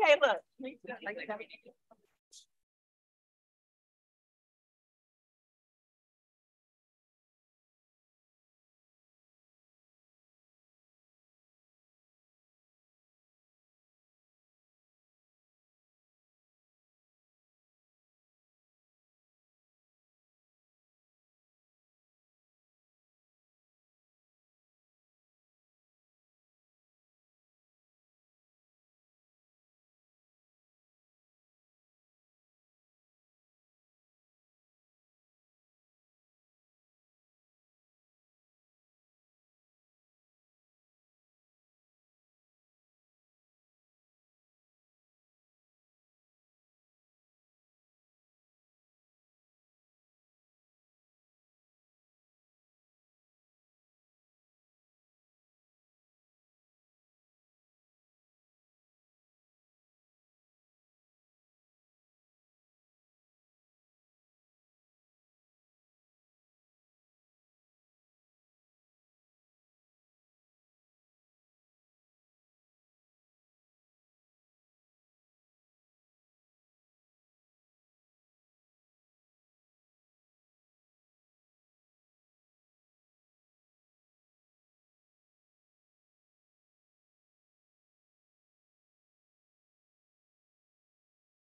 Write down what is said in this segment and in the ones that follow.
Okay, look.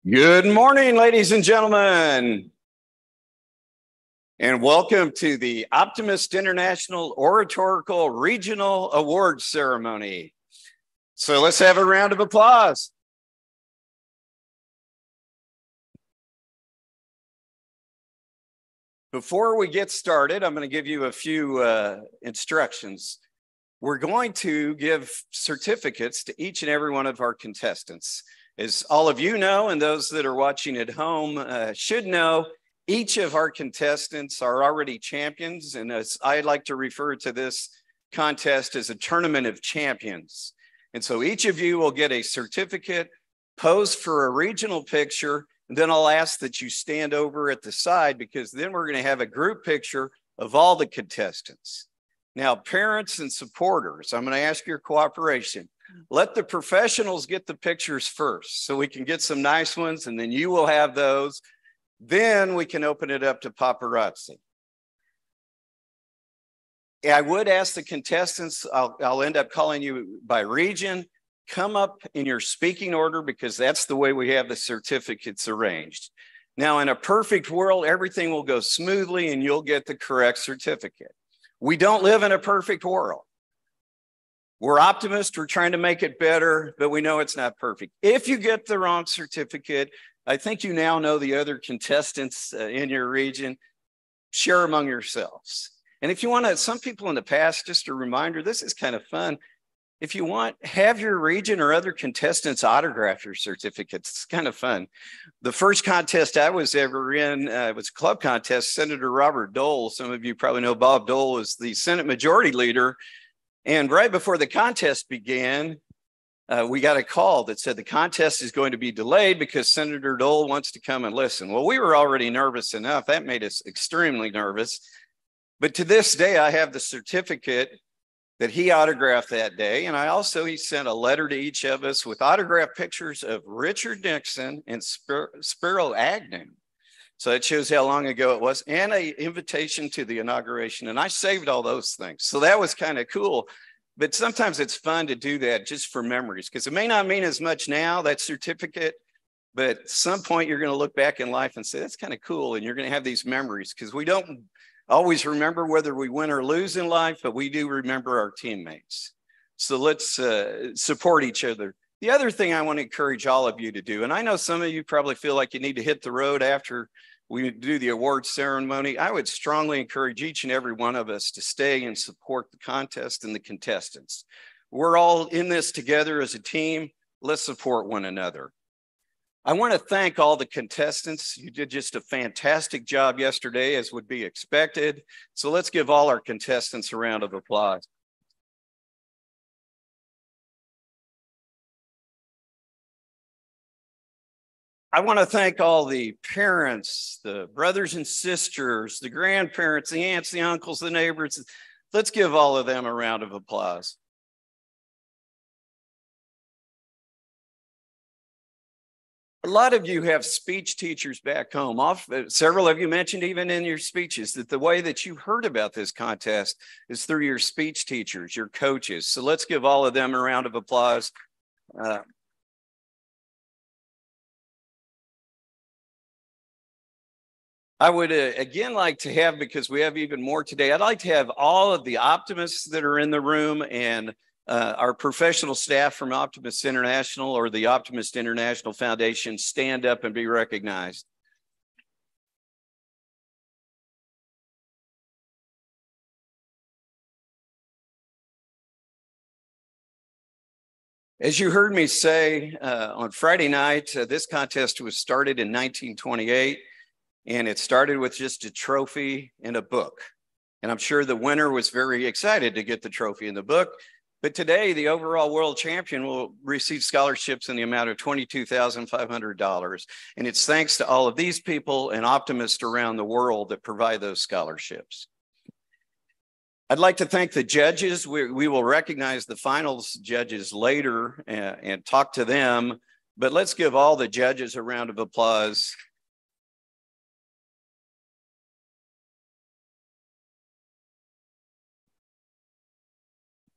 Good morning, ladies and gentlemen, and welcome to the Optimist International Oratorical Regional Awards Ceremony. So let's have a round of applause. Before we get started, I'm going to give you a few instructions. We're going to give certificates to each and every one of our contestants. As all of you know, and those that are watching at home should know, each of our contestants are already champions. And as I like to refer to this contest as a tournament of champions. And so each of you will get a certificate, pose for a regional picture, and then I'll ask that you stand over at the side because then we're going to have a group picture of all the contestants. Now, parents and supporters, I'm going to ask your cooperation. Let the professionals get the pictures first so we can get some nice ones, and then you will have those. Then we can open it up to paparazzi. I would ask the contestants, I'll end up calling you by region, come up in your speaking order because that's the way we have the certificates arranged. Now, in a perfect world, everything will go smoothly and you'll get the correct certificate. We don't live in a perfect world. We're optimists, we're trying to make it better, but we know it's not perfect. If you get the wrong certificate, I think you now know the other contestants in your region, share among yourselves. And if you want to, some people in the past, just a reminder, this is kind of fun. If you want, have your region or other contestants autograph your certificates. It's kind of fun. The first contest I was ever in was a club contest. Senator Robert Dole, some of you probably know Bob Dole, was the Senate Majority Leader. And right before the contest began, we got a call that said the contest is going to be delayed because Senator Dole wants to come and listen. Well, we were already nervous enough. That made us extremely nervous. But to this day, I have the certificate that he autographed that day. And he sent a letter to each of us with autographed pictures of Richard Nixon and Spiro Agnew. So that shows how long ago it was, and an invitation to the inauguration. And I saved all those things. So that was kind of cool. But sometimes it's fun to do that just for memories, because it may not mean as much now, that certificate, but at some point you're going to look back in life and say, that's kind of cool. And you're going to have these memories, because we don't always remember whether we win or lose in life, but we do remember our teammates. So let's support each other. The other thing I want to encourage all of you to do, and I know some of you probably feel like you need to hit the road after we do the award ceremony. I would strongly encourage each and every one of us to stay and support the contest and the contestants. We're all in this together as a team. Let's support one another. I want to thank all the contestants. You did just a fantastic job yesterday, as would be expected. So let's give all our contestants a round of applause. I want to thank all the parents, the brothers and sisters, the grandparents, the aunts, the uncles, the neighbors. Let's give all of them a round of applause. A lot of you have speech teachers back home. Several of you mentioned even in your speeches that the way that you heard about this contest is through your speech teachers, your coaches. So let's give all of them a round of applause. I would again like to have, because we have even more today, I'd like to have all of the optimists that are in the room and our professional staff from Optimist International or the Optimist International Foundation stand up and be recognized. As you heard me say on Friday night, this contest was started in 1928. And it started with just a trophy and a book. And I'm sure the winner was very excited to get the trophy and the book. But today, the overall world champion will receive scholarships in the amount of $22,500. And it's thanks to all of these people and optimists around the world that provide those scholarships. I'd like to thank the judges. We will recognize the finals judges later and talk to them. But let's give all the judges a round of applause.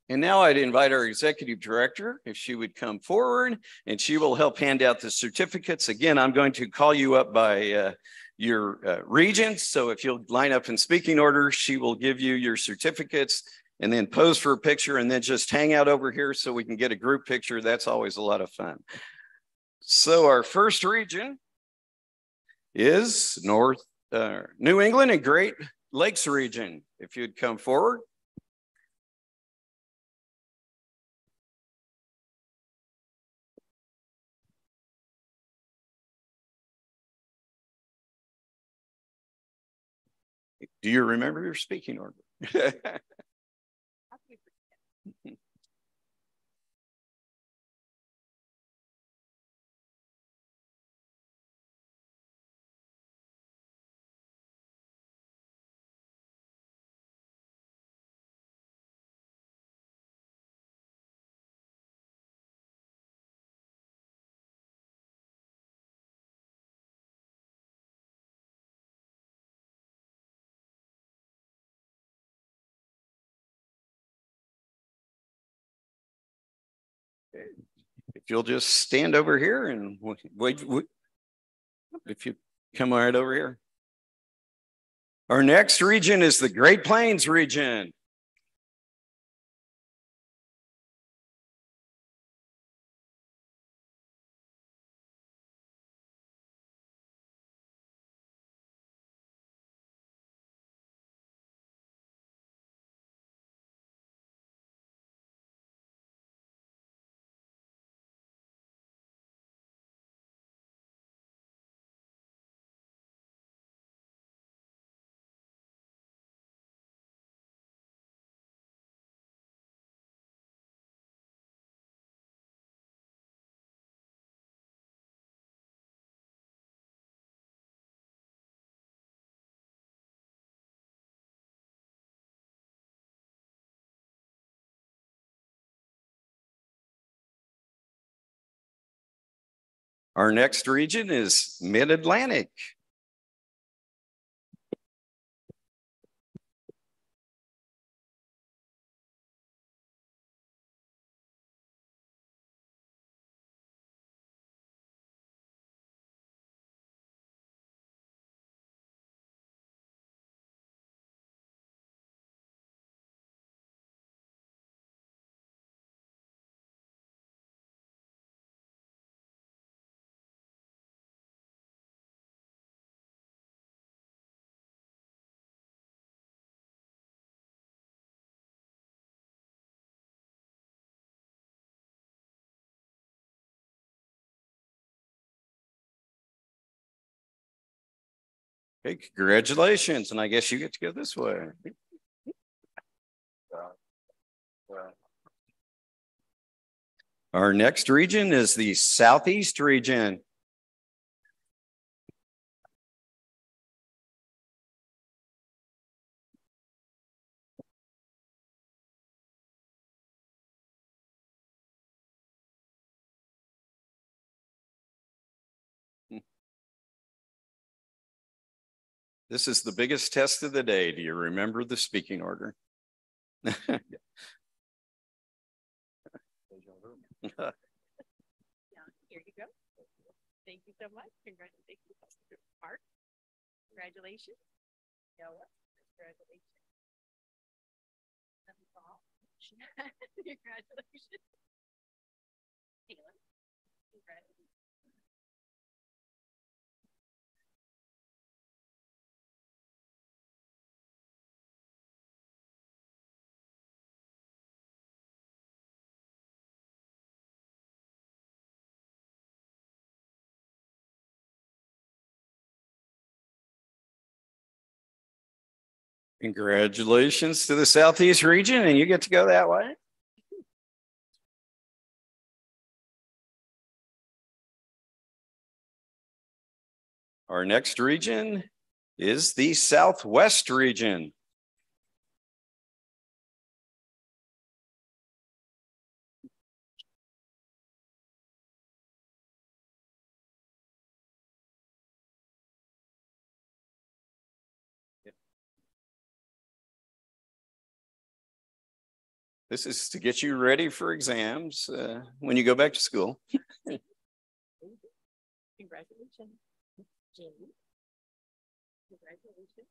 And now I'd invite our executive director, if she would come forward, and she will help hand out the certificates. Again, I'm going to call you up by your regents. So if you'll line up in speaking order, she will give you your certificates and then pose for a picture and then just hang out over here so we can get a group picture. That's always a lot of fun. So our first region is New England and Great Lakes region. If you'd come forward. Do you remember your speaking order? If you'll just stand over here and wait, if you come right over here. Our next region is the Great Plains region. Our next region is Mid-Atlantic. Okay, congratulations. And I guess you get to go this way. Our next region is the Southeast region. This is the biggest test of the day. Do you remember the speaking order? Yeah, here you go. Thank you so much. Congratulations, Mark. Congratulations. Noah. Congratulations. Congratulations. Taylor. Congratulations. Congratulations to the Southeast region, and you get to go that way. Our next region is the Southwest region. This is to get you ready for exams when you go back to school. Congratulations, Jamie. Congratulations.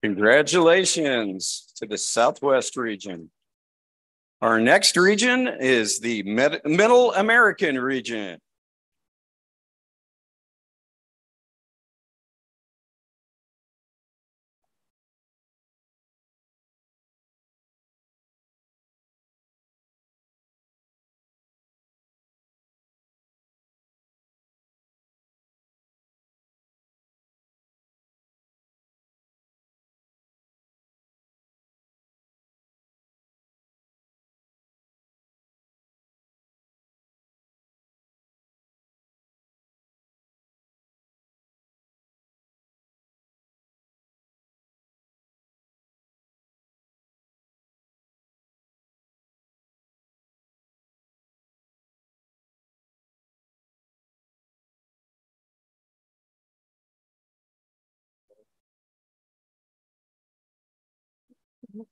Congratulations to the Southwest region. Our next region is the Middle American region.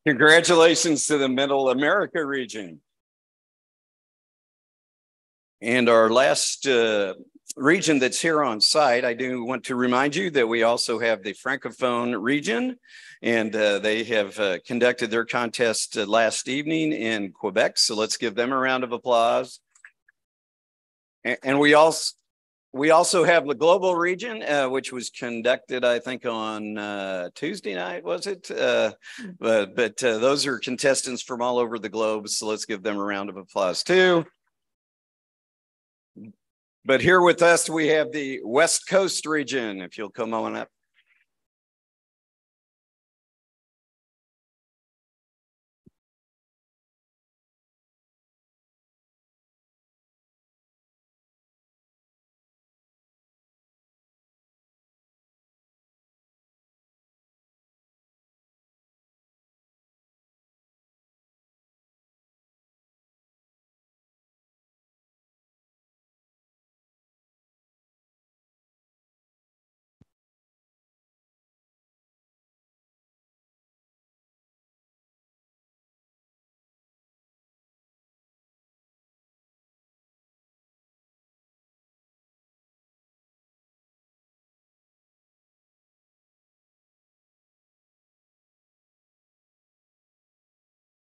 Congratulations to the Middle America region. And our last region that's here on site, I do want to remind you that we also have the Francophone region, and they have conducted their contest last evening in Quebec. So let's give them a round of applause. And we also have the global region, which was conducted, I think, on Tuesday night, was it? But those are contestants from all over the globe. So let's give them a round of applause too. But here with us, we have the West Coast region, if you'll come on up.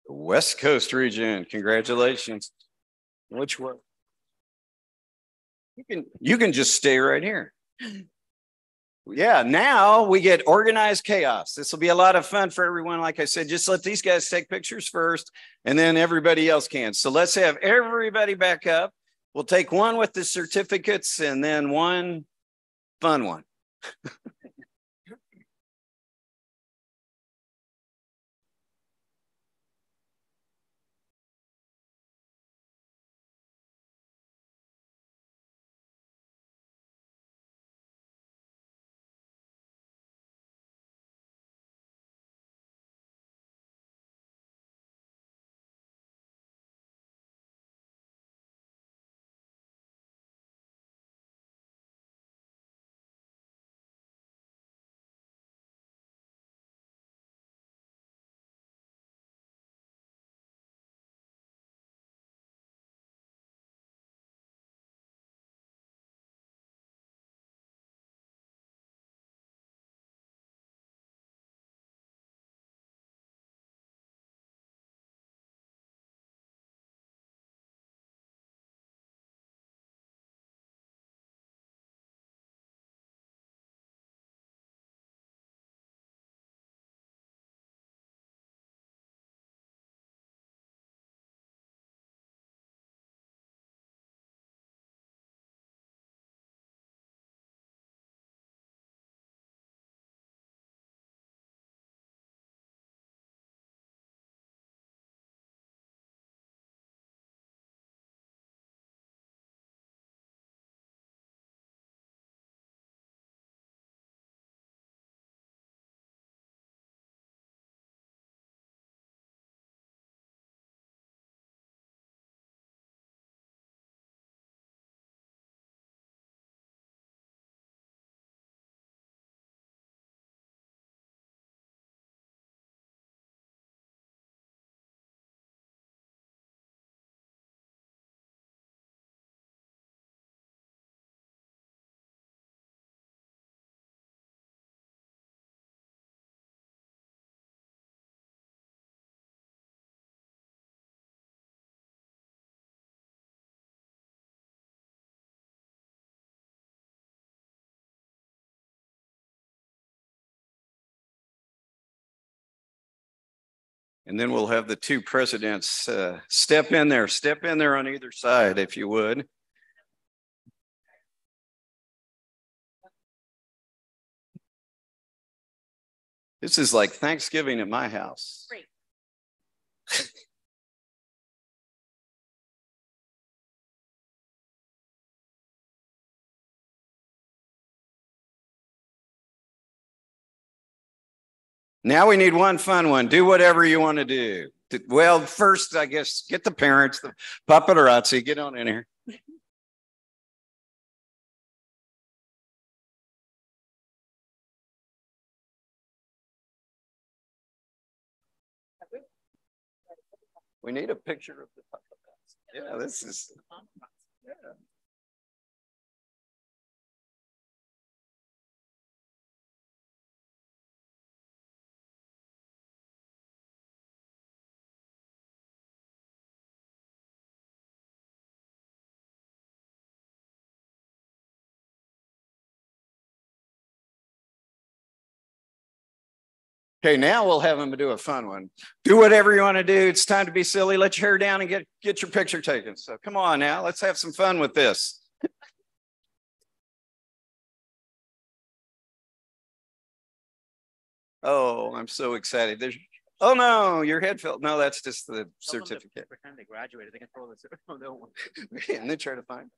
West Coast region, congratulations. Which one? You can just stay right here. Yeah, now we get organized chaos. This will be a lot of fun for everyone. Like I said, just let these guys take pictures first, and then everybody else can. So let's have everybody back up. We'll take one with the certificates and then one fun one. And then we'll have the two presidents step in there on either side, if you would. This is like Thanksgiving at my house. Great. Now we need one fun one. Do whatever you want to do. Well, first, I guess, get the parents, the paparazzi, get on in here. We need a picture of the paparazzi. Yeah, this is. Yeah. Okay, now we'll have them do a fun one. Do whatever you want to do. It's time to be silly. Let your hair down and get your picture taken. So come on now, let's have some fun with this. Oh, I'm so excited. Oh no, your head fell. No, that's just the certificate. Pretend they graduated. They can throw this. Oh, no. And then try to find.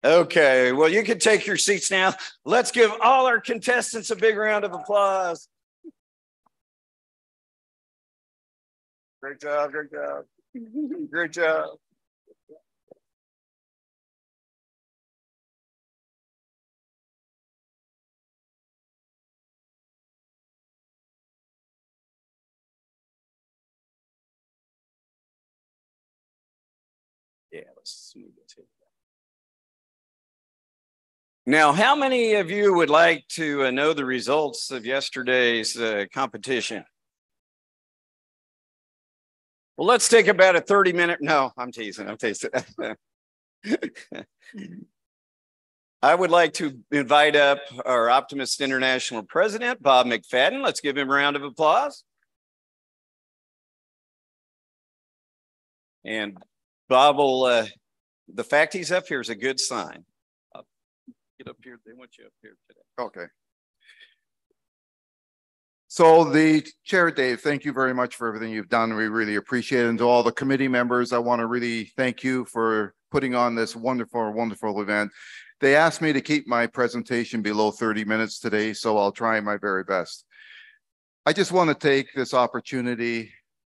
Okay, well, you can take your seats now. Let's give all our contestants a big round of applause. Great job, great job. Great job. Yeah, let's move it to. Now, how many of you would like to know the results of yesterday's competition? Well, let's take about a 30-minute. No, I'm teasing. I would like to invite up our Optimist International President, Bob McFadden. Let's give him a round of applause. And Bob will, the fact he's up here is a good sign. Get up here. They want you up here today. Okay. So the Chair, Dave, thank you very much for everything you've done. We really appreciate it. And to all the committee members, I want to really thank you for putting on this wonderful, wonderful event. They asked me to keep my presentation below 30 minutes today, so I'll try my very best. I just want to take this opportunity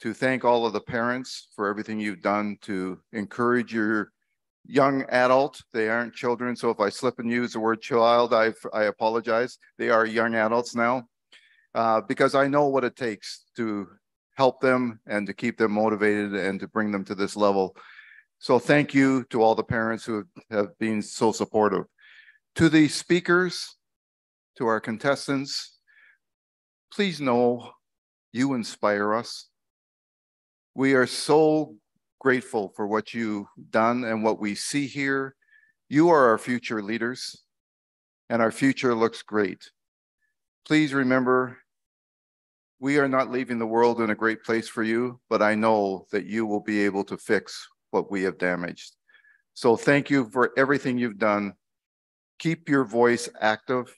to thank all of the parents for everything you've done to encourage your young adult. They aren't children, so if I slip and use the word child, I apologize. They are young adults now, because I know what it takes to help them and to keep them motivated and to bring them to this level. So thank you to all the parents who have been so supportive. To the speakers, to our contestants, please know you inspire us. We are so grateful for what you've done and what we see here. You are our future leaders, and our future looks great. Please remember, we are not leaving the world in a great place for you, but I know that you will be able to fix what we have damaged. So thank you for everything you've done. Keep your voice active.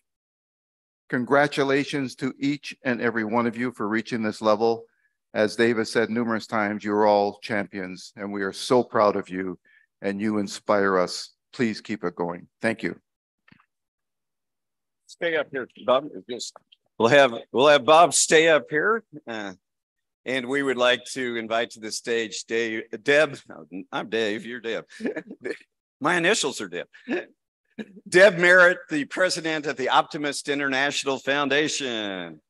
Congratulations to each and every one of you for reaching this level. As David said numerous times, you're all champions, and we are so proud of you, and you inspire us. Please keep it going. Thank you. Stay up here, Bob. We'll have Bob stay up here, and we would like to invite to the stage Deb. I'm Dave. You're Deb. My initials are Deb. Deb Merritt, the president of the Optimist International Foundation.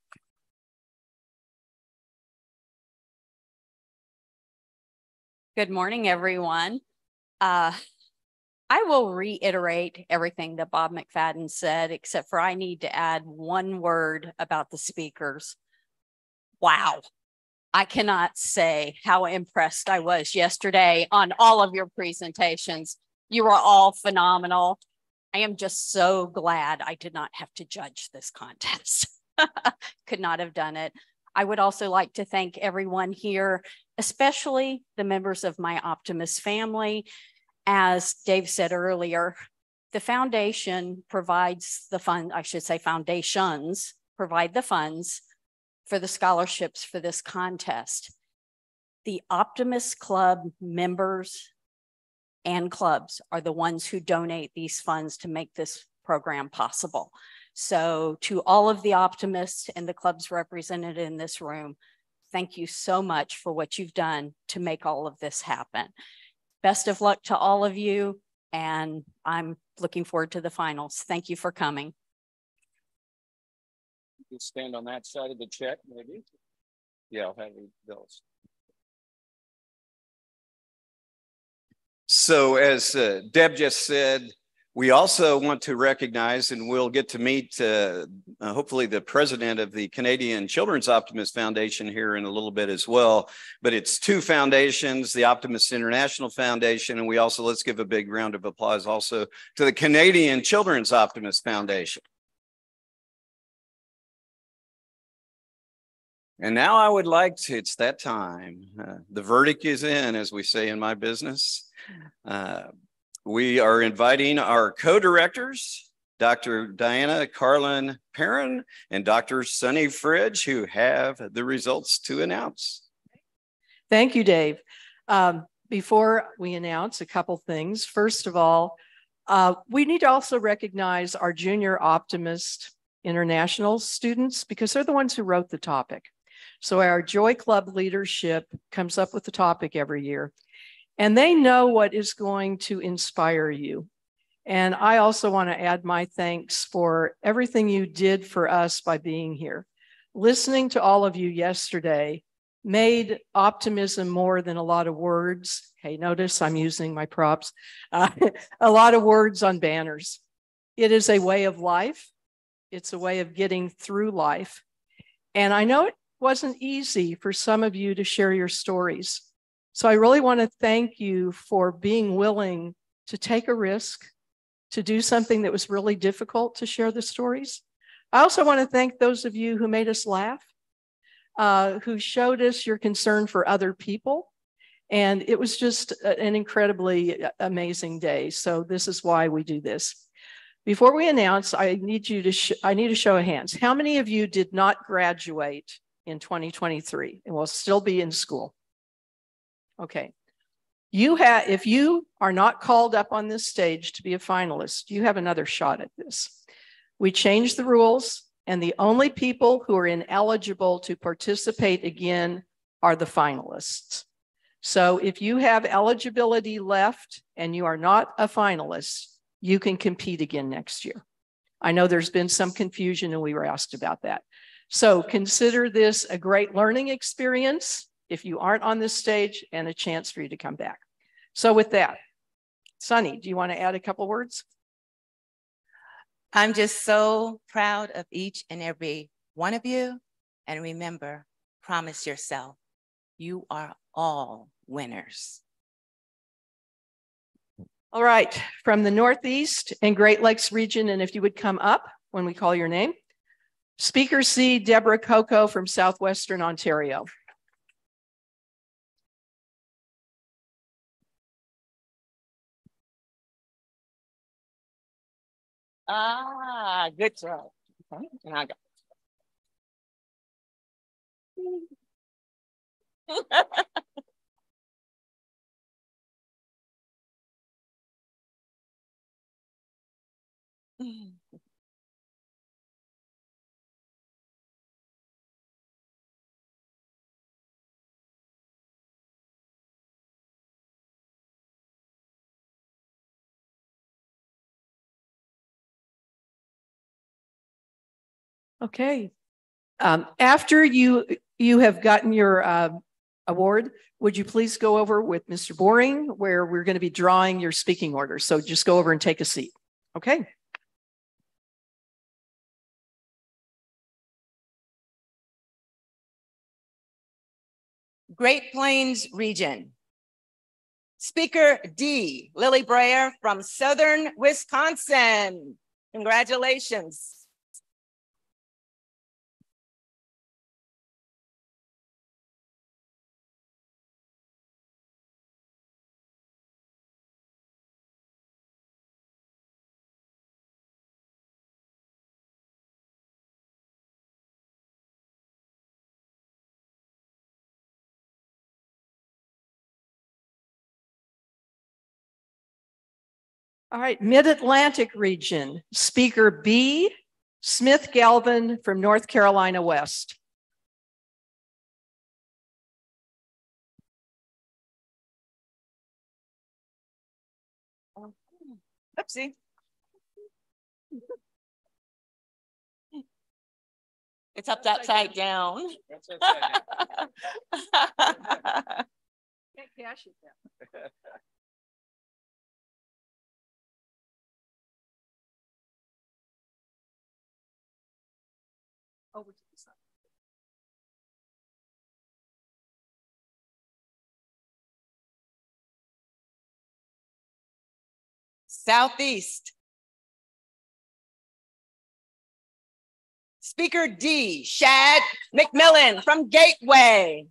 Good morning, everyone. I will reiterate everything that Bob McFadden said, except for I need to add one word about the speakers. Wow. I cannot say how impressed I was yesterday on all of your presentations. You were all phenomenal. I am just so glad I did not have to judge this contest. Could not have done it. I would also like to thank everyone here, especially the members of my Optimist family. As Dave said earlier, the foundation provides the fund, I should say foundations provide the funds for the scholarships for this contest. The Optimist Club members and clubs are the ones who donate these funds to make this program possible. So to all of the optimists and the clubs represented in this room, thank you so much for what you've done to make all of this happen. Best of luck to all of you, and I'm looking forward to the finals. Thank you for coming. You stand on that side of the check, maybe? Yeah, I'll have those. So as Deb just said, we also want to recognize, and we'll get to meet hopefully the president of the Canadian Children's Optimist Foundation here in a little bit as well. But it's two foundations, the Optimist International Foundation, and we also, let's give a big round of applause also to the Canadian Children's Optimist Foundation. And now I would like to, it's that time. The verdict is in, as we say in my business. We are inviting our co-directors, Dr. Diana Carlin Perrin and Dr. Sunny Fridge, who have the results to announce. Thank you, Dave. Before we announce a couple things, first of all, we need to also recognize our Junior Optimist International students because they're the ones who wrote the topic. So our Joy Club leadership comes up with the topic every year, and they know what is going to inspire you. And I also want to add my thanks for everything you did for us by being here. Listening to all of you yesterday made optimism more than a lot of words. Hey, notice I'm using my props. A lot of words on banners. It is a way of life. It's a way of getting through life. And I know it wasn't easy for some of you to share your stories. So I really want to thank you for being willing to take a risk, to do something that was really difficult to share the stories. I also want to thank those of you who made us laugh, who showed us your concern for other people. And it was just an incredibly amazing day. So this is why we do this. Before we announce, I need a show of hands. How many of you did not graduate in 2023 and will still be in school? Okay. If you are not called up on this stage to be a finalist, you have another shot at this. We changed the rules, and the only people who are ineligible to participate again are the finalists. So if you have eligibility left and you are not a finalist, you can compete again next year. I know there's been some confusion and we were asked about that. So consider this a great learning experience if you aren't on this stage and a chance for you to come back. So with that, Sunny, do you want to add a couple words? I'm just so proud of each and every one of you. And remember, promise yourself, you are all winners. All right, from the Northeast and Great Lakes region, and if you would come up when we call your name. Speaker C, Deborah Coco from Southwestern Ontario. Good job. And I got Okay. After you have gotten your award, would you please go over with Mr. Boring, where we're going to be drawing your speaking order. So just go over and take a seat. Okay. Great Plains region. Speaker D, Lily Breyer from Southern Wisconsin. Congratulations. All right, Mid-Atlantic region, Speaker B, Smith Galvin from North Carolina West. Oopsie. It's upside down. That's upside down. Can't cash it down. Over to the side. Southeast. Speaker D, Shad McMillan from Gateway.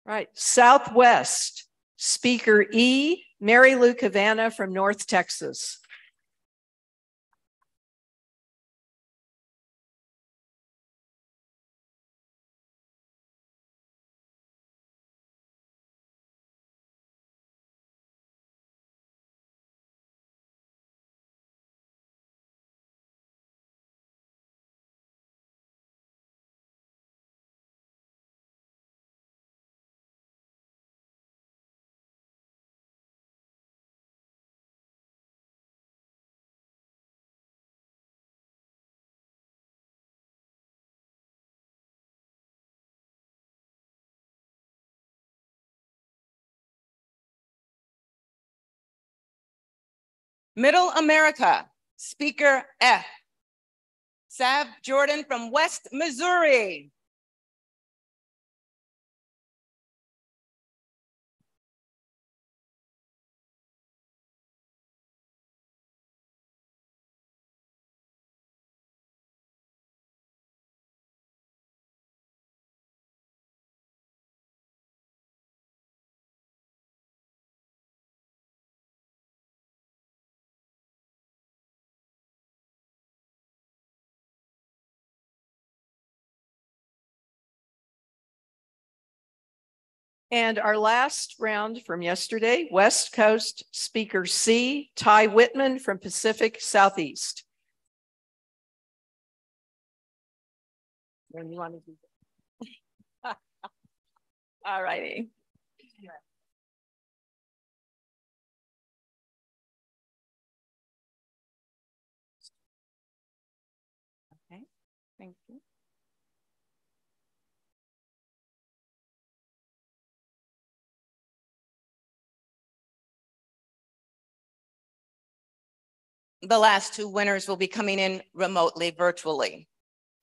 Right, Southwest, Speaker E, Mary Lou Cavanna from North Texas. Middle America, Speaker F, Sav Jordan from West Missouri. And our last round from yesterday, West Coast, Speaker C, Ty Whitman from Pacific Southeast. When you want to do that. All righty. Okay, thank you. The last two winners will be coming in remotely, virtually.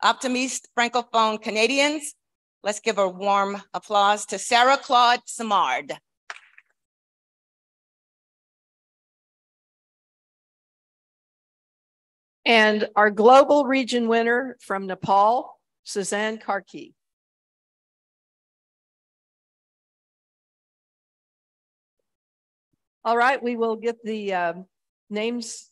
Optimiste Francophone Canadians, let's give a warm applause to Sarah Claude Samard. And our global region winner from Nepal, Suzanne Karki. All right, we will get the names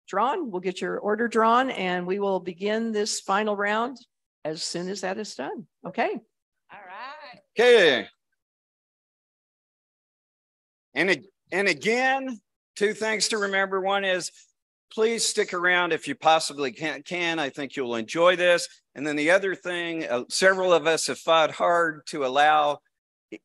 drawn. We'll get your order drawn and we will begin this final round as soon as that is done. Okay. All right. Okay. And again, two things to remember. One is please stick around if you possibly can. I think you'll enjoy this. And then the other thing, several of us have fought hard to allow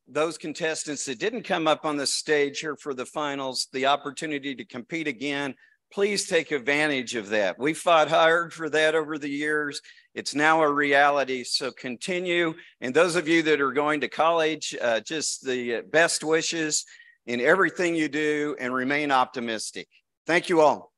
those contestants that didn't come up on the stage here for the finals the opportunity to compete again. Please take advantage of that. We fought hard for that over the years. It's now a reality, so continue. And those of you that are going to college, just the best wishes in everything you do, and remain optimistic. Thank you all.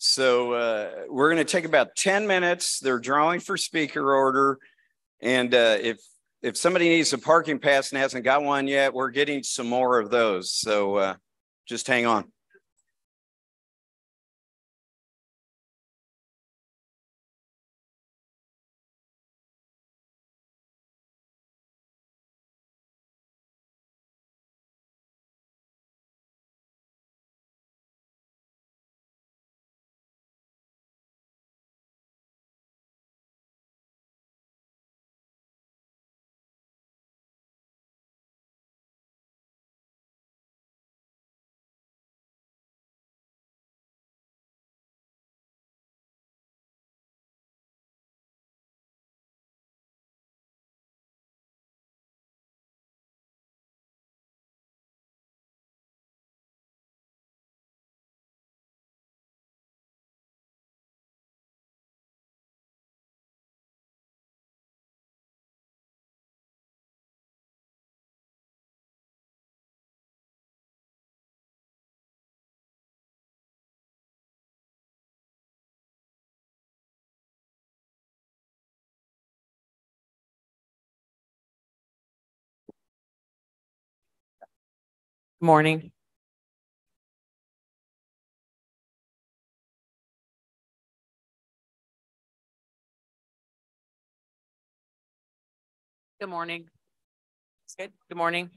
So we're going to take about 10 minutes. They're drawing for speaker order. And if somebody needs a parking pass and hasn't got one yet, we're getting some more of those. So just hang on. Morning. Good morning. It's good. Good morning.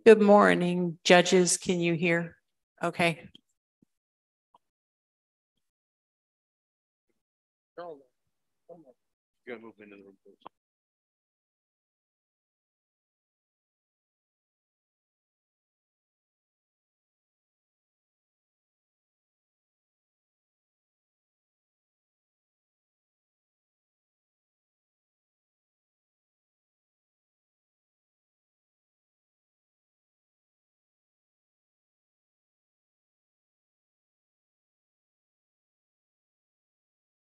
Good morning, judges. Can you hear? Okay.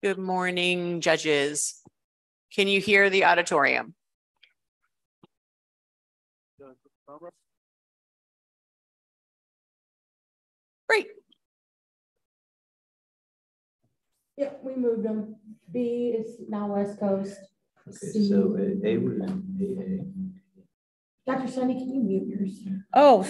Good morning, judges. Can you hear the auditorium? Great. Yeah, we moved them. B is now West Coast. Okay, so A was AA. Dr. Sunny, can you mute yours? Oh,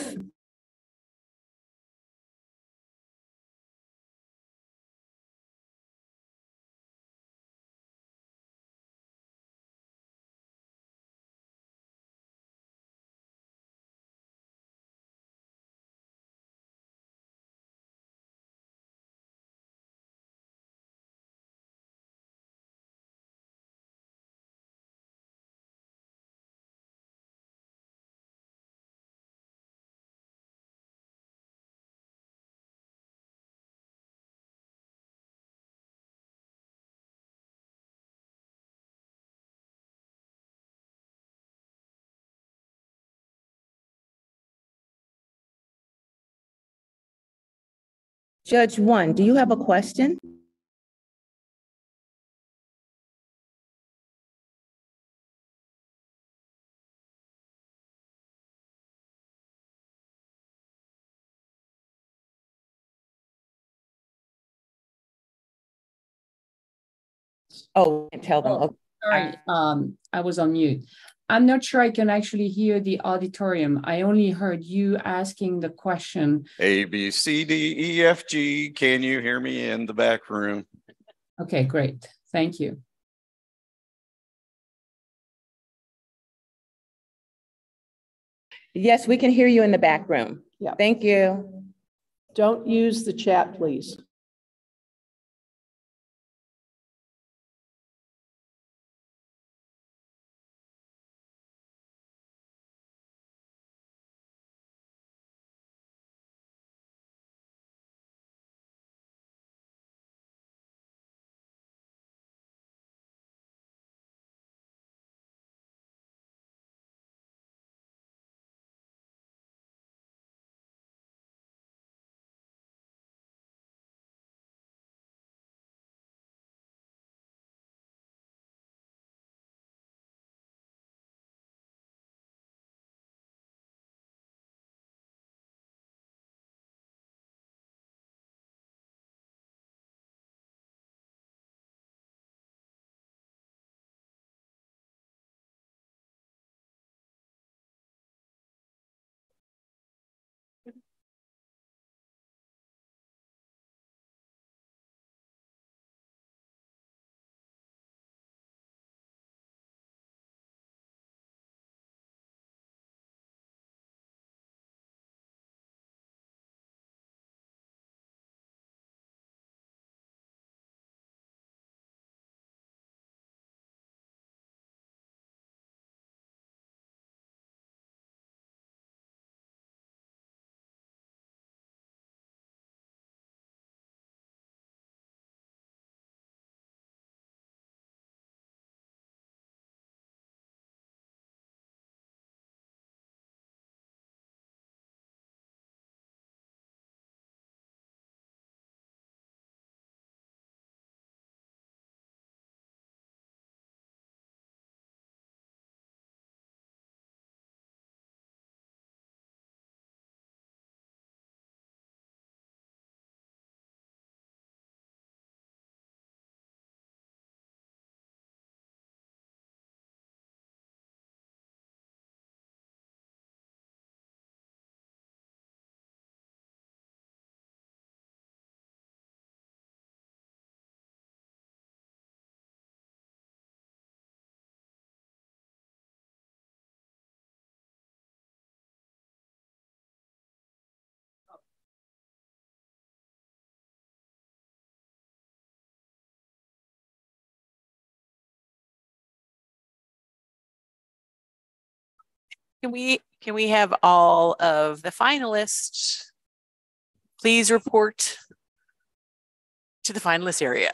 Judge 1, do you have a question? Oh, tell them. Okay. Sorry, I was on mute. I'm not sure I can actually hear the auditorium. I only heard you asking the question. A, B, C, D, E, F, G. Can you hear me in the back room? Okay, great. Thank you. Yes, we can hear you in the back room. Yeah. Thank you. Don't use the chat, please. Can we have all of the finalists please report to the finalist area?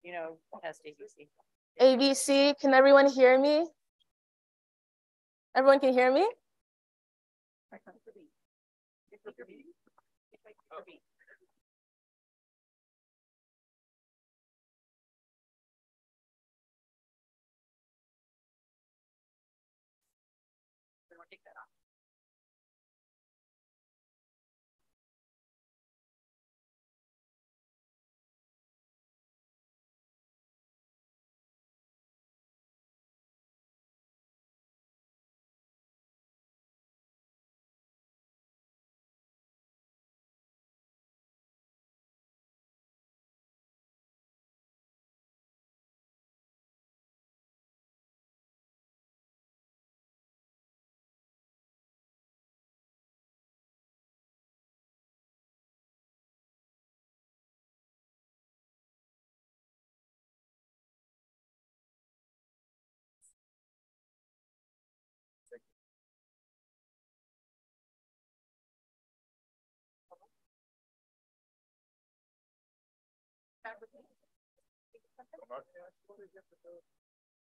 You know, test ABC. ABC, can everyone hear me? Everyone can hear me?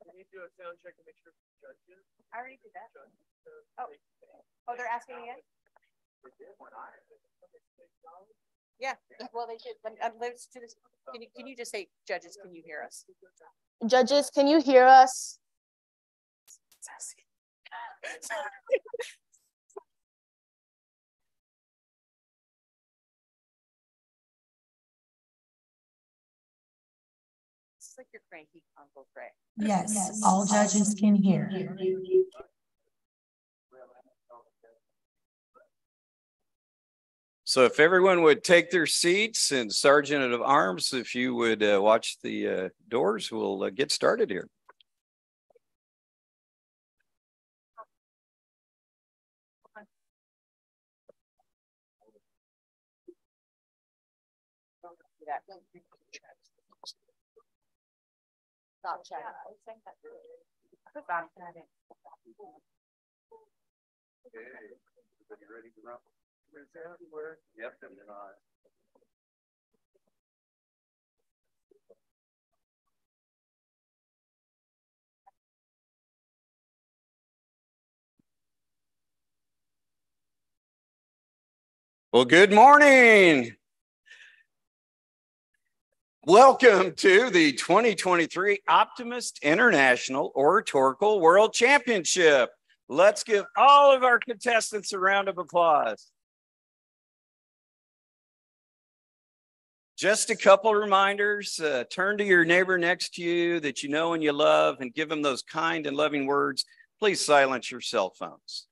Can you do a sound check to make sure judges? I already did that. Oh, they're asking again? Yeah, well, they did. Let's do this. Can you just say, judges, can you hear us? Judges, can you hear us? It's like your cranky Uncle Greg. Yes, all judges can hear. So if everyone would take their seats, and Sergeant at Arms, if you would watch the doors, we'll get started here. Stop chatting. Everybody ready to run? Yep, and then Well, good morning. Welcome to the 2023 Optimist International Oratorical World Championship. Let's give all of our contestants a round of applause. Just a couple reminders, turn to your neighbor next to you that you know and you love and give them those kind and loving words. Please silence your cell phones.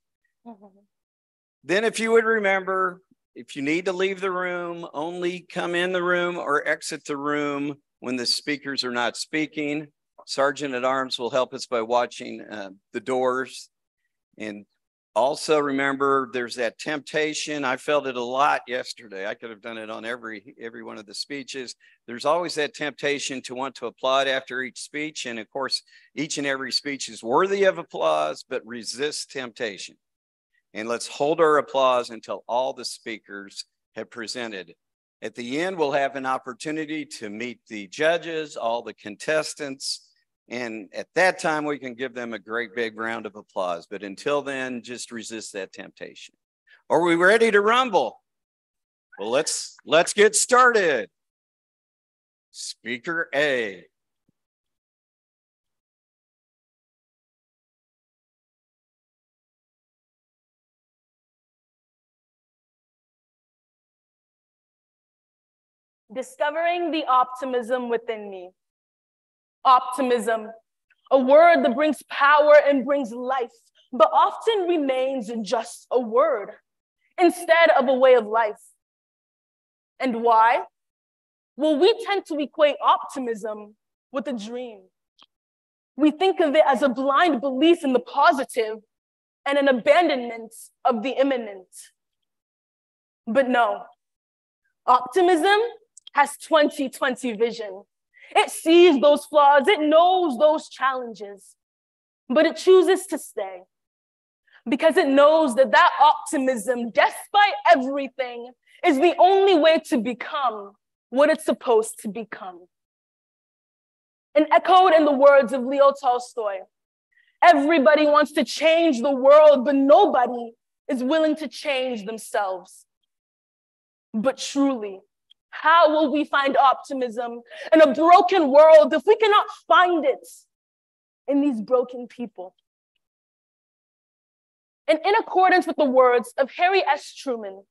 Then if you would remember, if you need to leave the room, only come in the room or exit the room when the speakers are not speaking. Sergeant at Arms will help us by watching the doors. And also remember, there's that temptation. I felt it a lot yesterday. I could have done it on every one of the speeches. There's always that temptation to want to applaud after each speech. And of course, each and every speech is worthy of applause, but resist temptation. And let's hold our applause until all the speakers have presented. At the end, we'll have an opportunity to meet the judges, all the contestants, and at that time, we can give them a great big round of applause. But until then, just resist that temptation. Are we ready to rumble? Well, let's get started. Speaker A. Discovering the optimism within me. Optimism, a word that brings power and brings life, but often remains just a word instead of a way of life. And why? Well, we tend to equate optimism with a dream. We think of it as a blind belief in the positive and an abandonment of the imminent. But no, optimism has 20/20 vision. It sees those flaws, it knows those challenges, but it chooses to stay because it knows that that optimism, despite everything, is the only way to become what it's supposed to become. And echoed in the words of Leo Tolstoy, everybody wants to change the world, but nobody is willing to change themselves. But truly, how will we find optimism in a broken world if we cannot find it in these broken people? And in accordance with the words of Harry S. Truman,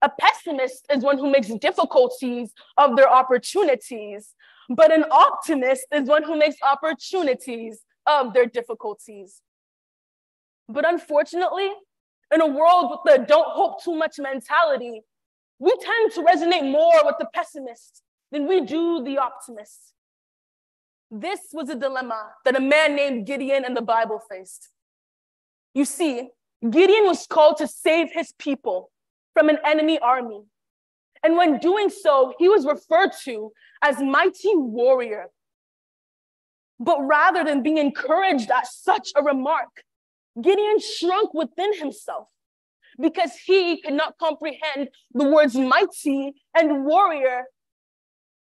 a pessimist is one who makes difficulties of their opportunities, but an optimist is one who makes opportunities of their difficulties. But unfortunately, in a world with the don't hope too much mentality, we tend to resonate more with the pessimist than we do the optimist. This was a dilemma that a man named Gideon in the Bible faced. You see, Gideon was called to save his people from an enemy army. And when doing so, he was referred to as mighty warrior. But rather than being encouraged at such a remark, Gideon shrunk within himself because he could not comprehend the words mighty and warrior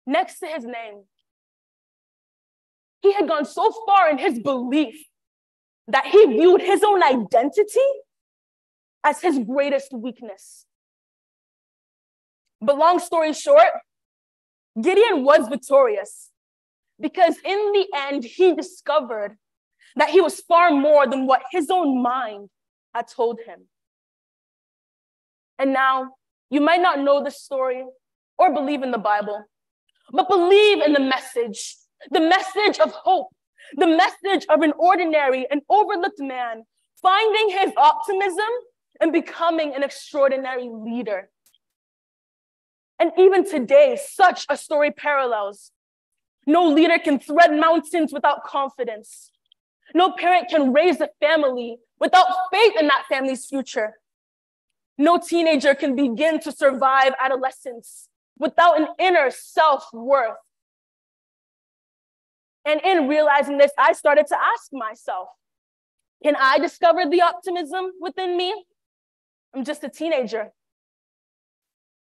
next to his name. He had gone so far in his belief that he viewed his own identity as his greatest weakness. But long story short, Gideon was victorious because in the end, he discovered that he was far more than what his own mind had told him. And now, you might not know the story or believe in the Bible, but believe in the message of hope, the message of an ordinary and overlooked man finding his optimism and becoming an extraordinary leader. And even today, such a story parallels. No leader can thread mountains without confidence. No parent can raise a family without faith in that family's future. No teenager can begin to survive adolescence without an inner self-worth. And in realizing this, I started to ask myself, can I discover the optimism within me? I'm just a teenager.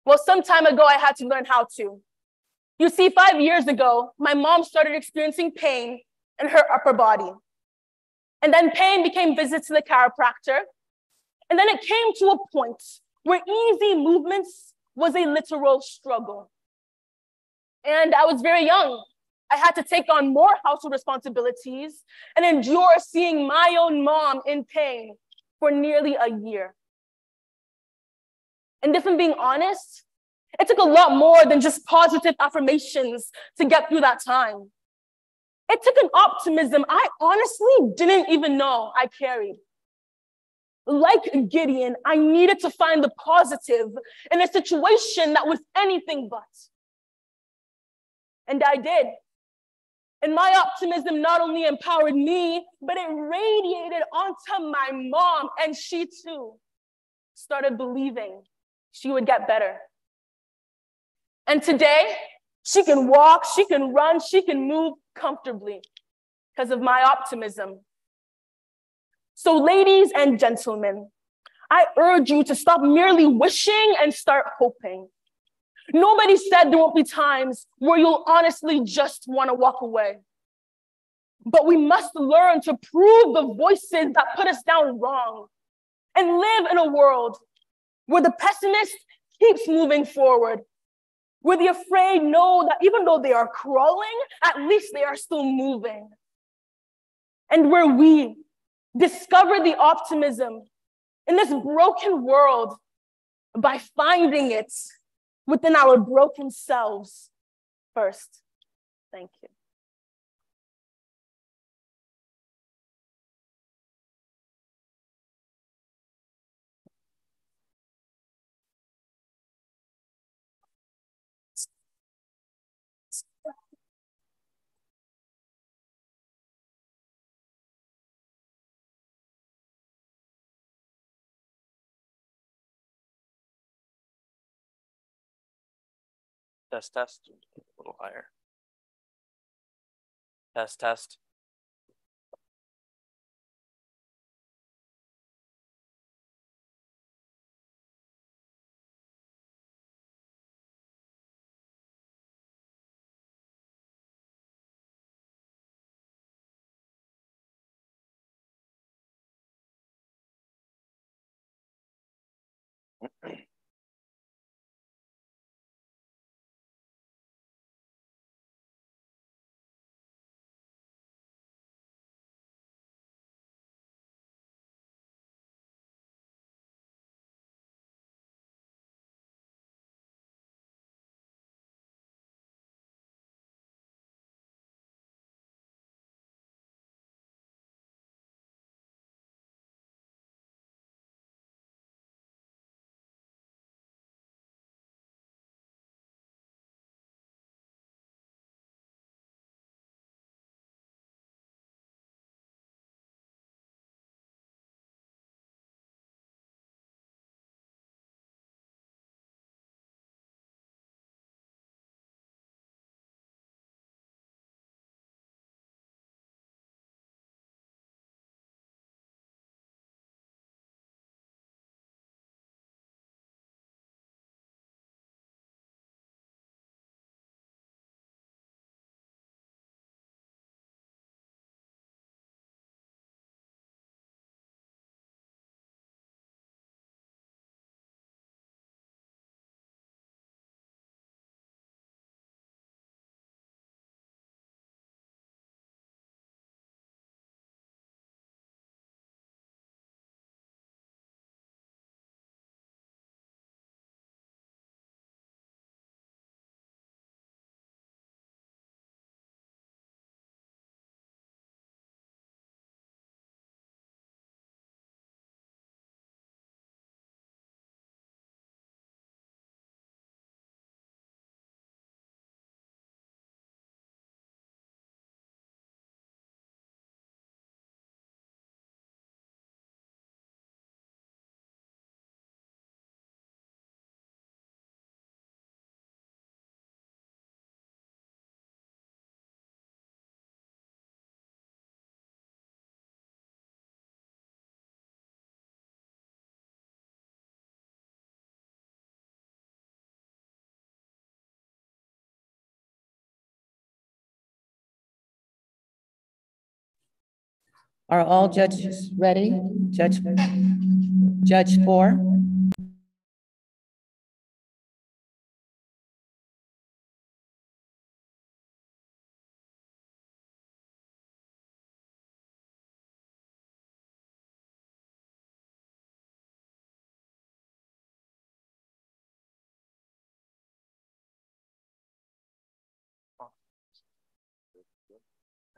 Well, some time ago, I had to learn how to. You see, 5 years ago, my mom started experiencing pain in her upper body. And then pain became visits to the chiropractor. And then it came to a point where easy movements was a literal struggle. And I was very young. I had to take on more household responsibilities and endure seeing my own mom in pain for nearly a year. And if I'm being honest, it took a lot more than just positive affirmations to get through that time. It took an optimism I honestly didn't even know I carried. Like Gideon, I needed to find the positive in a situation that was anything but. And I did. And my optimism not only empowered me, but it radiated onto my mom, and she too started believing she would get better. And today, she can walk, she can run, she can move comfortably because of my optimism. So ladies and gentlemen, I urge you to stop merely wishing and start hoping. Nobody said there won't be times where you'll honestly just want to walk away. But we must learn to prove the voices that put us down wrong and live in a world where the pessimist keeps moving forward, where the afraid know that even though they are crawling, at least they are still moving. And where we discover the optimism in this broken world by finding it within our broken selves first. Thank you. Test, test, a little higher. Test, test. Are all judges ready? Judge 4.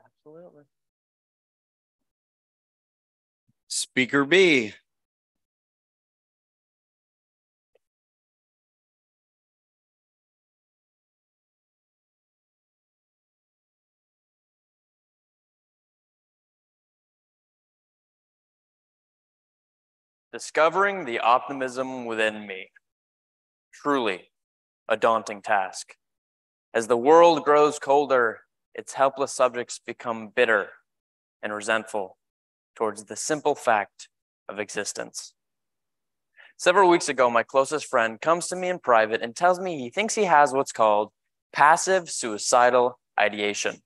Absolutely. Speaker B. Discovering the optimism within me. Truly a daunting task. As the world grows colder, its helpless subjects become bitter and resentful towards the simple fact of existence. Several weeks ago, my closest friend comes to me in private and tells me he thinks he has what's called passive suicidal ideation.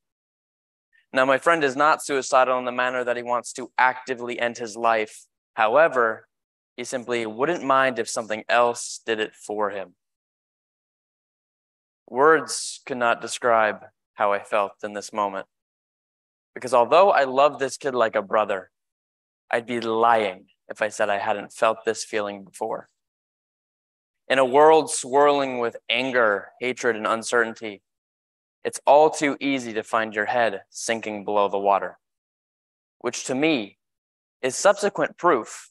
Now, my friend is not suicidal in the manner that he wants to actively end his life. However, he simply wouldn't mind if something else did it for him. Words could not describe how I felt in this moment. Because although I love this kid like a brother, I'd be lying if I said I hadn't felt this feeling before. In a world swirling with anger, hatred, and uncertainty, it's all too easy to find your head sinking below the water, which to me is subsequent proof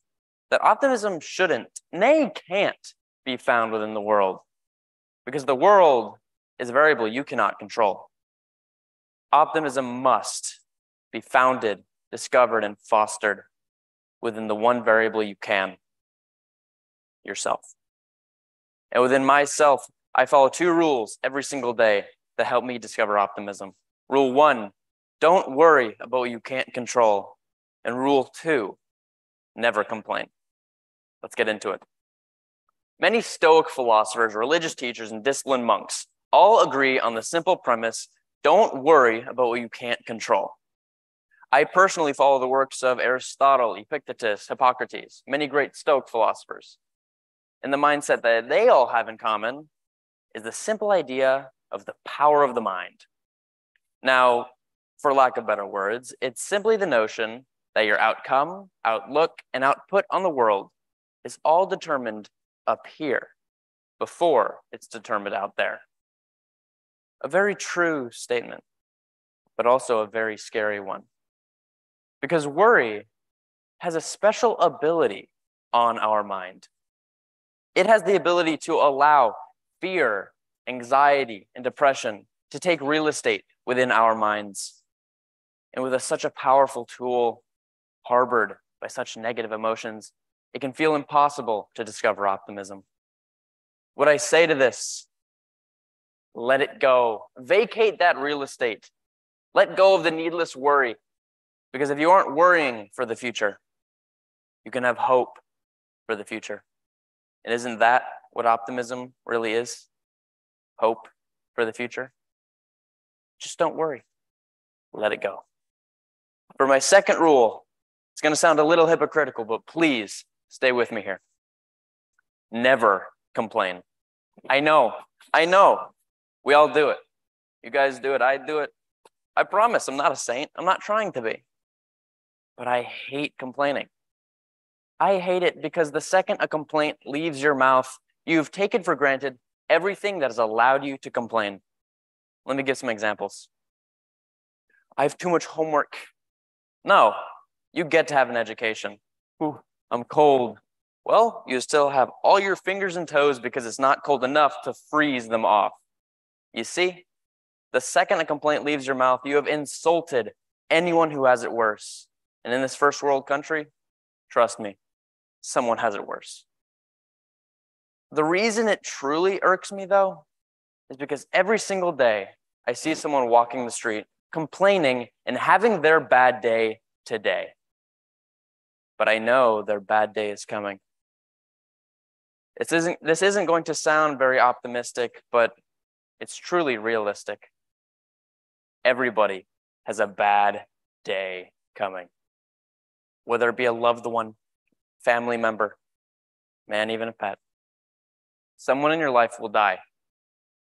that optimism shouldn't, nay, can't be found within the world, because the world is a variable you cannot control. Optimism must be founded, discovered, and fostered within the one variable you can, yourself. And within myself, I follow 2 rules every single day that help me discover optimism. Rule 1, don't worry about what you can't control. And rule 2, never complain. Let's get into it. Many Stoic philosophers, religious teachers, and disciplined monks all agree on the simple premise, don't worry about what you can't control. I personally follow the works of Aristotle, Epictetus, Hippocrates, many great Stoic philosophers. And the mindset that they all have in common is the simple idea of the power of the mind. Now, for lack of better words, it's simply the notion that your outcome, outlook, and output on the world is all determined up here before it's determined out there. A very true statement, but also a very scary one. Because worry has a special ability on our mind. It has the ability to allow fear, anxiety, and depression to take real estate within our minds. And with such a powerful tool harbored by such negative emotions, it can feel impossible to discover optimism. What I say to this, let it go. Vacate that real estate. Let go of the needless worry. Because if you aren't worrying for the future, you can have hope for the future. And isn't that what optimism really is? Hope for the future? Just don't worry. Let it go. For my second rule, it's going to sound a little hypocritical, but please stay with me here. Never complain. I know. We all do it. You guys do it. I do it. I promise I'm not a saint. I'm not trying to be. But I hate complaining. I hate it because the second a complaint leaves your mouth, you've taken for granted everything that has allowed you to complain. Let me give some examples. I have too much homework. No, you get to have an education. Ooh, I'm cold. Well, you still have all your fingers and toes because it's not cold enough to freeze them off. You see, the second a complaint leaves your mouth, you have insulted anyone who has it worse. And in this first world country, trust me, someone has it worse. The reason it truly irks me, though, is because every single day I see someone walking the street complaining and having their bad day today. But I know their bad day is coming. This isn't going to sound very optimistic, but it's truly realistic. Everybody has a bad day coming. Whether it be a loved one, family member, man, even a pet. Someone in your life will die,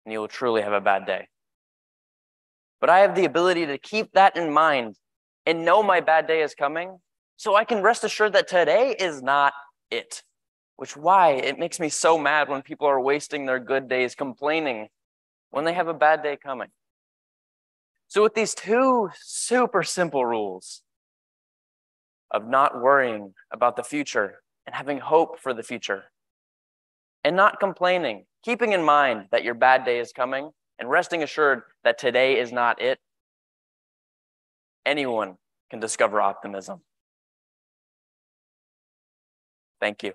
and you will truly have a bad day. But I have the ability to keep that in mind and know my bad day is coming, so I can rest assured that today is not it. Which why it makes me so mad when people are wasting their good days complaining when they have a bad day coming. So with these 2 super simple rules of not worrying about the future and having hope for the future and not complaining, keeping in mind that your bad day is coming and resting assured that today is not it, anyone can discover optimism. Thank you.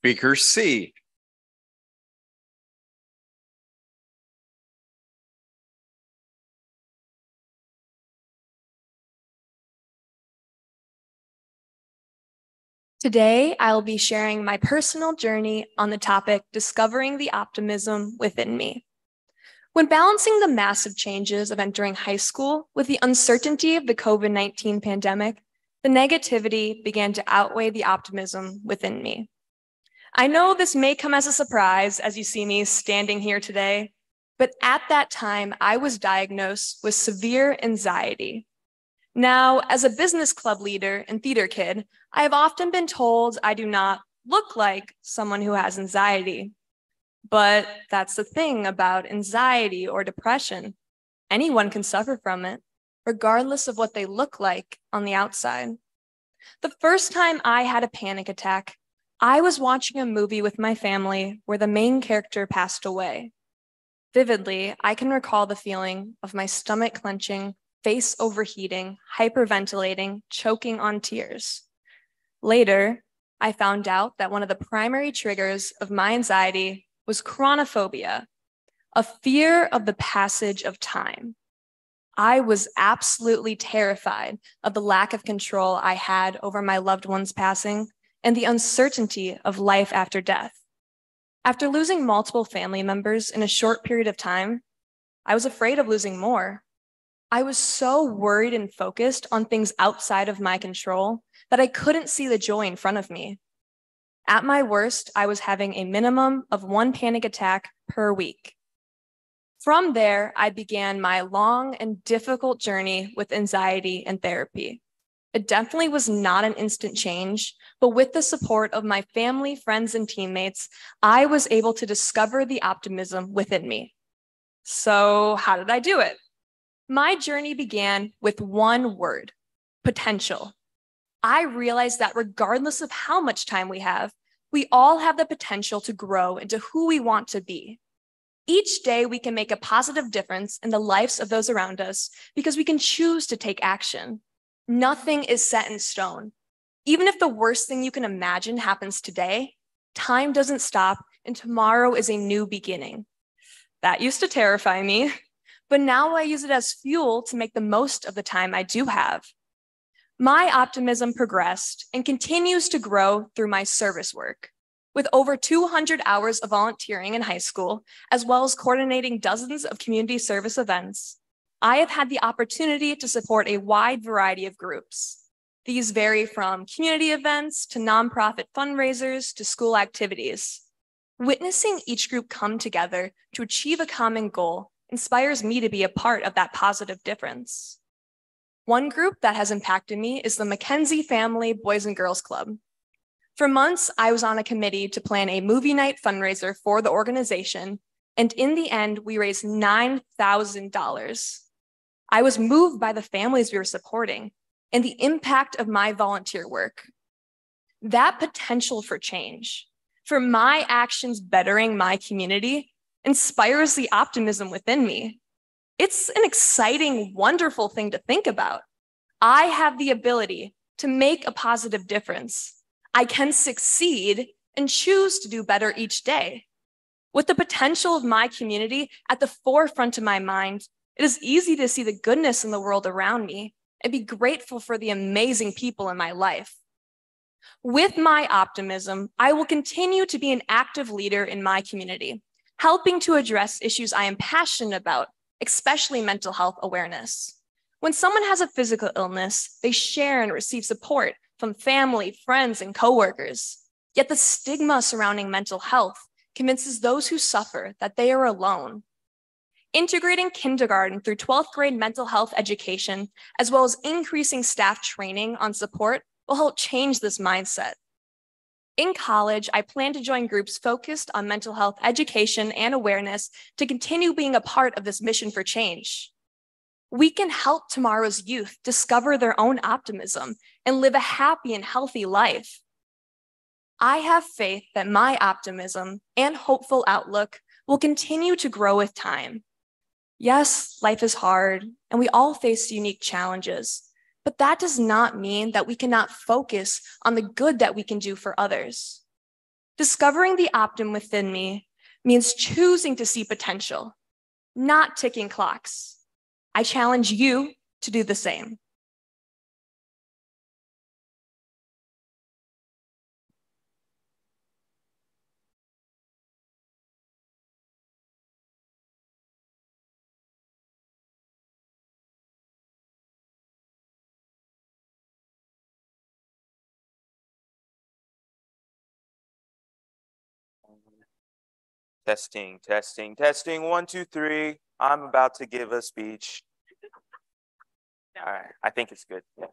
Speaker C. Today, I'll be sharing my personal journey on the topic discovering the optimism within me. When balancing the massive changes of entering high school with the uncertainty of the COVID-19 pandemic, the negativity began to outweigh the optimism within me. I know this may come as a surprise as you see me standing here today, but at that time, I was diagnosed with severe anxiety. Now, as a business club leader and theater kid, I have often been told I do not look like someone who has anxiety. But that's the thing about anxiety or depression. Anyone can suffer from it, regardless of what they look like on the outside. The first time I had a panic attack, I was watching a movie with my family where the main character passed away. Vividly, I can recall the feeling of my stomach clenching, face overheating, hyperventilating, choking on tears. Later, I found out that one of the primary triggers of my anxiety was chronophobia, a fear of the passage of time. I was absolutely terrified of the lack of control I had over my loved one's passing and the uncertainty of life after death. After losing multiple family members in a short period of time, I was afraid of losing more. I was so worried and focused on things outside of my control that I couldn't see the joy in front of me. At my worst, I was having a minimum of 1 panic attack per week. From there, I began my long and difficult journey with anxiety and therapy. It definitely was not an instant change, but with the support of my family, friends, and teammates, I was able to discover the optimism within me. So how did I do it? My journey began with one word: potential. I realized that regardless of how much time we have, we all have the potential to grow into who we want to be. Each day, we can make a positive difference in the lives of those around us because we can choose to take action. Nothing is set in stone. Even if the worst thing you can imagine happens today, time doesn't stop and tomorrow is a new beginning. That used to terrify me, but now I use it as fuel to make the most of the time I do have. My optimism progressed and continues to grow through my service work. With over 200 hours of volunteering in high school, as well as coordinating dozens of community service events, I have had the opportunity to support a wide variety of groups. These vary from community events to nonprofit fundraisers to school activities. Witnessing each group come together to achieve a common goal inspires me to be a part of that positive difference. One group that has impacted me is the Mackenzie Family Boys and Girls Club. For months, I was on a committee to plan a movie night fundraiser for the organization, and in the end, we raised $9,000. I was moved by the families we were supporting and the impact of my volunteer work. That potential for change, for my actions bettering my community, inspires the optimism within me. It's an exciting, wonderful thing to think about. I have the ability to make a positive difference. I can succeed and choose to do better each day. With the potential of my community at the forefront of my mind, it is easy to see the goodness in the world around me and be grateful for the amazing people in my life. With my optimism, I will continue to be an active leader in my community, helping to address issues I am passionate about, especially mental health awareness. When someone has a physical illness, they share and receive support from family, friends, and coworkers. Yet the stigma surrounding mental health convinces those who suffer that they are alone. Integrating kindergarten through 12th grade mental health education, as well as increasing staff training on support, will help change this mindset. In college, I plan to join groups focused on mental health education and awareness to continue being a part of this mission for change. We can help tomorrow's youth discover their own optimism and live a happy and healthy life. I have faith that my optimism and hopeful outlook will continue to grow with time. Yes, life is hard, and we all face unique challenges, but that does not mean that we cannot focus on the good that we can do for others. Discovering the optim within me means choosing to see potential, not ticking clocks. I challenge you to do the same. Testing, testing, testing. 1, 2, 3. I'm about to give a speech. All right, I think it's good. Yeah.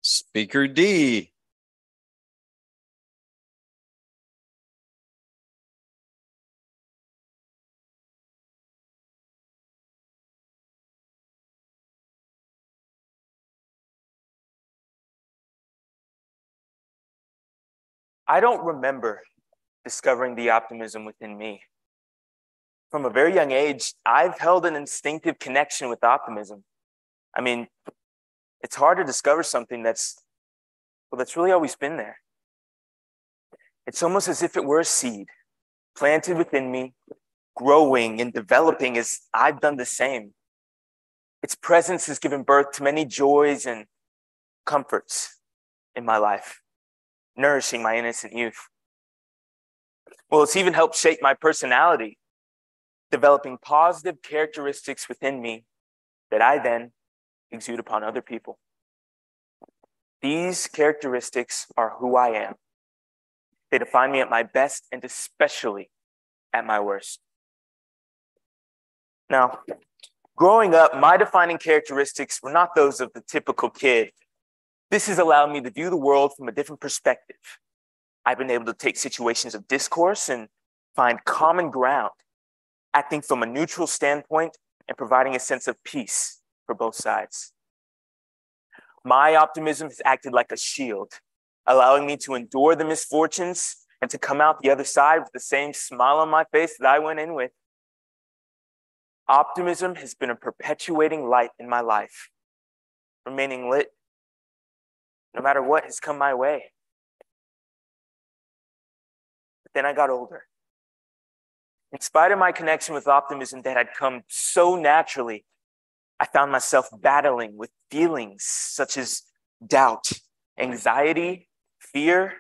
Speaker D. I don't remember discovering the optimism within me. From a very young age, I've held an instinctive connection with optimism. I mean, it's hard to discover something that's really always been there. It's almost as if it were a seed planted within me, growing and developing as I've done the same. Its presence has given birth to many joys and comforts in my life, nourishing my innocent youth. Well, it's even helped shape my personality, developing positive characteristics within me that I then exude upon other people. These characteristics are who I am. They define me at my best and especially at my worst. Now, growing up, my defining characteristics were not those of the typical kid. This has allowed me to view the world from a different perspective. I've been able to take situations of discourse and find common ground, acting from a neutral standpoint and providing a sense of peace for both sides. My optimism has acted like a shield, allowing me to endure the misfortunes and to come out the other side with the same smile on my face that I went in with. Optimism has been a perpetuating light in my life, remaining lit no matter what has come my way. But then I got older. In spite of my connection with optimism that had come so naturally, I found myself battling with feelings such as doubt, anxiety, fear,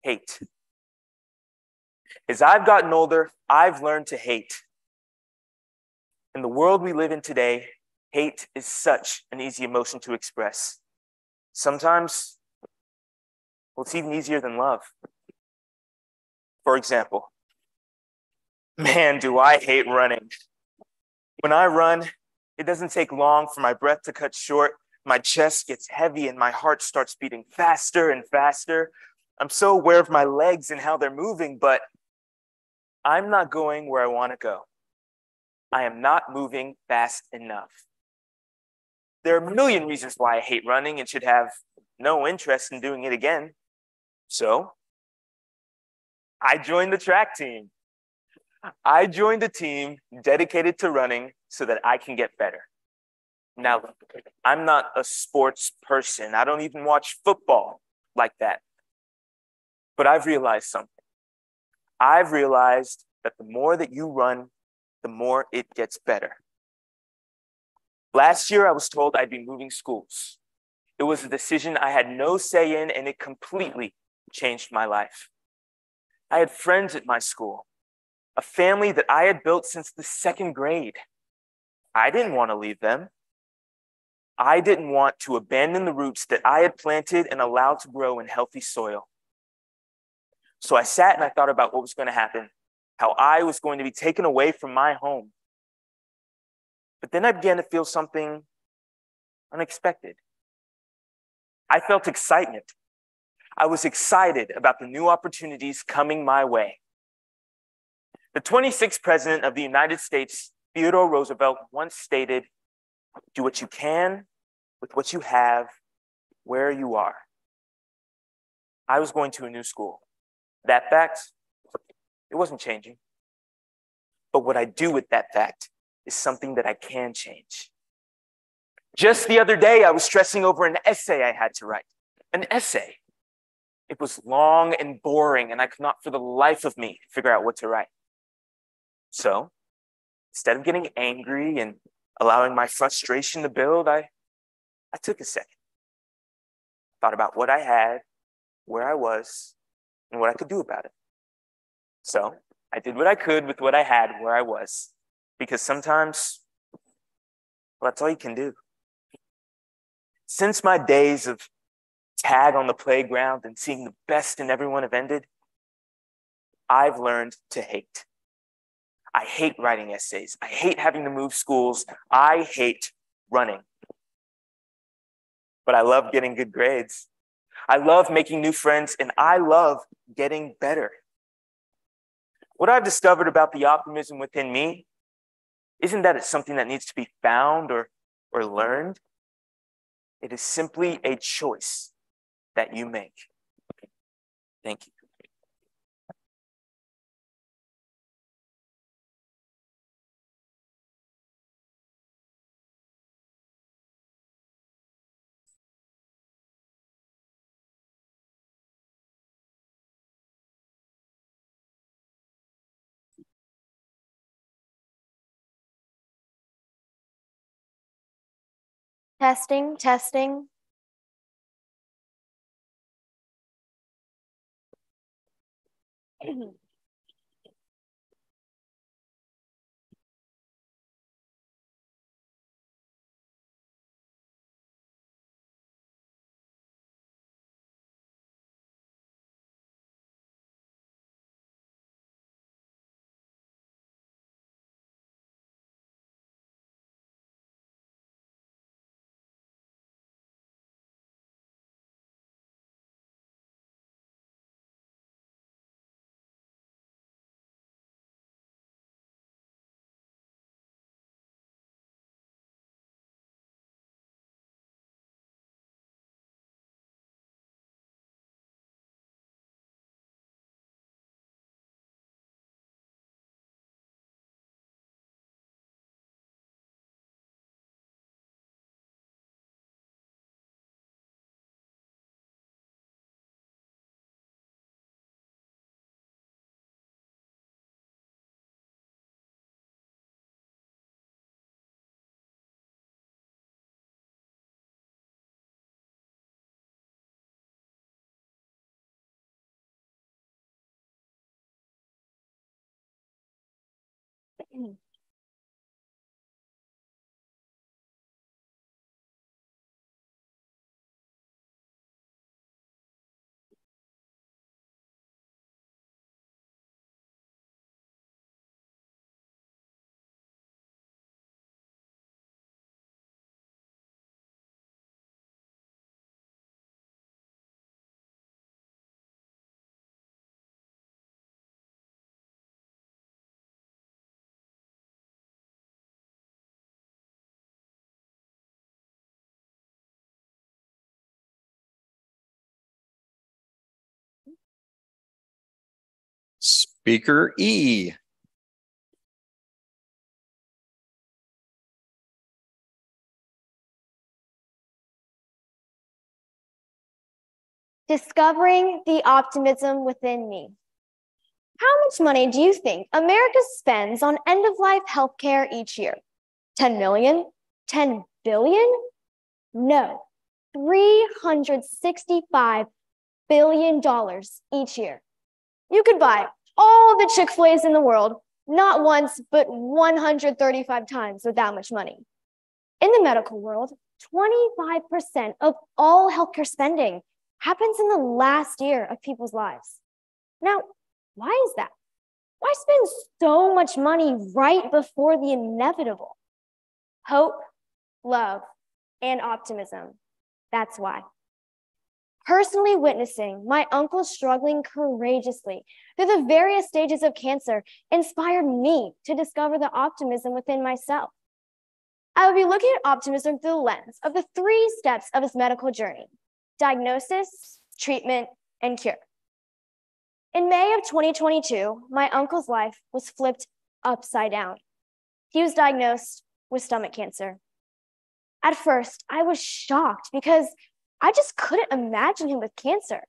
hate. As I've gotten older, I've learned to hate. In the world we live in today, Hate is such an easy emotion to express. Sometimes, well, it's even easier than love. For example, man, do I hate running. When I run, it doesn't take long for my breath to cut short. My chest gets heavy and my heart starts beating faster and faster. I'm so aware of my legs and how they're moving, but I'm not going where I want to go. I am not moving fast enough. There are a million reasons why I hate running and should have no interest in doing it again. So I joined the track team. I joined a team dedicated to running so that I can get better. Now, I'm not a sports person. I don't even watch football like that. But I've realized something. I've realized that the more that you run, the more it gets better. Last year, I was told I'd be moving schools. It was a decision I had no say in, and it completely changed my life. I had friends at my school, a family that I had built since the 2nd grade. I didn't want to leave them. I didn't want to abandon the roots that I had planted and allowed to grow in healthy soil. So I sat and I thought about what was going to happen, how I was going to be taken away from my home. But then I began to feel something unexpected. I felt excitement. I was excited about the new opportunities coming my way. The 26th President of the United States, Theodore Roosevelt, once stated, "Do what you can with what you have, where you are." I was going to a new school. That fact, it wasn't changing. But what I do with that fact is something that I can change. Just the other day, I was stressing over an essay I had to write. An essay. It was long and boring, and I could not for the life of me figure out what to write. So instead of getting angry and allowing my frustration to build, I took a second. Thought about what I had, where I was, and what I could do about it. So I did what I could with what I had where I was, because sometimes, well, that's all you can do. Since my days of tag on the playground and seeing the best in everyone have ended, I've learned to hate. I hate writing essays. I hate having to move schools. I hate running. But I love getting good grades. I love making new friends, and I love getting better. What I've discovered about the optimism within me isn't that it's something that needs to be found or learned. It is simply a choice that you make. Thank you. Testing, testing. Speaker E. Discovering the optimism within me. How much money do you think America spends on end-of-life healthcare each year? 10 million? 10 billion? No, $365 billion each year. You could buy all the Chick-fil-A's in the world, not once, but 135 times with that much money. In the medical world, 25% of all healthcare spending happens in the last year of people's lives. Now, why is that? Why spend so much money right before the inevitable? Hope, love, and optimism. That's why. Personally witnessing my uncle struggling courageously through the various stages of cancer inspired me to discover the optimism within myself. I will be looking at optimism through the lens of the 3 steps of his medical journey: diagnosis, treatment, and cure. In May of 2022, my uncle's life was flipped upside down. He was diagnosed with stomach cancer. At first, I was shocked because I just couldn't imagine him with cancer.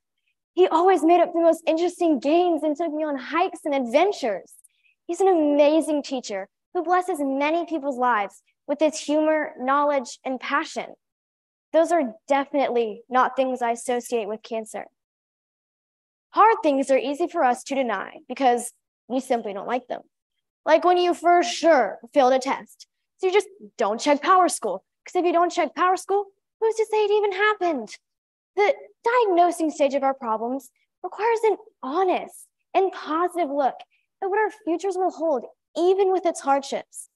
He always made up the most interesting games and took me on hikes and adventures. He's an amazing teacher who blesses many people's lives with his humor, knowledge, and passion. Those are definitely not things I associate with cancer. Hard things are easy for us to deny because we simply don't like them. Like when you for sure failed a test. So you just don't check PowerSchool, because if you don't check PowerSchool, who's to say it even happened? The diagnosing stage of our problems requires an honest and positive look at what our futures will hold, even with its hardships.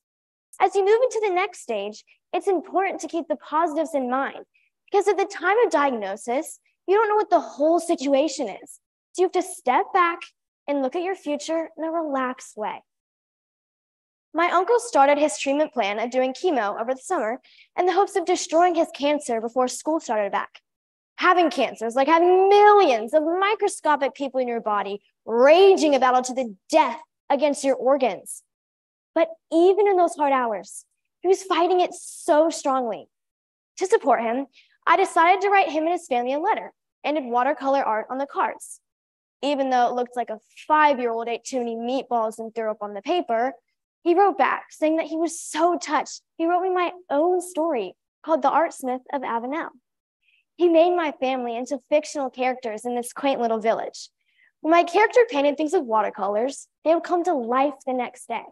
As you move into the next stage, it's important to keep the positives in mind, because at the time of diagnosis, you don't know what the whole situation is. So you have to step back and look at your future in a relaxed way. My uncle started his treatment plan of doing chemo over the summer in the hopes of destroying his cancer before school started back. Having cancer is like having millions of microscopic people in your body raging a battle to the death against your organs. But even in those hard hours, he was fighting it so strongly. To support him, I decided to write him and his family a letter and did watercolor art on the cards. Even though it looked like a 5-year-old ate too many meatballs and threw up on the paper, he wrote back saying that he was so touched. He wrote me my own story called The Artsmith of Avenel. He made my family into fictional characters in this quaint little village. When my character painted things with watercolors, they would come to life the next day.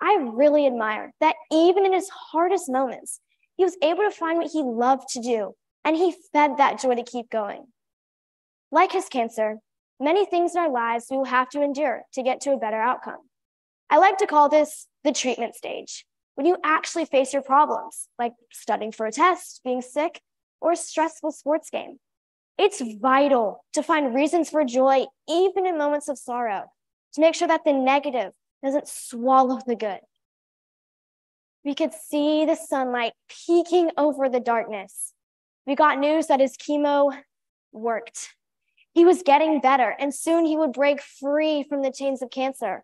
I really admire that even in his hardest moments, he was able to find what he loved to do, and he fed that joy to keep going. Like his cancer, many things in our lives we will have to endure to get to a better outcome. I like to call this the treatment stage, when you actually face your problems, like studying for a test, being sick, or a stressful sports game. It's vital to find reasons for joy, even in moments of sorrow, to make sure that the negative doesn't swallow the good. We could see the sunlight peeking over the darkness. We got news that his chemo worked. He was getting better, and soon he would break free from the chains of cancer.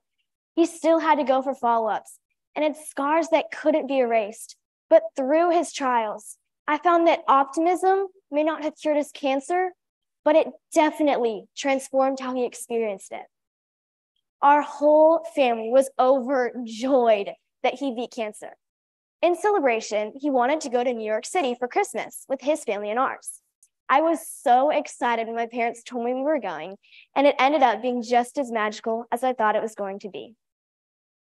He still had to go for follow-ups, and had scars that couldn't be erased. But through his trials, I found that optimism may not have cured his cancer, but it definitely transformed how he experienced it. Our whole family was overjoyed that he beat cancer. In celebration, he wanted to go to New York City for Christmas with his family and ours. I was so excited when my parents told me we were going, and it ended up being just as magical as I thought it was going to be.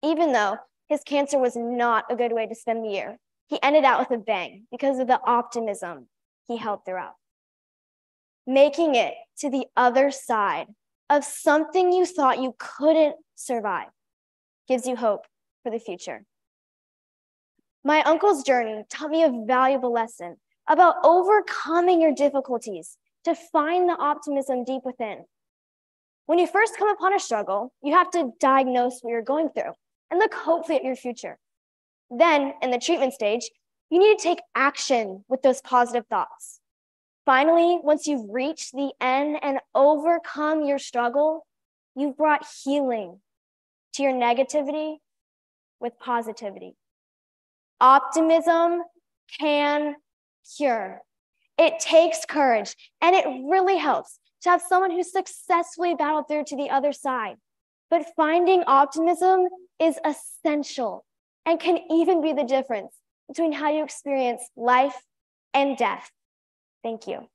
Even though his cancer was not a good way to spend the year, he ended out with a bang because of the optimism he held throughout. Making it to the other side of something you thought you couldn't survive gives you hope for the future. My uncle's journey taught me a valuable lesson about overcoming your difficulties to find the optimism deep within. When you first come upon a struggle, you have to diagnose what you're going through and look hopefully at your future. Then, in the treatment stage, you need to take action with those positive thoughts. Finally, once you've reached the end and overcome your struggle, You've brought healing to your negativity with positivity. Optimism can cure. It takes courage, and it really helps to have someone who successfully battled through to the other side. But finding optimism is essential and can even be the difference between how you experience life and death. Thank you.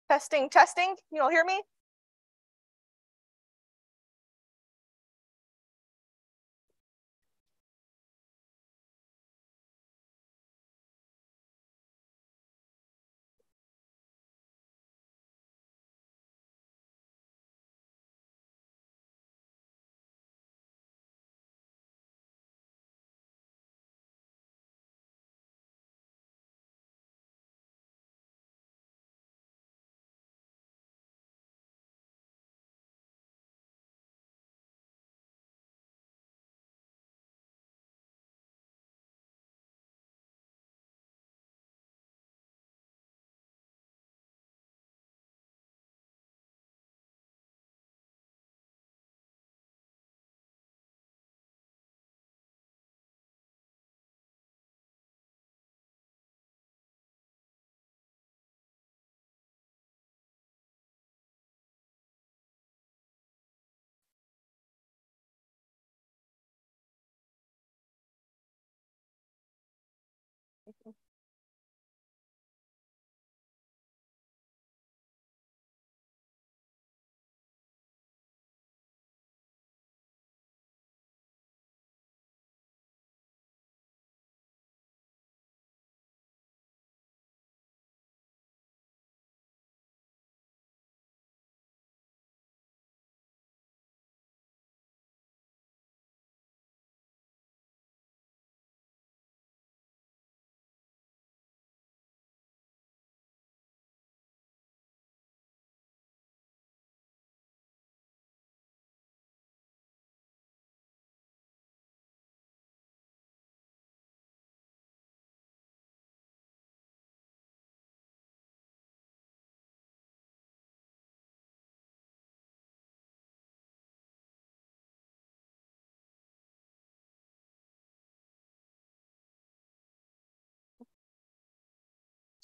Testing, testing. Can you all hear me?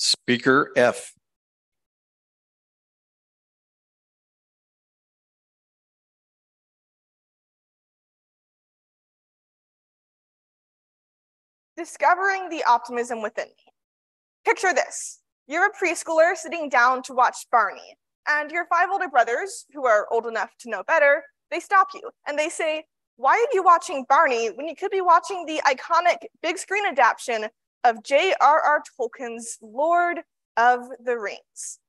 Speaker F. Discovering the optimism within me. Picture this. You're a preschooler sitting down to watch Barney, and your 5 older brothers, who are old enough to know better, they stop you and they say, "Why are you watching Barney when you could be watching the iconic big screen adaptation of J.R.R. Tolkien's Lord of the Rings,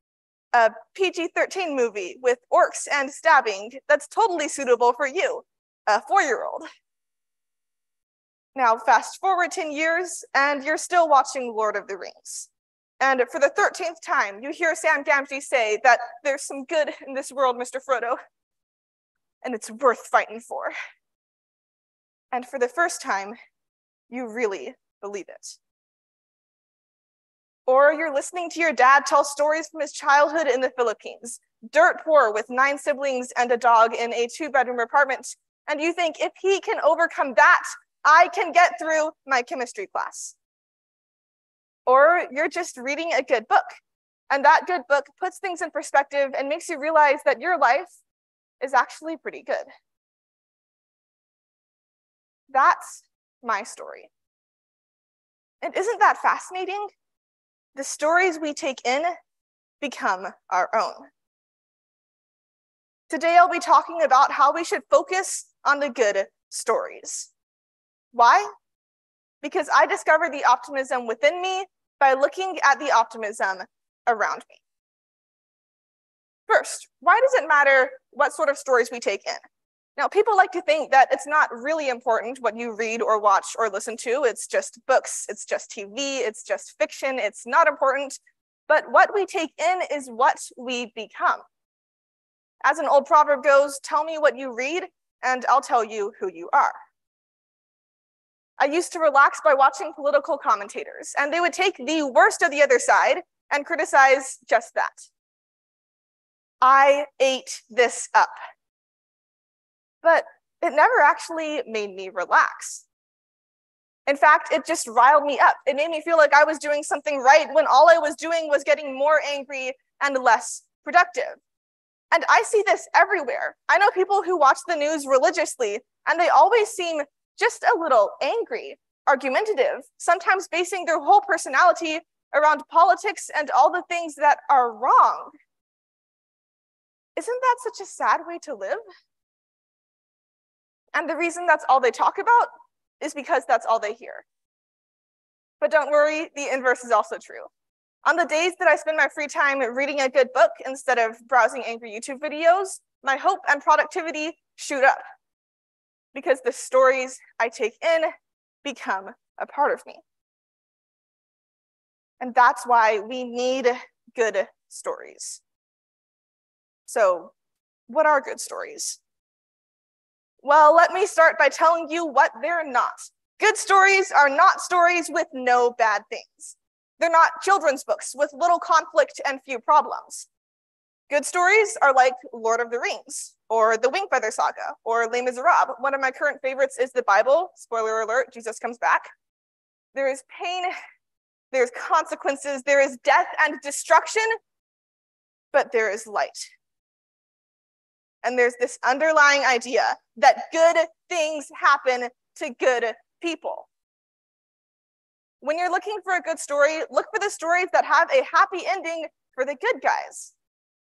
a PG-13 movie with orcs and stabbing that's totally suitable for you, a 4-year-old. Now, fast forward 10 years, and you're still watching Lord of the Rings. And for the 13th time, you hear Sam Gamgee say that there's some good in this world, Mr. Frodo, and it's worth fighting for. And for the first time, you really believe it. Or you're listening to your dad tell stories from his childhood in the Philippines, dirt poor with 9 siblings and a dog in a 2-bedroom apartment, and you think if he can overcome that, I can get through my chemistry class. Or you're just reading a good book, and that good book puts things in perspective and makes you realize that your life is actually pretty good. That's my story. And isn't that fascinating? The stories we take in become our own. Today, I'll be talking about how we should focus on the good stories. Why? Because I discovered the optimism within me by looking at the optimism around me. First, why does it matter what sort of stories we take in? Now, people like to think that it's not really important what you read or watch or listen to. It's just books, it's just TV, it's just fiction, it's not important. But what we take in is what we become. As an old proverb goes, tell me what you read and I'll tell you who you are. I used to relax by watching political commentators, and they would take the worst of the other side and criticize just that. I ate this up. But it never actually made me relax. In fact, it just riled me up. It made me feel like I was doing something right when all I was doing was getting more angry and less productive. And I see this everywhere. I know people who watch the news religiously, and they always seem just a little angry, argumentative, sometimes basing their whole personality around politics and all the things that are wrong. Isn't that such a sad way to live? And the reason that's all they talk about is because that's all they hear. But don't worry, the inverse is also true. On the days that I spend my free time reading a good book instead of browsing angry YouTube videos, my hope and productivity shoot up because the stories I take in become a part of me. And that's why we need good stories. So, what are good stories? Well, let me start by telling you what they're not. Good stories are not stories with no bad things. They're not children's books with little conflict and few problems. Good stories are like Lord of the Rings, or the Wink Feather Saga, or Les Miserables. One of my current favorites is the Bible. Spoiler alert, Jesus comes back. There is pain, there's consequences, there is death and destruction, but there is light. And there's this underlying idea that good things happen to good people. When you're looking for a good story, look for the stories that have a happy ending for the good guys.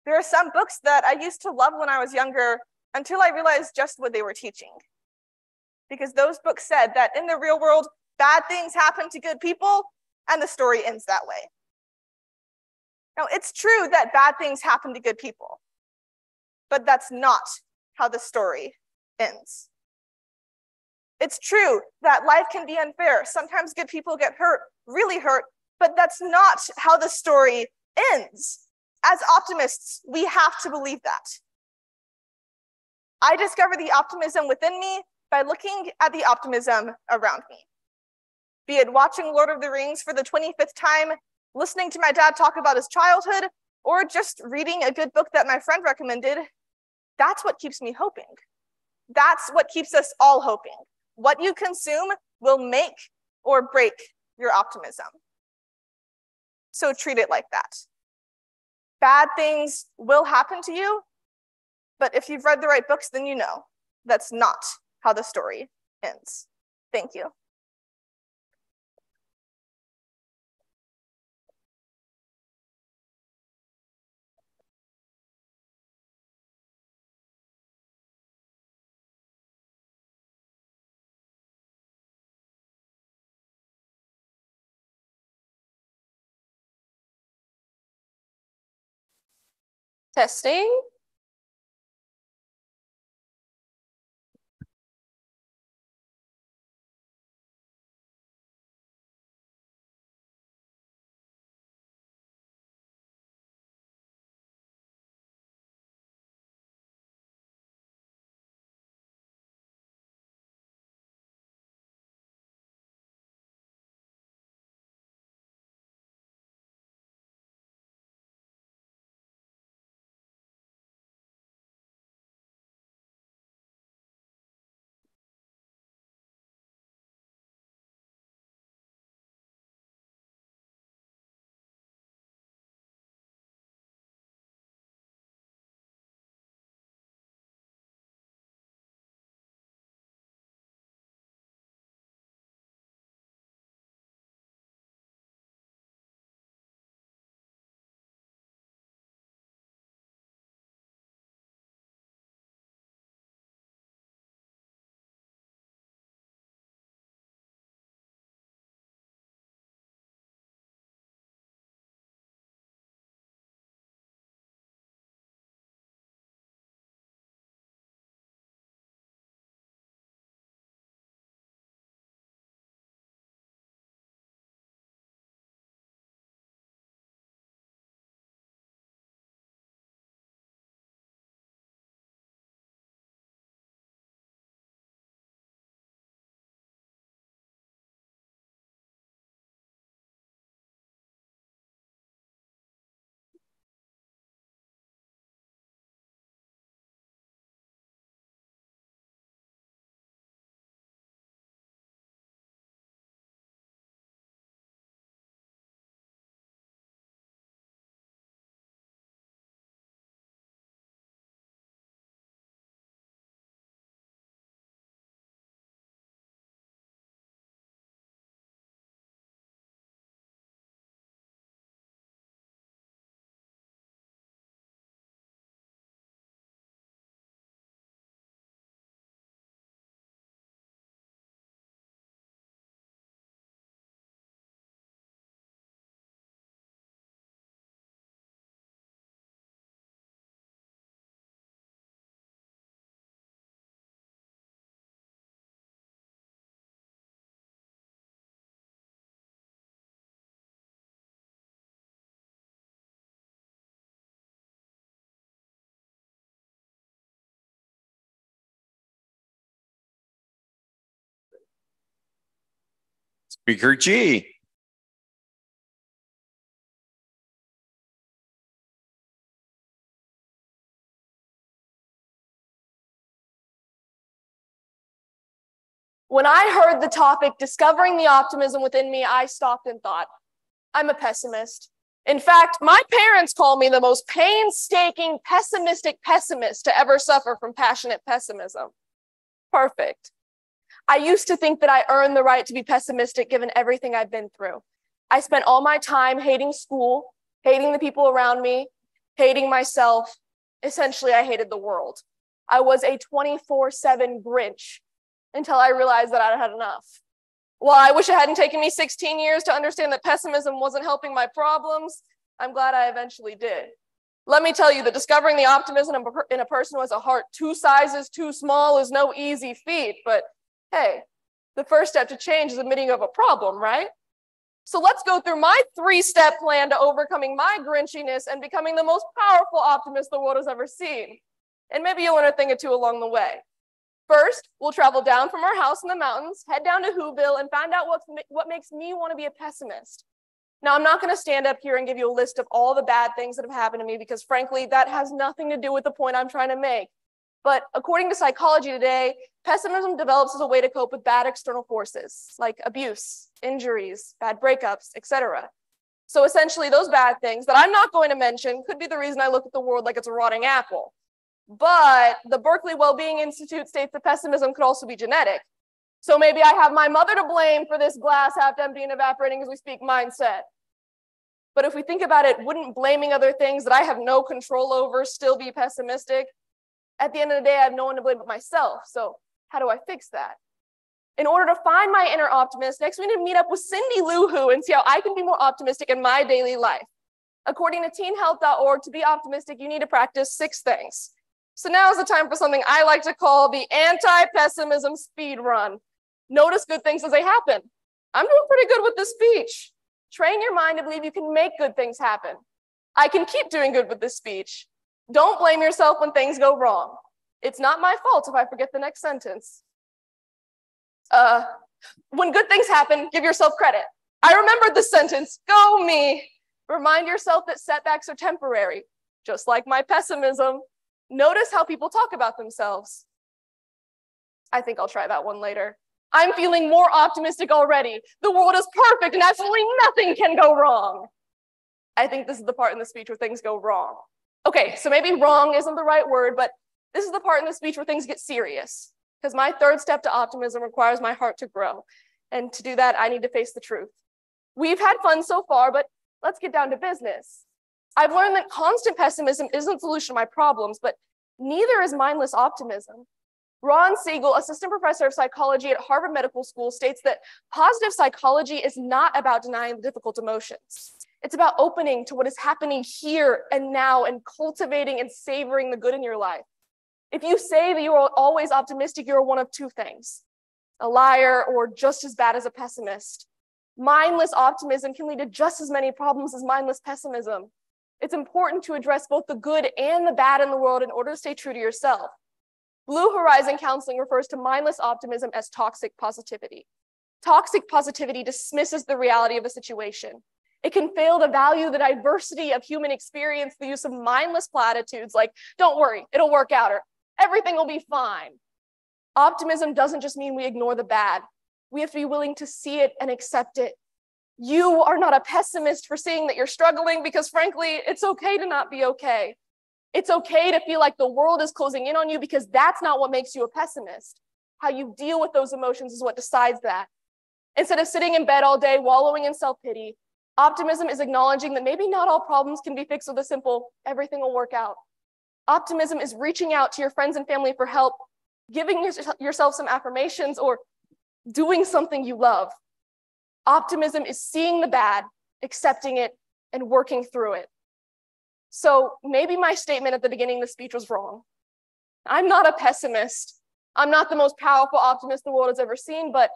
There are some books that I used to love when I was younger until I realized just what they were teaching. Because those books said that in the real world, bad things happen to good people, and the story ends that way. Now, it's true that bad things happen to good people, but that's not how the story ends. It's true that life can be unfair. Sometimes good people get hurt, really hurt, but that's not how the story ends. As optimists, we have to believe that. I discover the optimism within me by looking at the optimism around me. Be it watching Lord of the Rings for the 25th time, listening to my dad talk about his childhood, or just reading a good book that my friend recommended, that's what keeps me hoping. That's what keeps us all hoping. What you consume will make or break your optimism. So treat it like that. Bad things will happen to you, but if you've read the right books, then you know that's not how the story ends. Thank you. Testing. Speaker G. When I heard the topic, discovering the optimism within me, I stopped and thought, I'm a pessimist. In fact, my parents call me the most painstaking, pessimistic pessimist to ever suffer from passionate pessimism. Perfect. I used to think that I earned the right to be pessimistic given everything I've been through. I spent all my time hating school, hating the people around me, hating myself. Essentially, I hated the world. I was a 24/7 Grinch until I realized that I'd had enough. While I wish it hadn't taken me 16 years to understand that pessimism wasn't helping my problems, I'm glad I eventually did. Let me tell you that discovering the optimism in a person who has a heart 2 sizes too small is no easy feat, but hey, the first step to change is admitting you have a problem, right? So let's go through my 3-step plan to overcoming my grinchiness and becoming the most powerful optimist the world has ever seen. And maybe you'll learn a thing or two along the way. First, we'll travel down from our house in the mountains, head down to Whoville, and find out what makes me want to be a pessimist. Now, I'm not going to stand up here and give you a list of all the bad things that have happened to me because, frankly, that has nothing to do with the point I'm trying to make. But according to Psychology Today, pessimism develops as a way to cope with bad external forces like abuse, injuries, bad breakups, etc. So essentially, those bad things that I'm not going to mention could be the reason I look at the world like it's a rotting apple. But the Berkeley Wellbeing Institute states that pessimism could also be genetic. So maybe I have my mother to blame for this glass half empty and evaporating as we speak mindset. But if we think about it, wouldn't blaming other things that I have no control over still be pessimistic? At the end of the day, I have no one to blame but myself. So how do I fix that? In order to find my inner optimist, next we need to meet up with Cindy Lou Who and see how I can be more optimistic in my daily life. According to teenhealth.org, to be optimistic, you need to practice 6 things. So now is the time for something I like to call the anti-pessimism speed run. Notice good things as they happen. I'm doing pretty good with this speech. Train your mind to believe you can make good things happen. I can keep doing good with this speech. Don't blame yourself when things go wrong. It's not my fault if I forget the next sentence. When good things happen, give yourself credit. I remembered this sentence. Go me. Remind yourself that setbacks are temporary, just like my pessimism. Notice how people talk about themselves. I think I'll try that one later. I'm feeling more optimistic already. The world is perfect and absolutely nothing can go wrong. I think this is the part in the speech where things go wrong. Okay, so maybe wrong isn't the right word, but this is the part in the speech where things get serious. Because my 3rd step to optimism requires my heart to grow. And to do that, I need to face the truth. We've had fun so far, but let's get down to business. I've learned that constant pessimism isn't the solution to my problems, but neither is mindless optimism. Ron Siegel, assistant professor of psychology at Harvard Medical School, states that positive psychology is not about denying the difficult emotions. It's about opening to what is happening here and now and cultivating and savoring the good in your life. If you say that you are always optimistic, you're one of 2 things: a liar or just as bad as a pessimist. Mindless optimism can lead to just as many problems as mindless pessimism. It's important to address both the good and the bad in the world in order to stay true to yourself. Blue Horizon Counseling refers to mindless optimism as toxic positivity. Toxic positivity dismisses the reality of a situation. It can fail to value the diversity of human experience, the use of mindless platitudes like, don't worry, it'll work out, or everything will be fine. Optimism doesn't just mean we ignore the bad. We have to be willing to see it and accept it. You are not a pessimist for seeing that you're struggling because, frankly, it's okay to not be okay. It's okay to feel like the world is closing in on you because that's not what makes you a pessimist. How you deal with those emotions is what decides that. Instead of sitting in bed all day wallowing in self-pity, optimism is acknowledging that maybe not all problems can be fixed with a simple, everything will work out. Optimism is reaching out to your friends and family for help, giving yourself some affirmations, or doing something you love. Optimism is seeing the bad, accepting it, and working through it. So maybe my statement at the beginning of the speech was wrong. I'm not a pessimist. I'm not the most powerful optimist the world has ever seen, but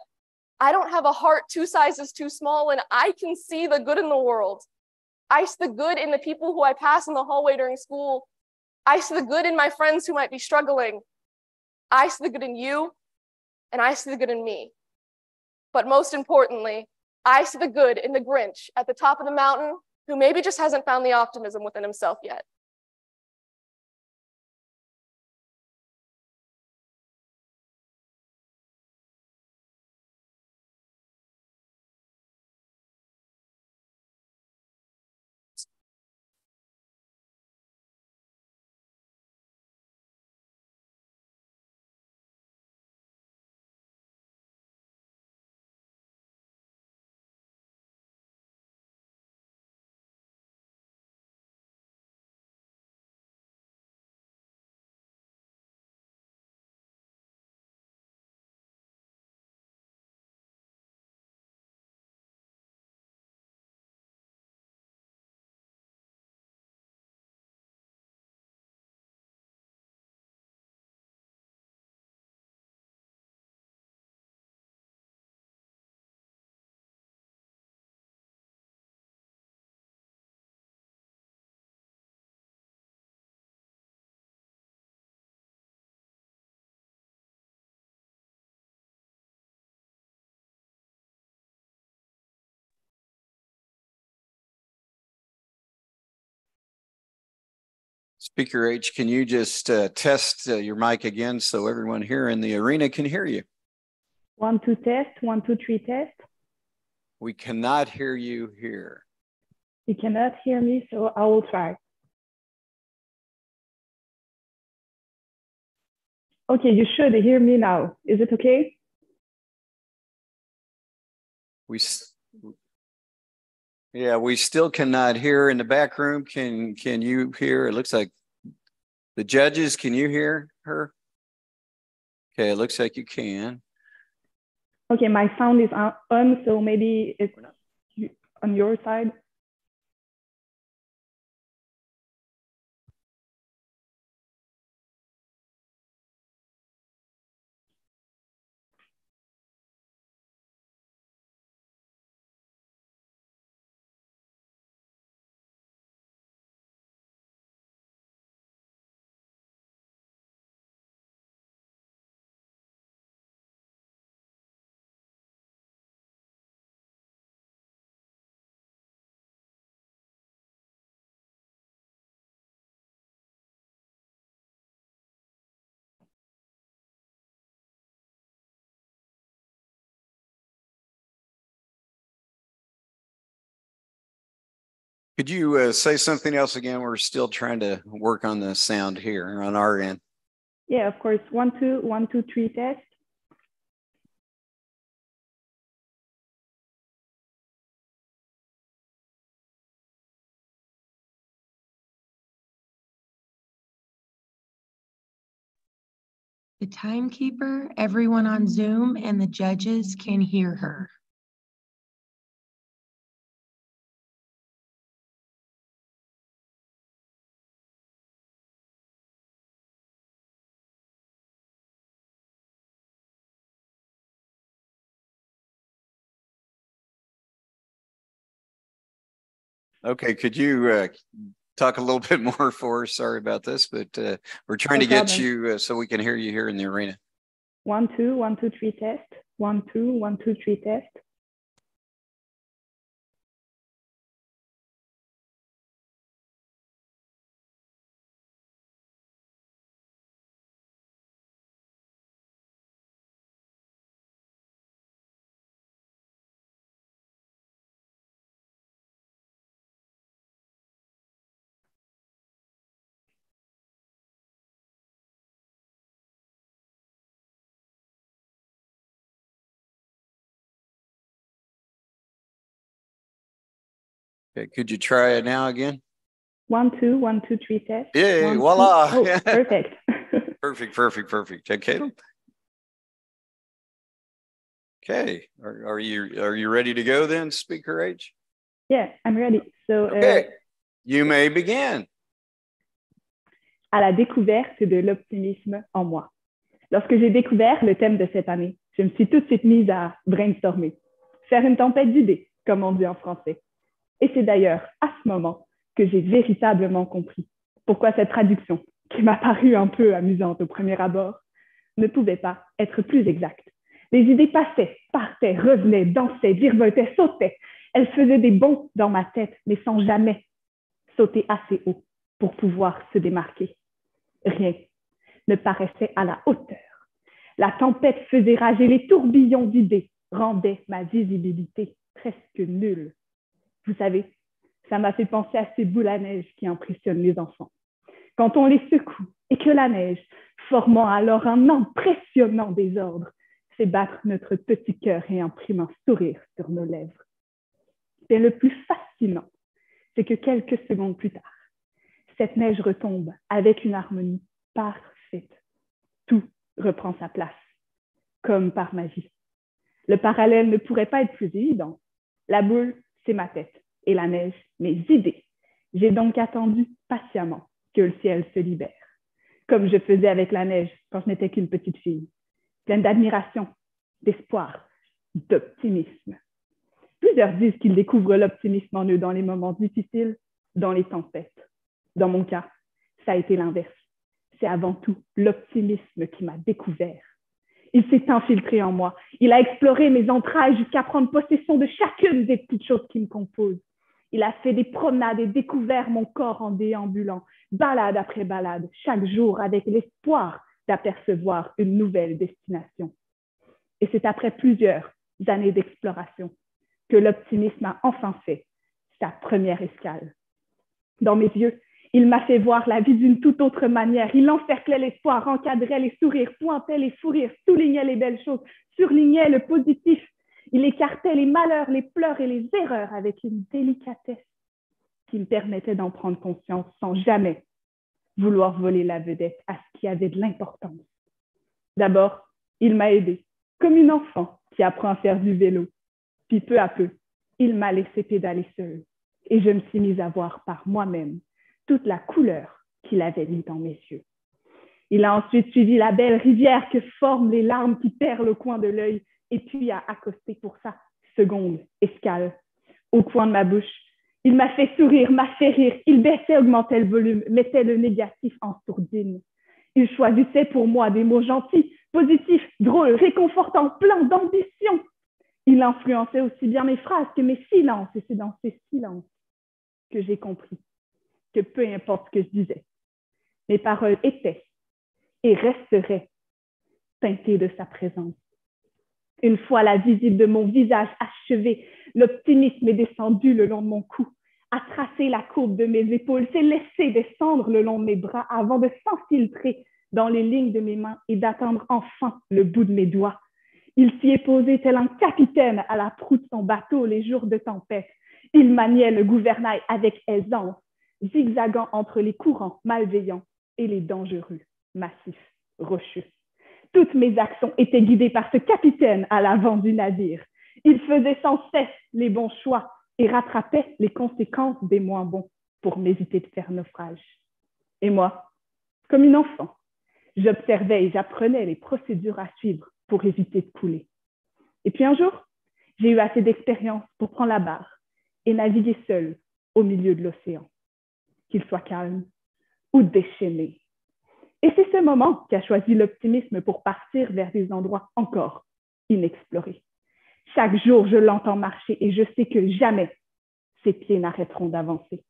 I don't have a heart 2 sizes too small, and I can see the good in the world. I see the good in the people who I pass in the hallway during school. I see the good in my friends who might be struggling. I see the good in you, and I see the good in me. But most importantly, I see the good in the Grinch at the top of the mountain who maybe just hasn't found the optimism within himself yet. Speaker H, can you just test your mic again so everyone here in the arena can hear you? 1, 2, test. 1, 2, 3, test. We cannot hear you here. You cannot hear me, so I will try. Okay, you should hear me now. Is it okay? We still cannot hear in the back room. Can you hear? It looks like the judges, can you hear her? Okay, it looks like you can. Okay, my sound is on, so maybe it's on your side. Could you say something else again? We're still trying to work on the sound here on our end. Yeah, of course. 1, 2, 1, 2, 3 test. The timekeeper, everyone on Zoom, and the judges can hear her. Okay, could you talk a little bit more for us? Sorry about this, but we're trying to get you so we can hear you here in the arena. 1, 2, 1, 2, 3 test. 1, 2, 1, 2, 3 test. Okay, could you try it now again? 1, 2, 1, 2, 3 test. Yeah, 1, voila. 2. Oh, perfect. Perfect. Okay, Caleb. Okay, are you ready to go then, Speaker H? Yeah, I'm ready. So, okay, you may begin. À la découverte de l'optimisme en moi. Lorsque j'ai découvert le thème de cette année, je me suis tout de suite mise à brainstormer, faire une tempête d'idées, comme on dit en français. Et c'est d'ailleurs à ce moment que j'ai véritablement compris pourquoi cette traduction, qui m'a paru un peu amusante au premier abord, ne pouvait pas être plus exacte. Les idées passaient par partait, revenait, dansait, virevoltait, sautait. Elle faisait des bonds dans ma tête, mais sans jamais sauter assez haut pour pouvoir se démarquer. Rien ne paraissait à la hauteur. La tempête faisait rager les tourbillons d'idées, rendait ma visibilité presque nulle. Vous savez, ça m'a fait penser à ces boules à neige qui impressionnent les enfants. Quand on les secoue et que la neige, formant alors un impressionnant désordre, fait battre notre petit cœur et imprime un sourire sur nos lèvres. Et le plus fascinant, c'est que quelques secondes plus tard, cette neige retombe avec une harmonie parfaite. Tout reprend sa place, comme par magie. Le parallèle ne pourrait pas être plus évident. La boule, c'est ma tête, et la neige, mes idées. J'ai donc attendu patiemment que le ciel se libère, comme je faisais avec la neige quand je n'étais qu'une petite fille, pleine d'admiration, d'espoir, d'optimisme. Plusieurs disent qu'ils découvrent l'optimisme en eux dans les moments difficiles, dans les tempêtes. Dans mon cas, ça a été l'inverse. C'est avant tout l'optimisme qui m'a découvert. Il s'est infiltré en moi. Il a exploré mes entrailles jusqu'à prendre possession de chacune des petites choses qui me composent. Il a fait des promenades et découvert mon corps en déambulant, balade après balade, chaque jour avec l'espoir d'apercevoir une nouvelle destination. Et c'est après plusieurs années d'exploration que l'optimisme a enfin fait sa première escale. Dans mes yeux, il m'a fait voir la vie d'une toute autre manière. Il encerclait l'espoir, encadrait les sourires, pointait les fous rires, soulignait les belles choses, surlignait le positif. Il écartait les malheurs, les pleurs et les erreurs avec une délicatesse qui me permettait d'en prendre conscience sans jamais vouloir voler la vedette à ce qui avait de l'importance. D'abord, il m'a aidé, comme une enfant qui apprend à faire du vélo. Puis peu à peu, il m'a laissé pédaler seul et je me suis mise à voir par moi-même toute la couleur qu'il avait mis dans mes yeux. Il a ensuite suivi la belle rivière que forment les larmes qui perlent au coin de l'œil et puis a accosté pour sa seconde escale. Au coin de ma bouche, il m'a fait sourire, m'a fait rire. Il baissait, augmentait le volume, mettait le négatif en sourdine. Il choisissait pour moi des mots gentils, positifs, drôles, réconfortants, pleins d'ambition. Il influençait aussi bien mes phrases que mes silences et c'est dans ces silences que j'ai compris que peu importe ce que je disais, mes paroles étaient et resteraient teintées de sa présence. Une fois la visite de mon visage achevée, l'optimisme est descendu le long de mon cou, a tracé la courbe de mes épaules, s'est laissé descendre le long de mes bras avant de s'infiltrer dans les lignes de mes mains et d'atteindre enfin le bout de mes doigts. Il s'y est posé tel un capitaine à la proue de son bateau les jours de tempête. Il maniait le gouvernail avec aisance, zigzagant entre les courants malveillants et les dangereux, massifs, rocheux. Toutes mes actions étaient guidées par ce capitaine à l'avant du navire. Il faisait sans cesse les bons choix et rattrapait les conséquences des moins bons pour m'éviter de faire naufrage. Et moi, comme une enfant, j'observais et j'apprenais les procédures à suivre pour éviter de couler. Et puis un jour, j'ai eu assez d'expérience pour prendre la barre et naviguer seule au milieu de l'océan, qu'il soit calme ou déchaîné. Et c'est ce moment qu'a choisi l'optimisme pour partir vers des endroits encore inexplorés. Chaque jour, je l'entends marcher et je sais que jamais ses pieds n'arrêteront d'avancer.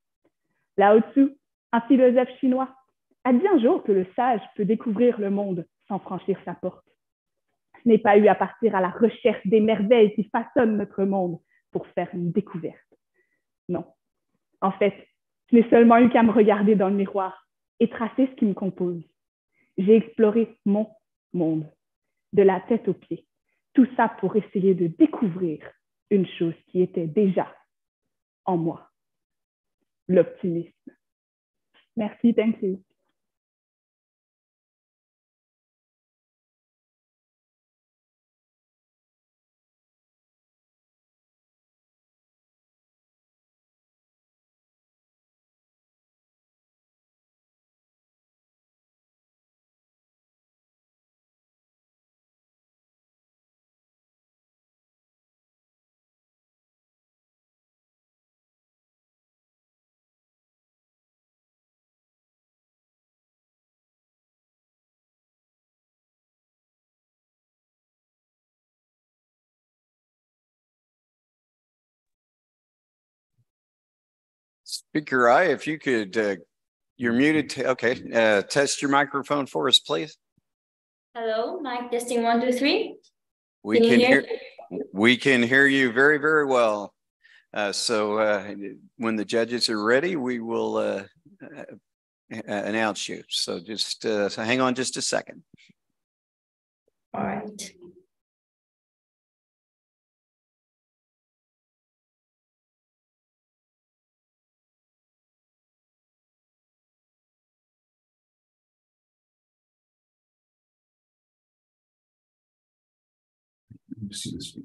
Lao Tzu, un philosophe chinois, a dit un jour que le sage peut découvrir le monde sans franchir sa porte. Je n'ai pas eu à partir à la recherche des merveilles qui façonnent notre monde pour faire une découverte. Non. En fait, je n'ai seulement eu qu'à me regarder dans le miroir et tracer ce qui me compose. J'ai exploré mon monde, de la tête aux pieds. Tout ça pour essayer de découvrir une chose qui était déjà en moi, l'optimisme. Merci, thank you. Speaker I, if you could, you're muted. Okay, test your microphone for us, please. Hello, mic testing 1, 2, 3. We can hear. We can hear you very, very well. When the judges are ready, we will announce you. So just hang on just a second. All right. Let me see this.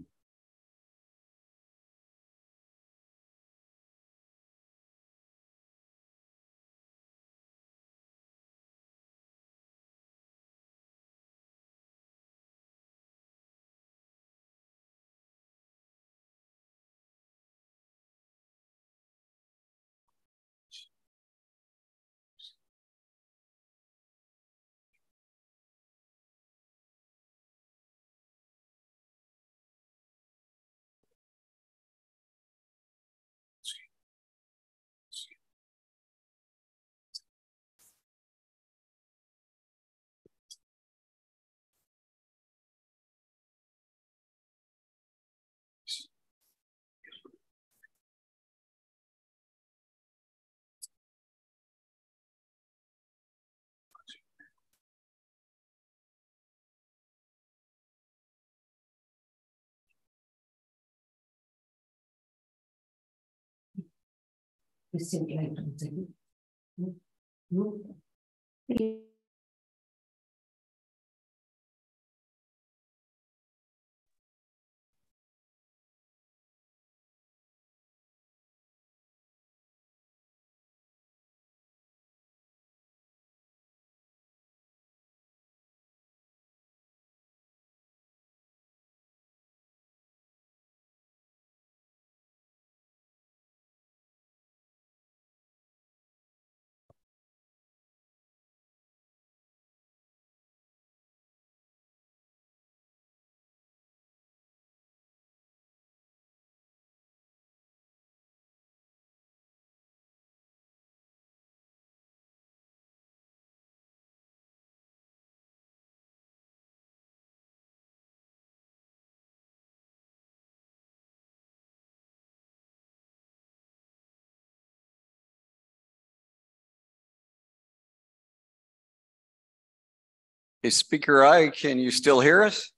Is Speaker I, can you still hear us?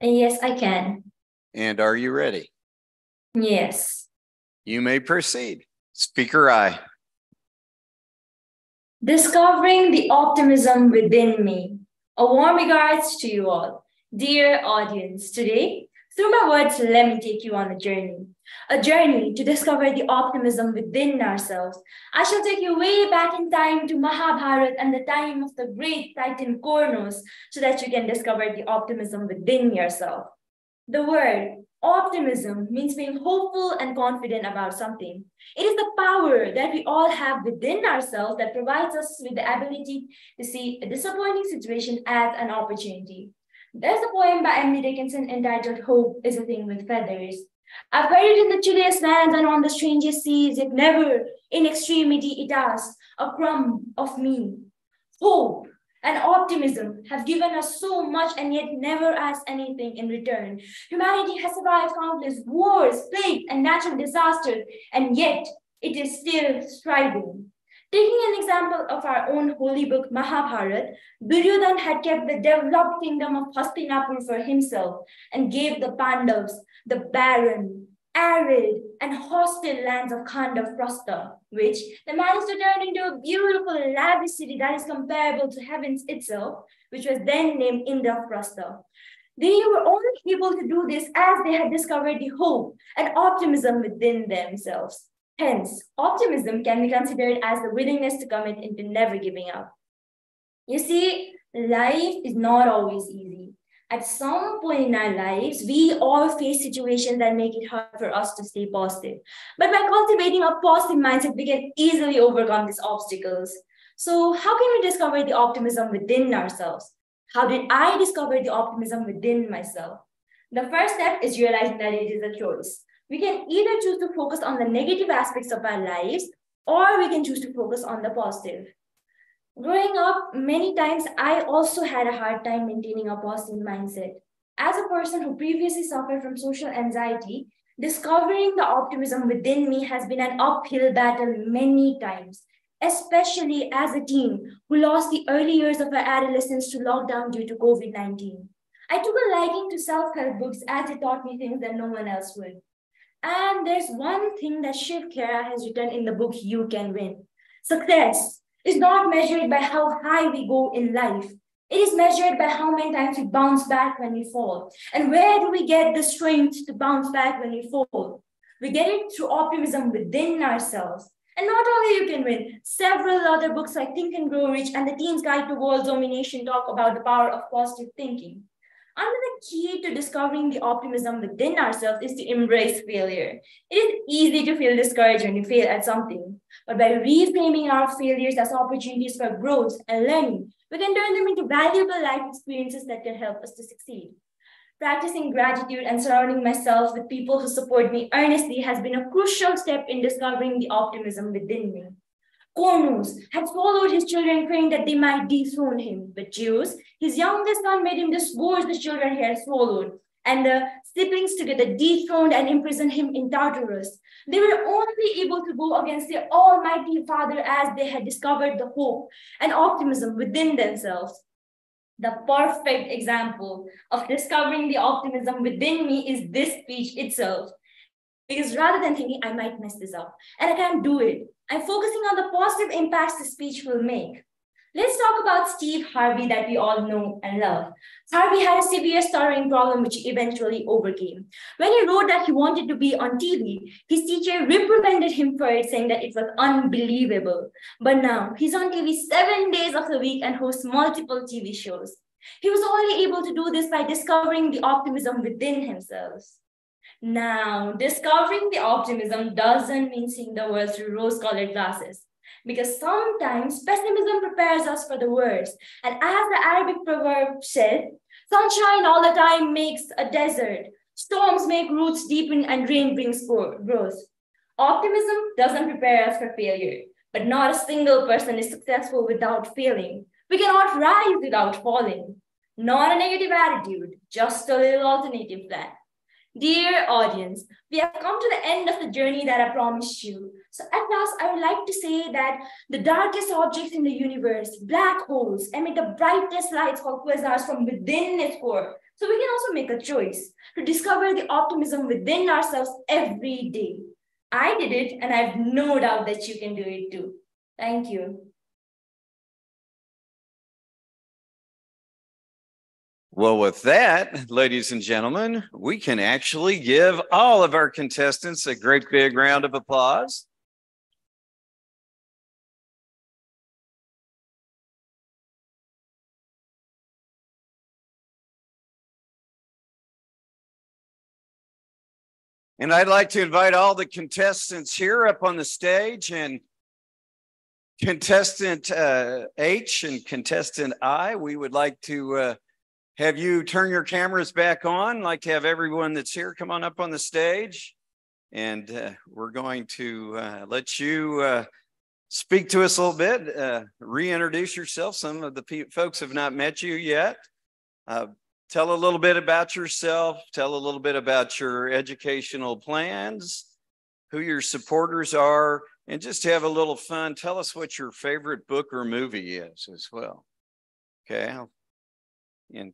Yes, I can. And are you ready? Yes. You may proceed. Speaker I. Discovering the optimism within me. A warm regards to you all. Dear audience, today, through my words, let me take you on a journey to discover the optimism within ourselves. I shall take you way back in time to Mahabharata and the time of the great Titan Kronos so that you can discover the optimism within yourself. The word optimism means being hopeful and confident about something. It is the power that we all have within ourselves that provides us with the ability to see a disappointing situation as an opportunity. There's a poem by Emily Dickinson entitled Hope is a Thing with Feathers. I've buried in the chilliest lands and on the strangest seas, yet never in extremity it asks a crumb of me. Hope and optimism have given us so much and yet never asked anything in return. Humanity has survived countless wars, plagues, and natural disasters, and yet it is still striving. Taking an example of our own holy book, Mahabharata, Duryodhana had kept the developed kingdom of Hastinapur for himself and gave the Pandavas the barren, arid, and hostile lands of Khandava, which they managed to turn into a beautiful, lavish city that is comparable to heavens itself, which was then named Indraprastha. They were only able to do this as they had discovered the hope and optimism within themselves. Hence, optimism can be considered as the willingness to commit into never giving up. You see, life is not always easy. At some point in our lives, we all face situations that make it hard for us to stay positive. But by cultivating a positive mindset, we can easily overcome these obstacles. So how can we discover the optimism within ourselves? How did I discover the optimism within myself? The first step is realizing that it is a choice. We can either choose to focus on the negative aspects of our lives or we can choose to focus on the positive. Growing up, many times I also had a hard time maintaining a positive mindset. As a person who previously suffered from social anxiety, discovering the optimism within me has been an uphill battle many times, especially as a teen who lost the early years of her adolescence to lockdown due to COVID-19. I took a liking to self-help books as they taught me things that no one else would. And there's one thing that Shiv Khera has written in the book You Can Win. Success is not measured by how high we go in life. It is measured by how many times we bounce back when we fall. And where do we get the strength to bounce back when we fall? We get it through optimism within ourselves. And not only You Can Win, several other books like Think and Grow Rich and The Teen's Guide to World Domination talk about the power of positive thinking. Another key to discovering the optimism within ourselves is to embrace failure. It is easy to feel discouraged when you fail at something, but by reframing our failures as opportunities for growth and learning, we can turn them into valuable life experiences that can help us to succeed. Practicing gratitude and surrounding myself with people who support me earnestly has been a crucial step in discovering the optimism within me. Kornus had swallowed his children, praying that they might dethrone him. But Zeus, his youngest son, made him disgorge the children he had swallowed. And the siblings together dethroned and imprisoned him in Tartarus. They were only able to go against their almighty father as they had discovered the hope and optimism within themselves. The perfect example of discovering the optimism within me is this speech itself. Because rather than thinking, I might mess this up and I can't do it, I'm focusing on the positive impacts the speech will make. Let's talk about Steve Harvey that we all know and love. Harvey had a severe stuttering problem which he eventually overcame. When he wrote that he wanted to be on TV, his teacher reprimanded him for it, saying that it was unbelievable. But now he's on TV 7 days of the week and hosts multiple TV shows. He was only able to do this by discovering the optimism within himself. Now, discovering the optimism doesn't mean seeing the world through rose-colored glasses, because sometimes pessimism prepares us for the worst. And as the Arabic proverb said, sunshine all the time makes a desert, storms make roots deepen, and rain brings growth. Optimism doesn't prepare us for failure, but not a single person is successful without failing. We cannot rise without falling. Not a negative attitude, just a little alternative plan. Dear audience, we have come to the end of the journey that I promised you. So at last, I would like to say that the darkest objects in the universe, black holes, emit the brightest lights called quasars from within its core. So we can also make a choice to discover the optimism within ourselves every day. I did it, and I have no doubt that you can do it too. Thank you. Well, with that, ladies and gentlemen, we can actually give all of our contestants a great big round of applause. And I'd like to invite all the contestants here up on the stage, and contestant H and contestant I, we would like to have you turn your cameras back on. I'd like to have everyone that's here come on up on the stage. And we're going to let you speak to us a little bit, reintroduce yourself. Some of the folks have not met you yet. Tell a little bit about yourself. Tell a little bit about your educational plans, who your supporters are, and just have a little fun. Tell us what your favorite book or movie is as well. Okay. And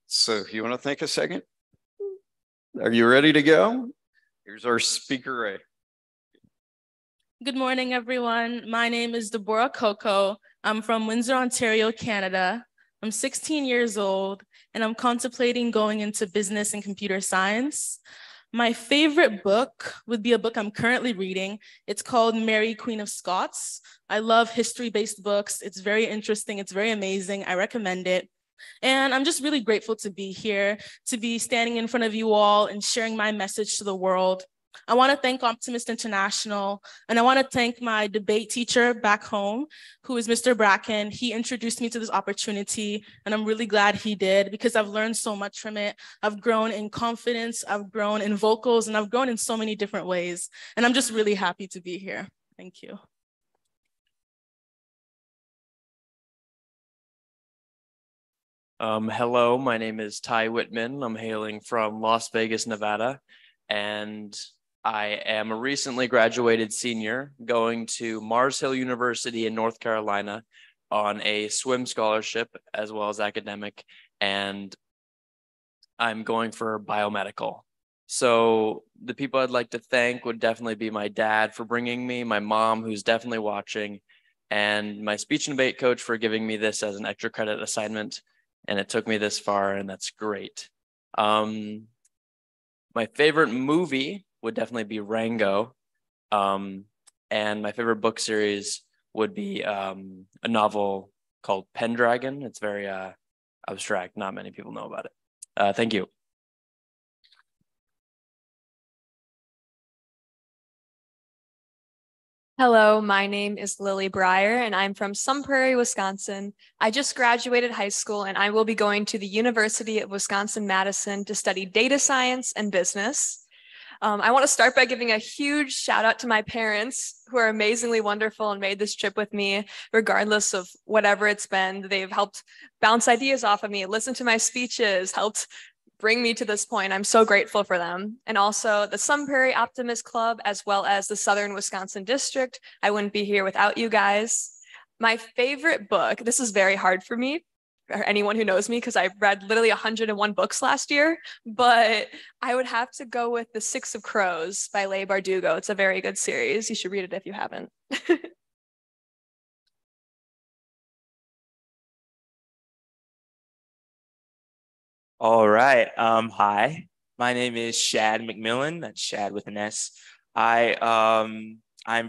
so if you want to think a second, are you ready to go? Here's our speaker, Ray. Good morning, everyone. My name is Deborah Coco. I'm from Windsor, Ontario, Canada. I'm 16 years old, and I'm contemplating going into business and computer science. My favorite book would be a book I'm currently reading. It's called Mary, Queen of Scots. I love history-based books. It's very interesting. It's very amazing. I recommend it. And I'm just really grateful to be here, to be standing in front of you all and sharing my message to the world. I want to thank Optimist International, and I want to thank my debate teacher back home, who is Mr. Bracken. He introduced me to this opportunity, and I'm really glad he did, because I've learned so much from it. I've grown in confidence, I've grown in vocals, and I've grown in so many different ways. And I'm just really happy to be here. Thank you. Hello, my name is Ty Whitman. I'm hailing from Las Vegas, Nevada, and I am a recently graduated senior going to Mars Hill University in North Carolina on a swim scholarship as well as academic, and I'm going for biomedical. So the people I'd like to thank would definitely be my dad for bringing me, my mom, who's definitely watching, and my speech and debate coach for giving me this as an extra credit assignment. And it took me this far, and that's great. My favorite movie would definitely be Rango. And my favorite book series would be a novel called Pendragon. It's very abstract. Not many people know about it. Thank you. Hello, my name is Lily Breyer, and I'm from Sun Prairie, Wisconsin. I just graduated high school, and I will be going to the University of Wisconsin-Madison to study data science and business. I want to start by giving a huge shout out to my parents, who are amazingly wonderful and made this trip with me, regardless of whatever it's been. They've helped bounce ideas off of me, listen to my speeches, helped bring me to this point. I'm so grateful for them. And also the Sun Prairie Optimist Club, as well as the Southern Wisconsin District. I wouldn't be here without you guys. My favorite book, this is very hard for me, or anyone who knows me, because I read literally 101 books last year, but I would have to go with The Six of Crows by Leigh Bardugo. It's a very good series. You should read it if you haven't. All right. Hi, my name is Shad McMillan. That's Shad with an S. I'm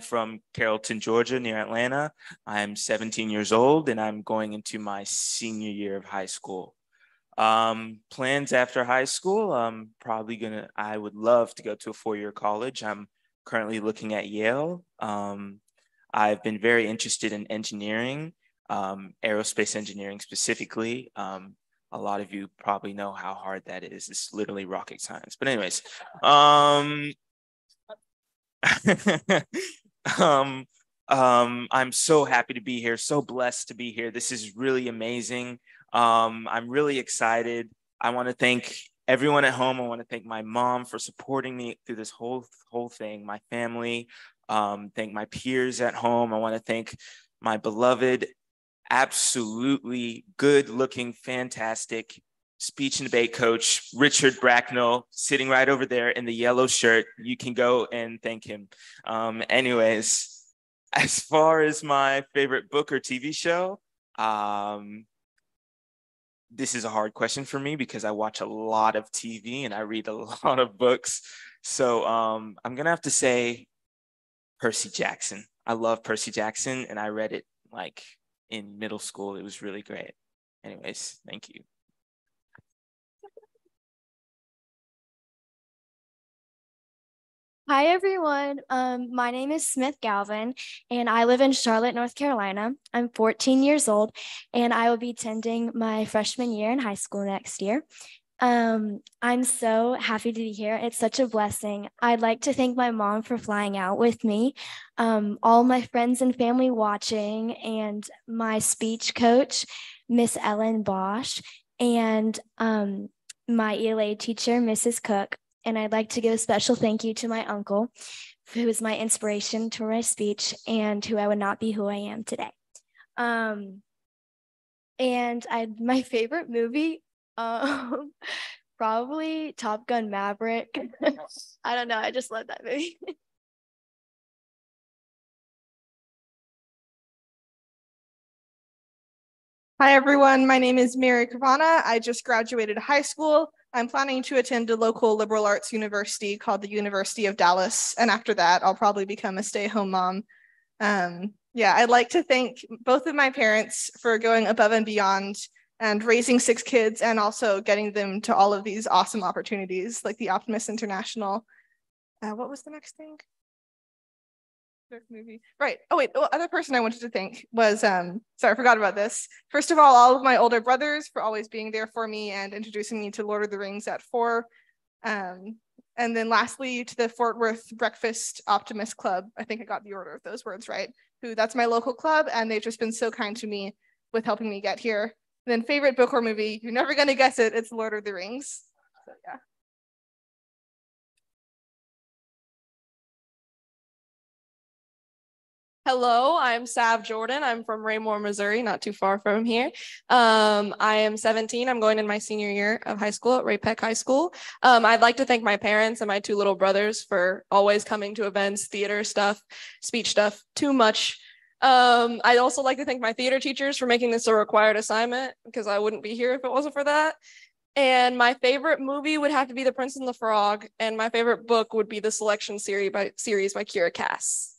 from Carrollton, Georgia, near Atlanta. I'm 17 years old, and I'm going into my senior year of high school. Plans after high school, I would love to go to a four-year college. I'm currently looking at Yale. I've been very interested in engineering, aerospace engineering specifically. A lot of you probably know how hard that is. It's literally rocket science. But anyways, I'm so happy to be here, so blessed to be here. This is really amazing. I'm really excited. I want to thank everyone at home. I want to thank my mom for supporting me through this whole thing, my family, thank my peers at home. I want to thank my beloved, absolutely good-looking, fantastic speech and debate coach, Richard Bracknell, sitting right over there in the yellow shirt. You can go and thank him. Anyways, as far as my favorite book or TV show, this is a hard question for me because I watch a lot of TV and I read a lot of books. So I'm gonna have to say Percy Jackson. I love Percy Jackson, and I read it like in middle school. It was really great. Anyways, thank you. Hi, everyone. My name is Smith Galvin, and I live in Charlotte, North Carolina. I'm 14 years old, and I will be attending my freshman year in high school next year. I'm so happy to be here. It's such a blessing. I'd like to thank my mom for flying out with me, all my friends and family watching, and my speech coach, Miss Ellen Bosch, and my ELA teacher, Mrs. Cook. And I'd like to give a special thank you to my uncle, who is my inspiration to my speech and who I would not be who I am today. And my favorite movie, probably Top Gun Maverick. I don't know. I just love that movie. Hi, everyone. My name is Mary Kavana. I just graduated high school. I'm planning to attend a local liberal arts university called the University of Dallas. And after that, I'll probably become a stay-at-home mom. Yeah, I'd like to thank both of my parents for going above and beyond and raising 6 kids and also getting them to all of these awesome opportunities like the Optimist International. What was the next thing? Movie. Right. Oh, wait. The other person I wanted to thank was, sorry, I forgot about this. First of all of my older brothers for always being there for me and introducing me to Lord of the Rings at 4. And And then lastly, to the Fort Worth Breakfast Optimist Club. I think I got the order of those words right. That's my local club, and they've just been so kind to me with helping me get here. And then favorite book or movie, you're never gonna guess it, it's Lord of the Rings. So yeah. Hello, I'm Sav Jordan. I'm from Raymore, Missouri, not too far from here. I am 17. I'm going in my senior year of high school at Ray Peck High School. I'd like to thank my parents and my two little brothers for always coming to events, theater stuff, speech stuff, too much. I'd also like to thank my theater teachers for making this a required assignment because I wouldn't be here if it wasn't for that. And my favorite movie would have to be The Prince and the Frog, and my favorite book would be The Selection series by Kira Cass.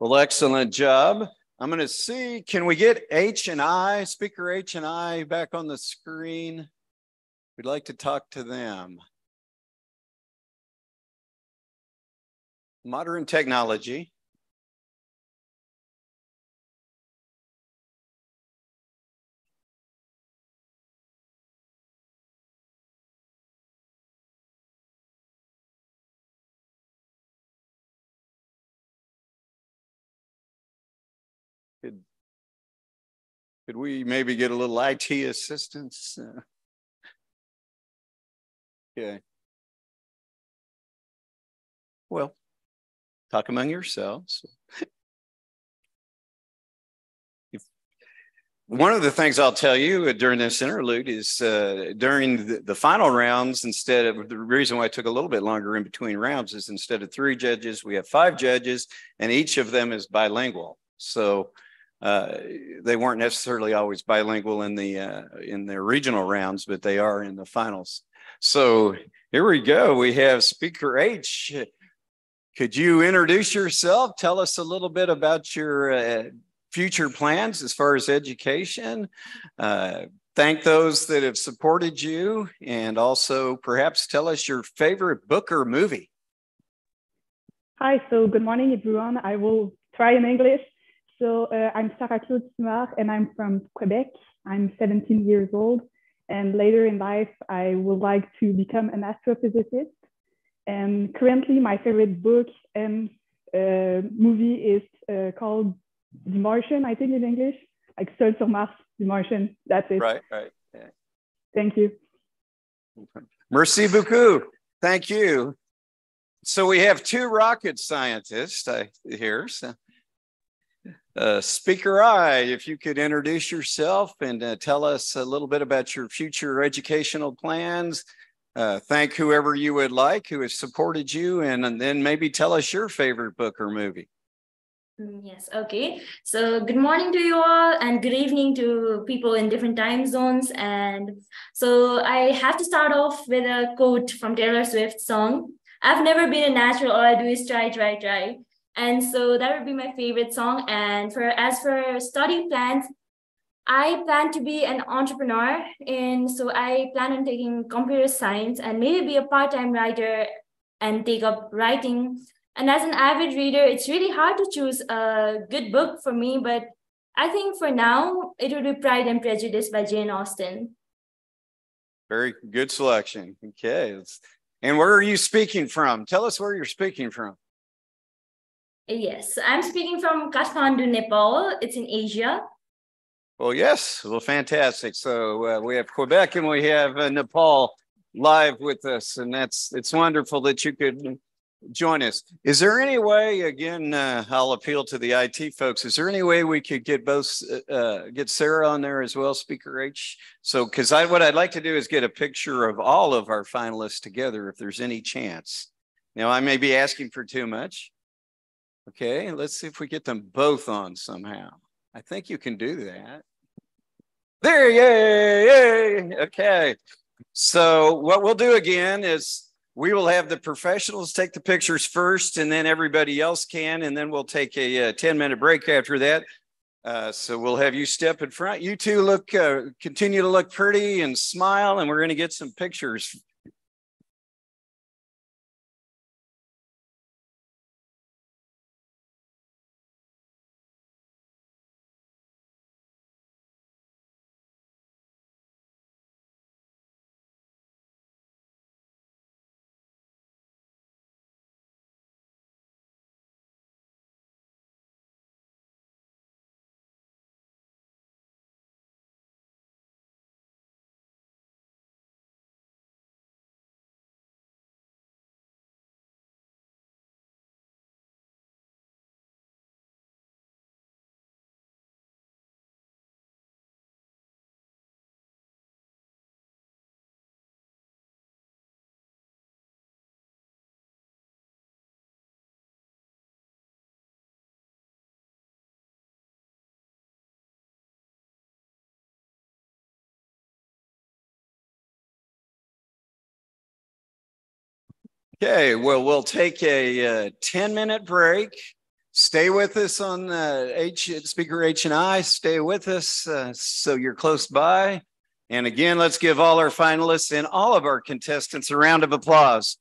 Well, excellent job. I'm going to see, can we get H and I, Speaker H and I back on the screen? We'd like to talk to them. Modern technology. Could we maybe get a little IT assistance? Okay. Well, talk among yourselves. One of the things I'll tell you during this interlude is during the final rounds, instead of the reason why I took a little bit longer in between rounds is instead of 3 judges, we have 5 judges, and each of them is bilingual. So they weren't necessarily always bilingual in the regional rounds, but they are in the finals. So here we go. We have Speaker H. Could you introduce yourself? Tell us a little bit about your future plans as far as education. Thank those that have supported you, and also perhaps tell us your favorite book or movie. Hi, so good morning, everyone. I will try in English. So I'm Sarah Claude Simard, and I'm from Quebec. I'm 17 years old, and later in life, I would like to become an astrophysicist. And currently, my favorite book and movie is called The Martian, I think in English, like Seul sur Mars, The Martian. That's it. Right, right. Yeah. Thank you. Merci beaucoup. Thank you. So we have 2 rocket scientists here. So. Speaker I, if you could introduce yourself and tell us a little bit about your future educational plans. Thank whoever you would like who has supported you, and then maybe tell us your favorite book or movie. Yes, okay. So good morning to you all and good evening to people in different time zones. And so I have to start off with a quote from Taylor Swift's song. I've never been a natural, all I do is try, try, try. And so that would be my favorite song. And as for study plans, I plan to be an entrepreneur. And so I plan on taking computer science and maybe be a part-time writer and take up writing. And as an avid reader, it's really hard to choose a good book for me, but I think for now, it would be Pride and Prejudice by Jane Austen. Very good selection. Okay. And where are you speaking from? Tell us where you're speaking from. Yes, I'm speaking from Kathmandu, Nepal. It's in Asia. Well, yes. Well, fantastic. So we have Quebec and we have Nepal live with us, and it's wonderful that you could join us. Is there any way, again, I'll appeal to the IT folks, is there any way we could get get Sarah on there as well, Speaker H? So, because what I'd like to do is get a picture of all of our finalists together if there's any chance. Now, I may be asking for too much. Okay, let's see if we get them both on somehow. I think you can do that. There, yay. Okay. So what we'll do again is we will have the professionals take the pictures first, and then everybody else can, and then we'll take a 10-minute break after that. So we'll have you step in front. You two continue to look pretty and smile, and we're going to get some pictures. Okay, well, we'll take a 10-minute break. Stay with us on Speaker H and I. Stay with us so you're close by. And again, let's give all our finalists and all of our contestants a round of applause.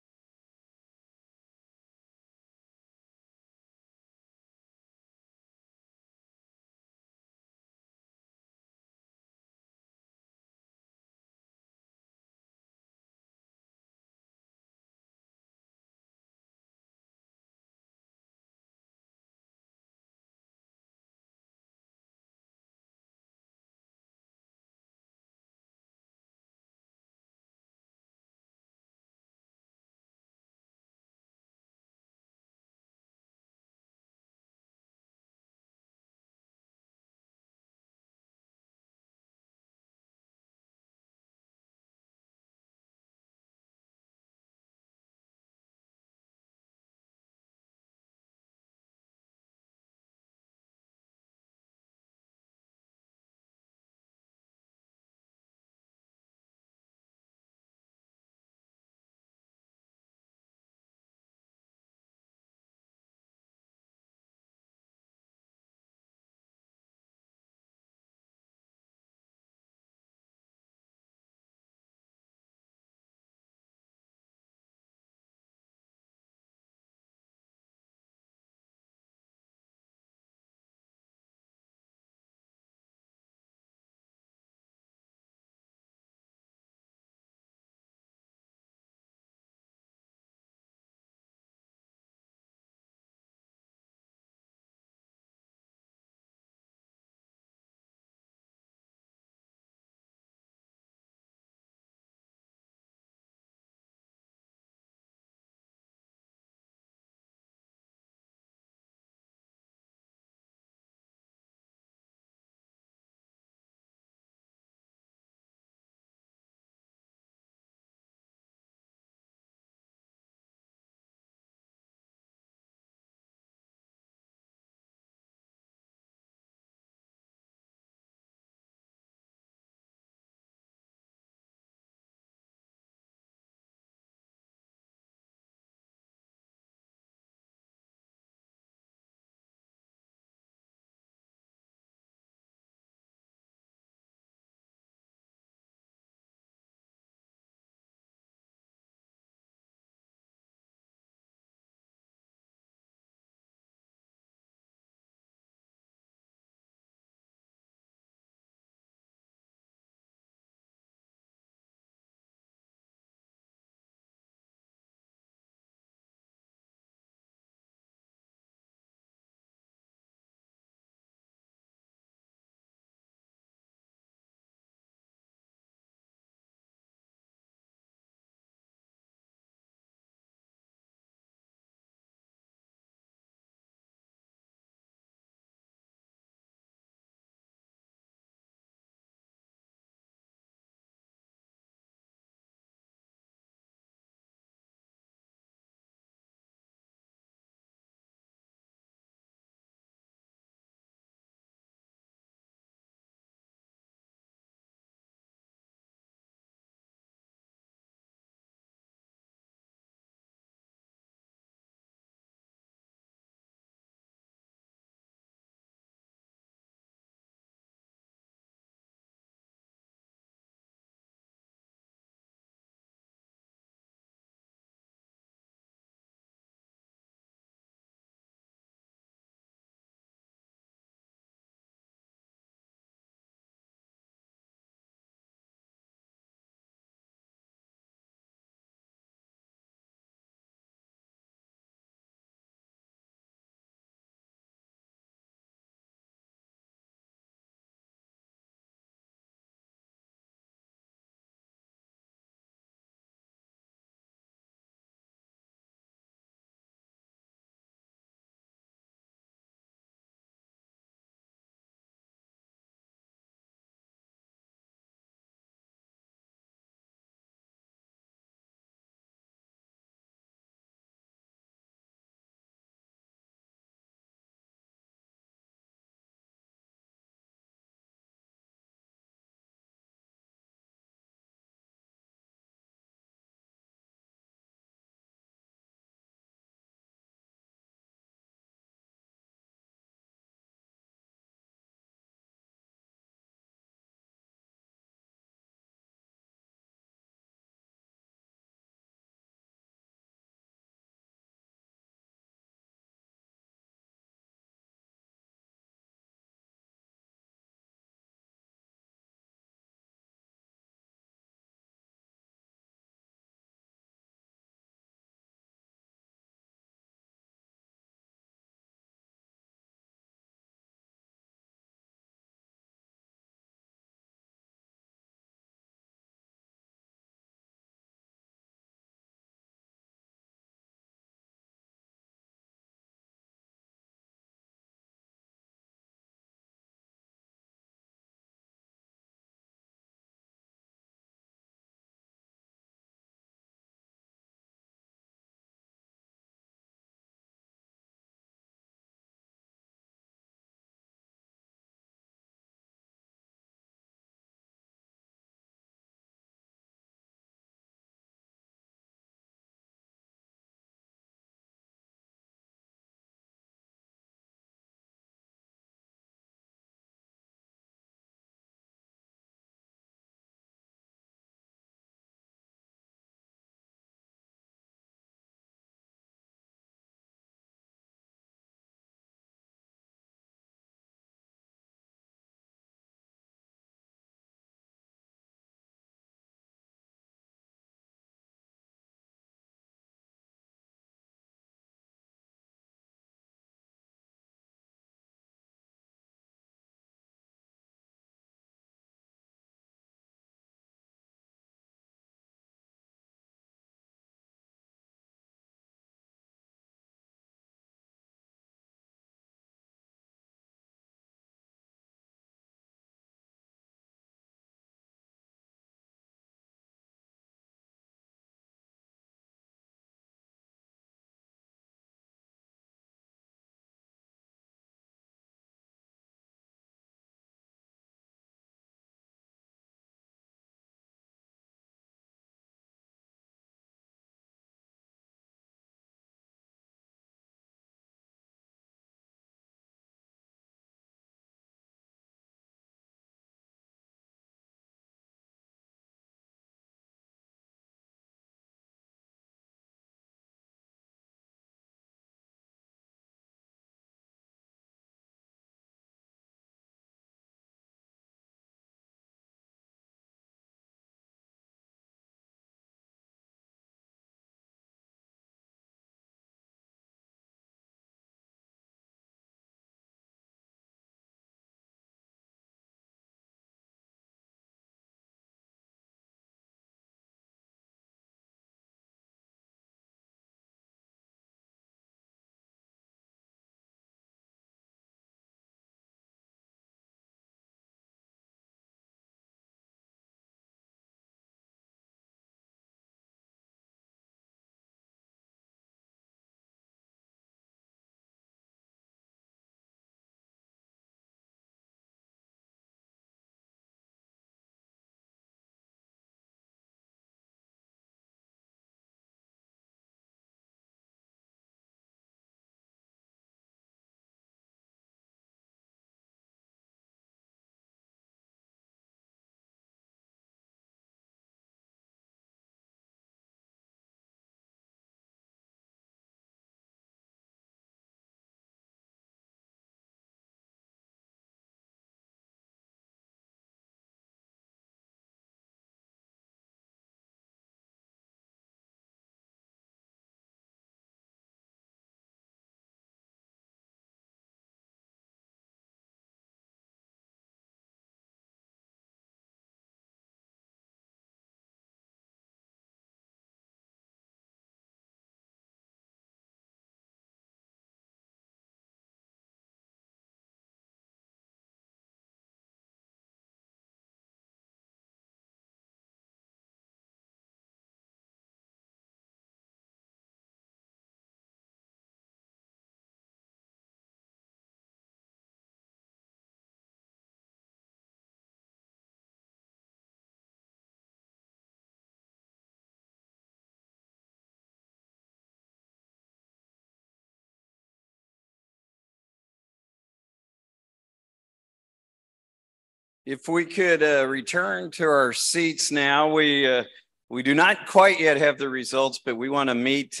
If we could return to our seats now, we do not quite yet have the results, but we want to meet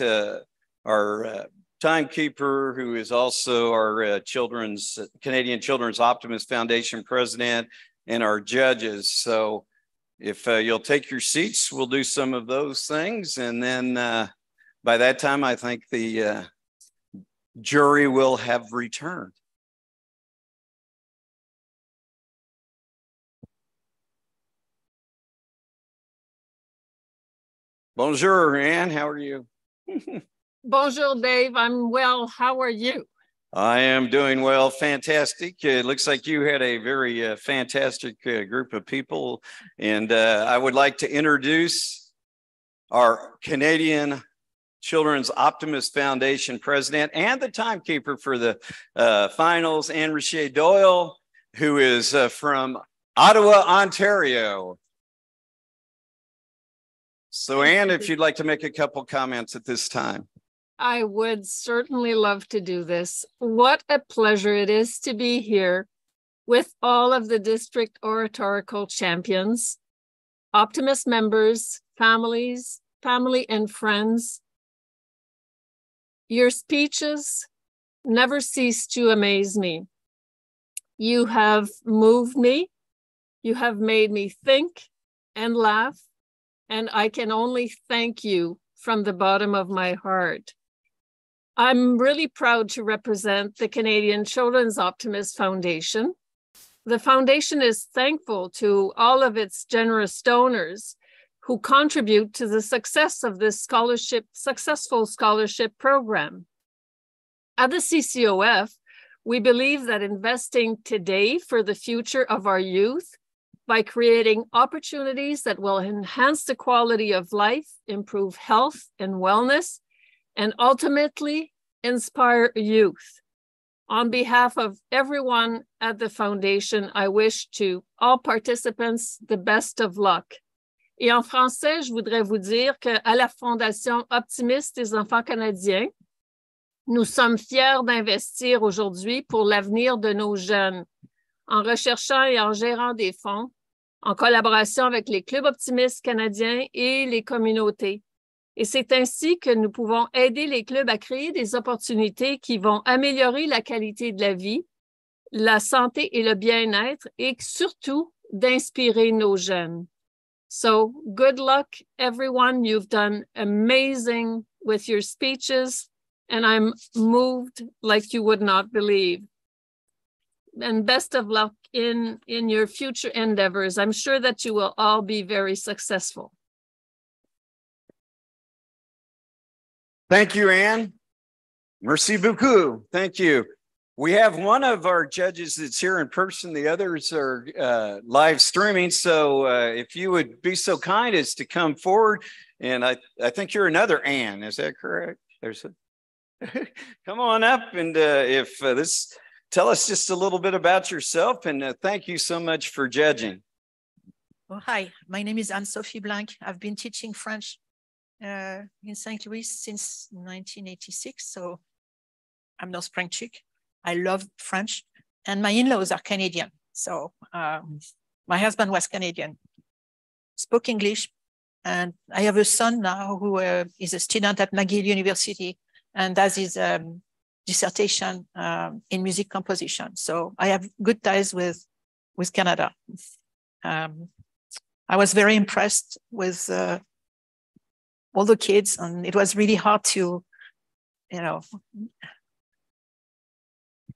our timekeeper, who is also our Canadian Children's Optimist Foundation president, and our judges. So if you'll take your seats, we'll do some of those things. And then by that time, I think the jury will have returned. Bonjour, Anne. How are you? Bonjour, Dave. I'm well. How are you? I am doing well. Fantastic. It looks like you had a very fantastic group of people. And I would like to introduce our Canadian Children's Optimist Foundation president and the timekeeper for the finals, Anne Richer Doyle, who is from Ottawa, Ontario. So Anne, if you'd like to make a couple comments at this time. I would certainly love to do this. What a pleasure it is to be here with all of the district oratorical champions, Optimist members, families, family and friends. Your speeches never cease to amaze me. You have moved me. You have made me think and laugh, and I can only thank you from the bottom of my heart. I'm really proud to represent the Canadian Children's Optimist Foundation. The foundation is thankful to all of its generous donors who contribute to the success of this successful scholarship program. At the CCOF, we believe that investing today for the future of our youth by creating opportunities that will enhance the quality of life, improve health and wellness, and ultimately inspire youth. On behalf of everyone at the foundation, I wish to all participants the best of luck. Et en français, je voudrais vous dire qu'à la Fondation Optimiste des enfants canadiens, nous sommes fiers d'investir aujourd'hui pour l'avenir de nos jeunes, en recherchant et en gérant des fonds, en collaboration avec les clubs optimistes canadiens et les communautés. Et c'est ainsi que nous pouvons aider les clubs à créer des opportunités qui vont améliorer la qualité de la vie, la santé et le bien-être, et surtout d'inspirer nos jeunes. So good luck, everyone. You've done amazing with your speeches, and I'm moved like you would not believe. And best of luck in your future endeavors. I'm sure that you will all be very successful. Thank you, Anne. Merci beaucoup. Thank you. We have one of our judges that's here in person. The others are live streaming. So if you would be so kind as to come forward. And I think you're another Anne. Is that correct? Come on up and tell us just a little bit about yourself. And thank you so much for judging. Oh, hi, my name is Anne-Sophie Blanc. I've been teaching French in St. Louis since 1986, so I'm no spring chick. I love French, and my in-laws are Canadian. So my husband was Canadian, spoke English, and I have a son now who is a student at McGill University and does his dissertation in music composition. So I have good ties with Canada. I was very impressed with all the kids, and it was really hard to,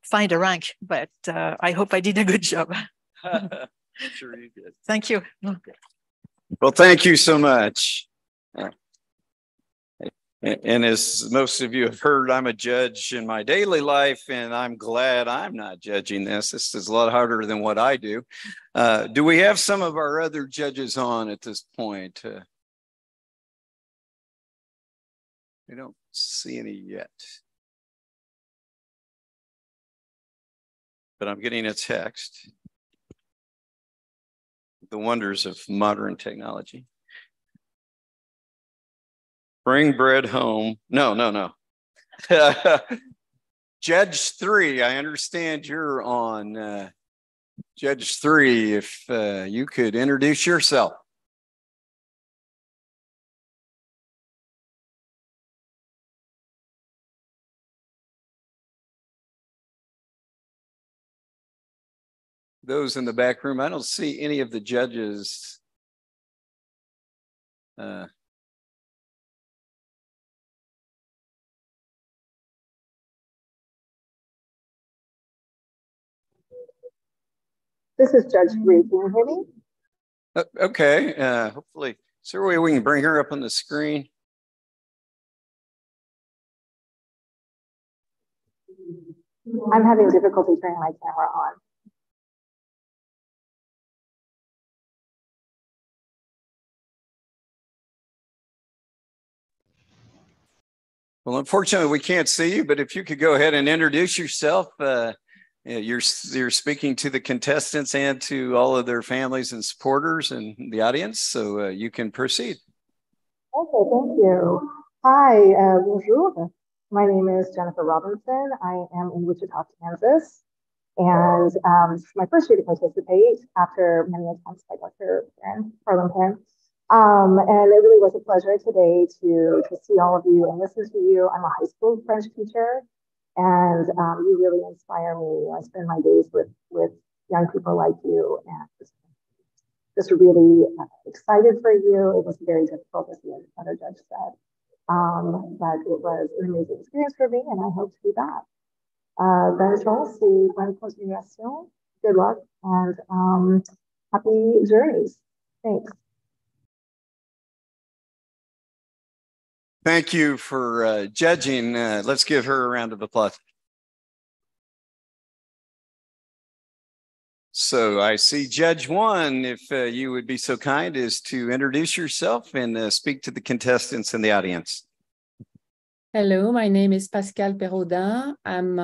find a rank, but I hope I did a good job. Sure you did. Thank you. Well, thank you so much. And as most of you have heard, I'm a judge in my daily life, and I'm glad I'm not judging this. This is a lot harder than what I do. Do we have some of our other judges on at this point? I don't see any yet. But I'm getting a text. The wonders of modern technology. Bring bread home. No. Judge 3, I understand you're on Judge 3, if you could introduce yourself. Those in the back room, I don't see any of the judges. This is Judge 3. Can you hear me? Okay. Hopefully, is there a way we can bring her up on the screen? I'm having difficulty turning my camera on. Well, unfortunately, we can't see you, but if you could go ahead and introduce yourself. You're speaking to the contestants and to all of their families and supporters and the audience, so you can proceed. Okay, thank you. Hi, bonjour. My name is Jennifer Robinson. I am in Wichita, Kansas, and my first year to participate after many attempts by Dr. Parlin. And it really was a pleasure today to see all of you and listen to you. I'm a high school French teacher, and you really inspire me. I spend my days with young people like you, and just really excited for you. It was very difficult, as the other judge said, but it was an amazing experience for me, and I hope to be back. Bonne chance et bonne continuation. Good luck and happy journeys. Thanks. Thank you for judging. Let's give her a round of applause. So I see Judge 1, if you would be so kind as to introduce yourself and speak to the contestants in the audience. Hello, my name is Pascal Perraudin. I'm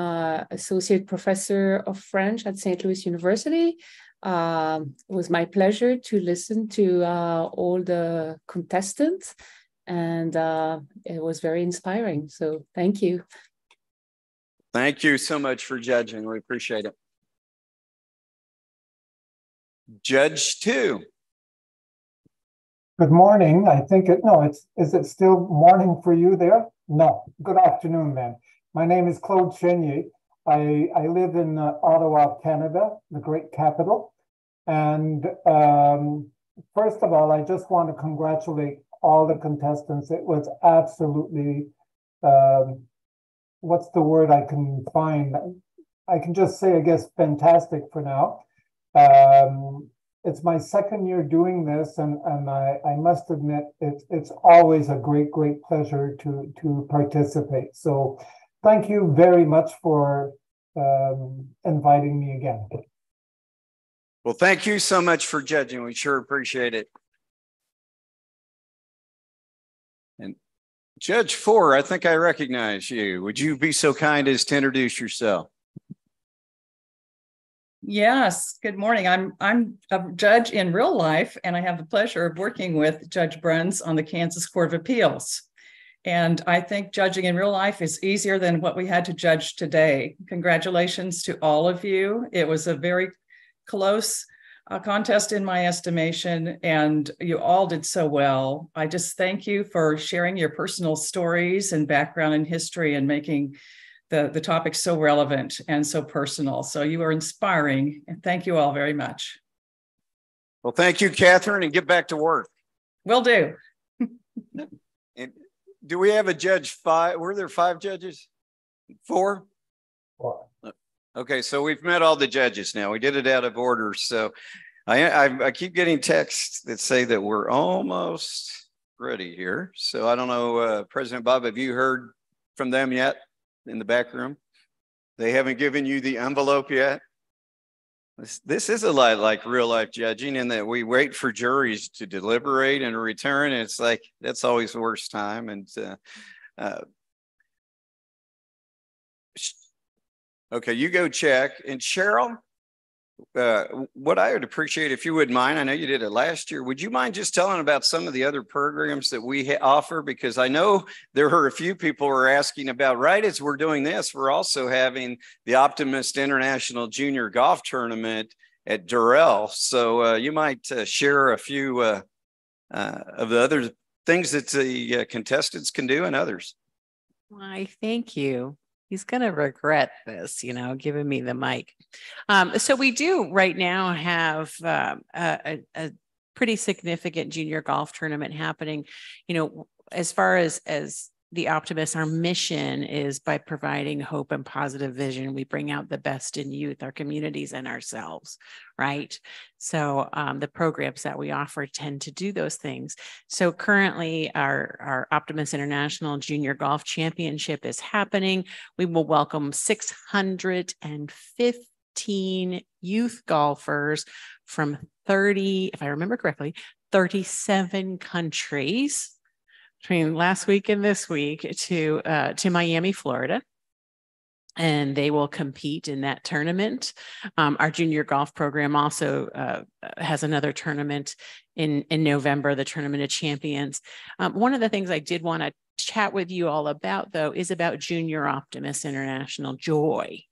Associate Professor of French at St. Louis University. It was my pleasure to listen to all the contestants, and it was very inspiring. So thank you. Thank you so much for judging. We appreciate it. Judge 2. Good morning. I think is it still morning for you there? No. Good afternoon then. My name is Claude Chenier. I live in Ottawa, Canada, the great capital. And first of all, I just want to congratulate all the contestants. It was absolutely, what's the word I can find? I can just say, I guess, fantastic for now. It's my second year doing this, and I must admit it's always a great pleasure to participate. So thank you very much for inviting me again. Well, thank you so much for judging. We sure appreciate it. And Judge 4, I think I recognize you. Would you be so kind as to introduce yourself? Yes, good morning. I'm a judge in real life, and I have the pleasure of working with Judge Bruns on the Kansas Court of Appeals. And I think judging in real life is easier than what we had to judge today. Congratulations to all of you. It was a very close contest in my estimation, and you all did so well. I just thank you for sharing your personal stories and background and history and making the topic so relevant and so personal. So you are inspiring, and thank you all very much. Well, thank you, Catherine, and get back to work. Will do. And do we have a judge 5? Were there 5 judges? 4? 4. Okay, so we've met all the judges now. We did it out of order. So I keep getting texts that say that we're almost ready here. So I don't know, President Bob, have you heard from them yet? In the back room, they haven't given you the envelope yet. This is a lot like real life judging, in that we wait for juries to deliberate and return. And it's like, that's always the worst time. And okay, you go check. And Cheryl, what I would appreciate, if you wouldn't mind, I know you did it last year, would you mind just telling about some of the other programs that we offer? Because I know there are a few people who are asking about, right as we're doing this, we're also having the Optimist International Junior Golf Tournament at Durrell. So you might share a few of the other things that the contestants can do and others. Why, thank you. He's going to regret this, giving me the mic. So we do right now have a pretty significant junior golf tournament happening. As far as the Optimists, our mission is by providing hope and positive vision, we bring out the best in youth, our communities, and ourselves, right? So the programs that we offer tend to do those things. So currently our Optimist International Junior Golf Championship is happening. We will welcome 615 youth golfers from 30, if I remember correctly, 37 countries between last week and this week to Miami, Florida. And they will compete in that tournament. Our junior golf program also has another tournament in November, the Tournament of Champions. One of the things I did want to chat with you all about, though, is about Junior Optimist International, JOY.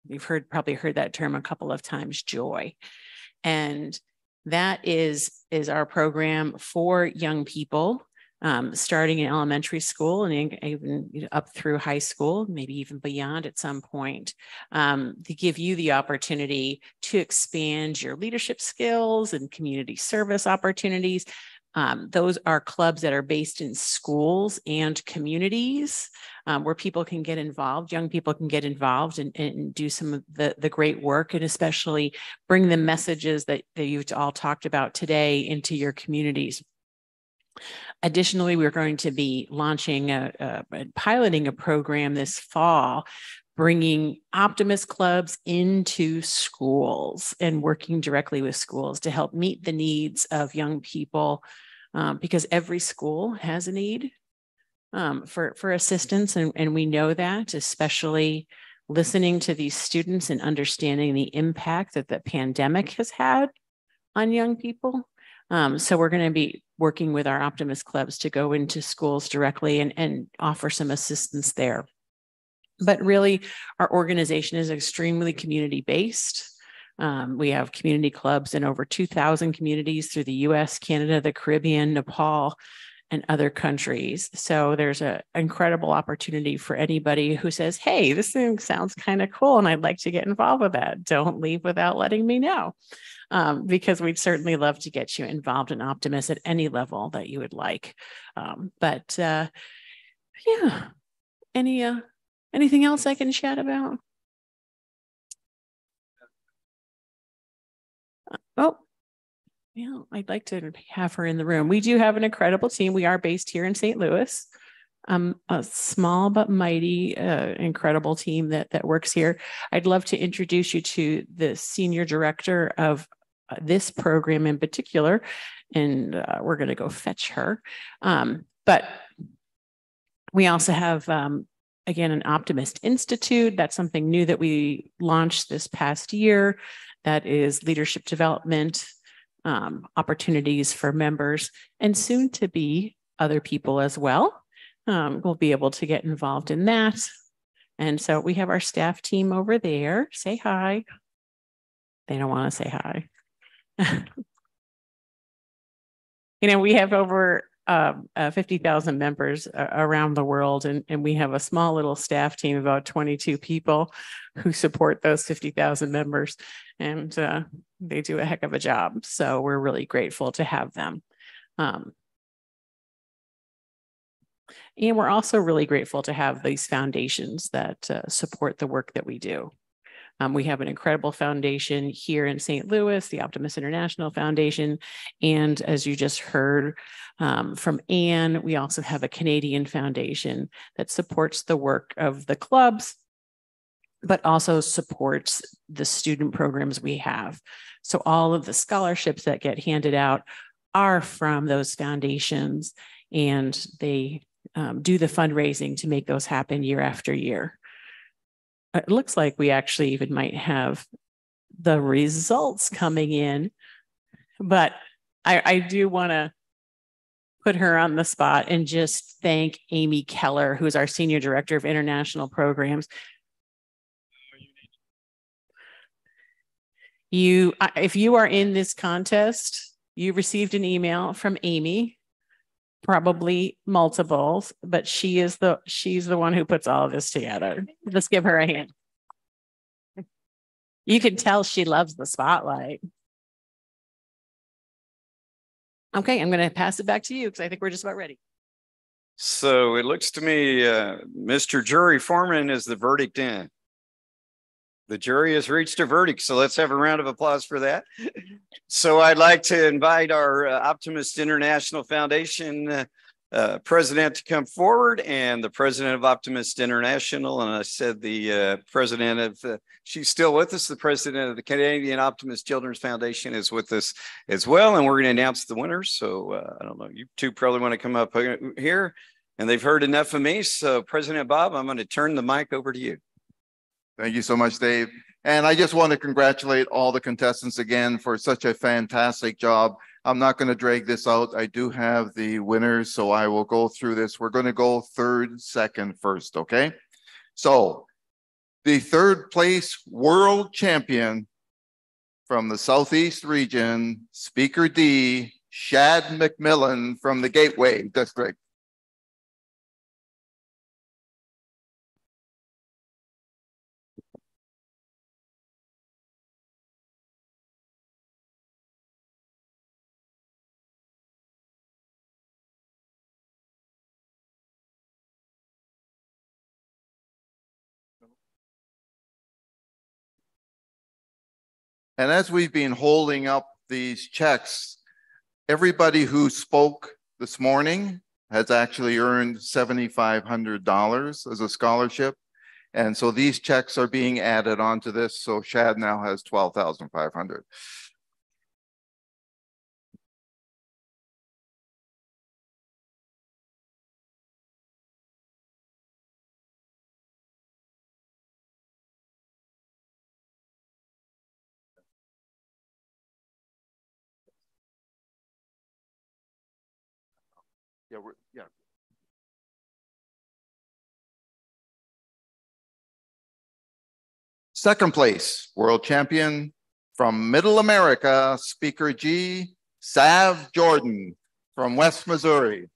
You've probably heard that term a couple of times, JOY. And that is our program for young people, starting in elementary school and even up through high school, maybe even beyond at some point, to give you the opportunity to expand your leadership skills and community service opportunities. Those are clubs that are based in schools and communities where people can get involved, young people can get involved and do some of the great work, and especially bring the messages that you've all talked about today into your communities. Additionally, we're going to be launching piloting a program this fall, bringing Optimist clubs into schools and working directly with schools to help meet the needs of young people, because every school has a need for assistance. And we know that, especially listening to these students and understanding the impact that the pandemic has had on young people. So we're going to be working with our Optimist clubs to go into schools directly and offer some assistance there. But really, our organization is extremely community-based. We have community clubs in over 2,000 communities through the US, Canada, the Caribbean, Nepal, and other countries. So there's an incredible opportunity for anybody who says, hey, this thing sounds kind of cool and I'd like to get involved with that. Don't leave without letting me know. Because we'd certainly love to get you involved in Optimist at any level that you would like. Yeah, anything else I can chat about? I'd like to have her in the room. We do have an incredible team. We are based here in St. Louis. A small but mighty, incredible team that works here. I'd love to introduce you to the senior director of this program in particular, and we're going to go fetch her. But we also have, again, an Optimist Institute. That's something new that we launched this past year. That is leadership development opportunities for members and soon to be other people as well. We'll be able to get involved in that. And so we have our staff team over there. Say hi. They don't want to say hi. We have over 50,000 members around the world, and we have a small little staff team, about 22 people who support those 50,000 members, and they do a heck of a job. So we're really grateful to have them. And we're also really grateful to have these foundations that support the work that we do. We have an incredible foundation here in St. Louis, the Optimist International Foundation. And as you just heard from Anne, we also have a Canadian foundation that supports the work of the clubs, but also supports the student programs we have. So all of the scholarships that get handed out are from those foundations, and they do the fundraising to make those happen year after year. It looks like we actually even might have the results coming in, but I do want to put her on the spot and just thank Amy Keller, who's our Senior Director of International Programs. If you are in this contest, you received an email from Amy, probably multiples, but she's the one who puts all of this together. Let's give her a hand. You can tell she loves the spotlight. Okay, I'm going to pass it back to you because I think we're just about ready. So it looks to me, Mr. Jury Foreman, is the verdict in? The jury has reached a verdict, so let's have a round of applause for that. So I'd like to invite our Optimist International Foundation president to come forward, and the president of Optimist International, and I said the president of, she's still with us, the president of the Canadian Optimist Children's Foundation is with us as well, and we're going to announce the winners. So I don't know, you two probably want to come up here, and they've heard enough of me. So President Bob, I'm going to turn the mic over to you. Thank you so much, Dave. And I just want to congratulate all the contestants again for such a fantastic job. I'm not going to drag this out. I do have the winners, so I will go through this. We're going to go third, second, first, okay? So the third place world champion from the Southeast region, Speaker D, Shad McMillan from the Gateway District. And as we've been holding up these checks, everybody who spoke this morning has actually earned $7,500 as a scholarship. And so these checks are being added onto this. So Shad now has $12,500. Yeah. Second place, world champion from Middle America, Speaker G, Sav Jordan from West Missouri.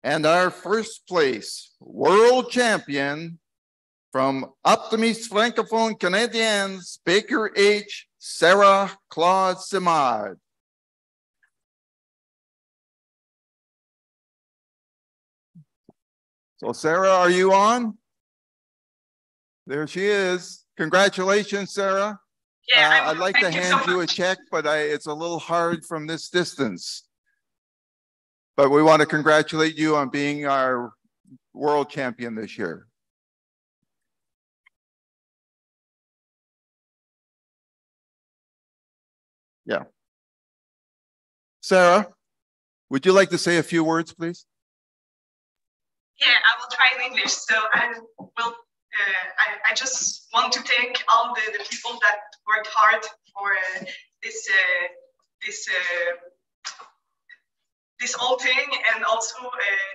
And our first place world champion from Optimiste Francophone Canadiens, Baker H. Sarah Claude Simard. So Sarah, are you on? There she is. Congratulations, Sarah. Yeah, I'd like to hand you a check, but it's a little hard from this distance. But we want to congratulate you on being our world champion this year. Yeah. Sarah, would you like to say a few words, please? Yeah, I will try in English. So I just want to thank all the people that worked hard for this whole thing, and also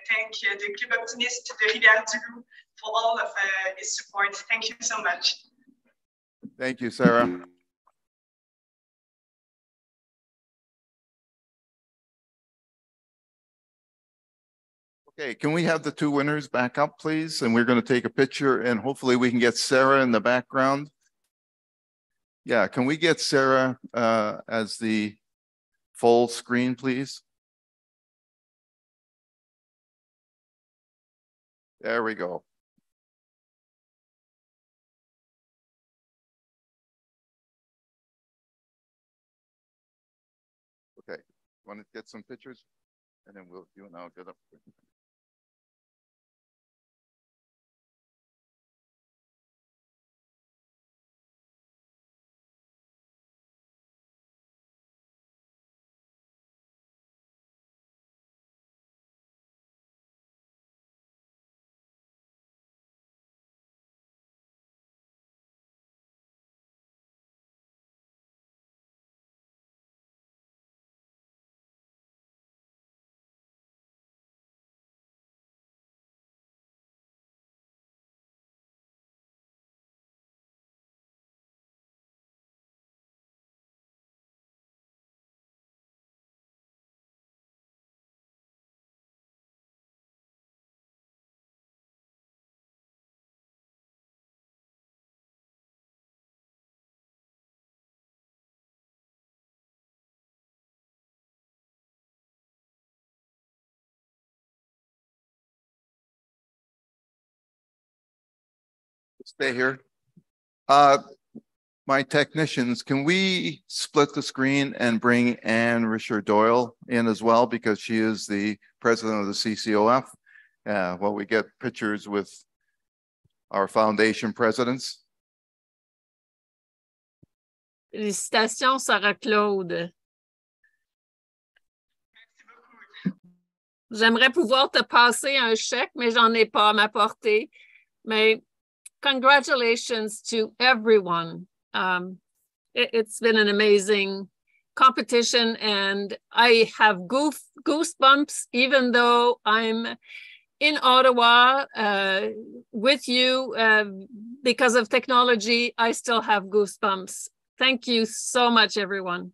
thank the Club Optimiste de Rivière-du-Loup for all of his support. Thank you so much. Thank you, Sarah. Okay, can we have the two winners back up, please? And we're going to take a picture, and hopefully we can get Sarah in the background. Yeah, can we get Sarah as the full screen, please? There we go. Okay, want to get some pictures? And then you and I'll get up. Stay here. My technicians, can we split the screen and bring Anne Risher-Doyle in as well, because she is the president of the CCOF, while we get pictures with our foundation presidents. Félicitations, Sarah Claude. J'aimerais pouvoir te passer un chèque, mais j'en ai pas à ma portée. Mais congratulations to everyone. It's been an amazing competition, and I have goosebumps, even though I'm in Ottawa with you because of technology. I still have goosebumps. Thank you so much, everyone.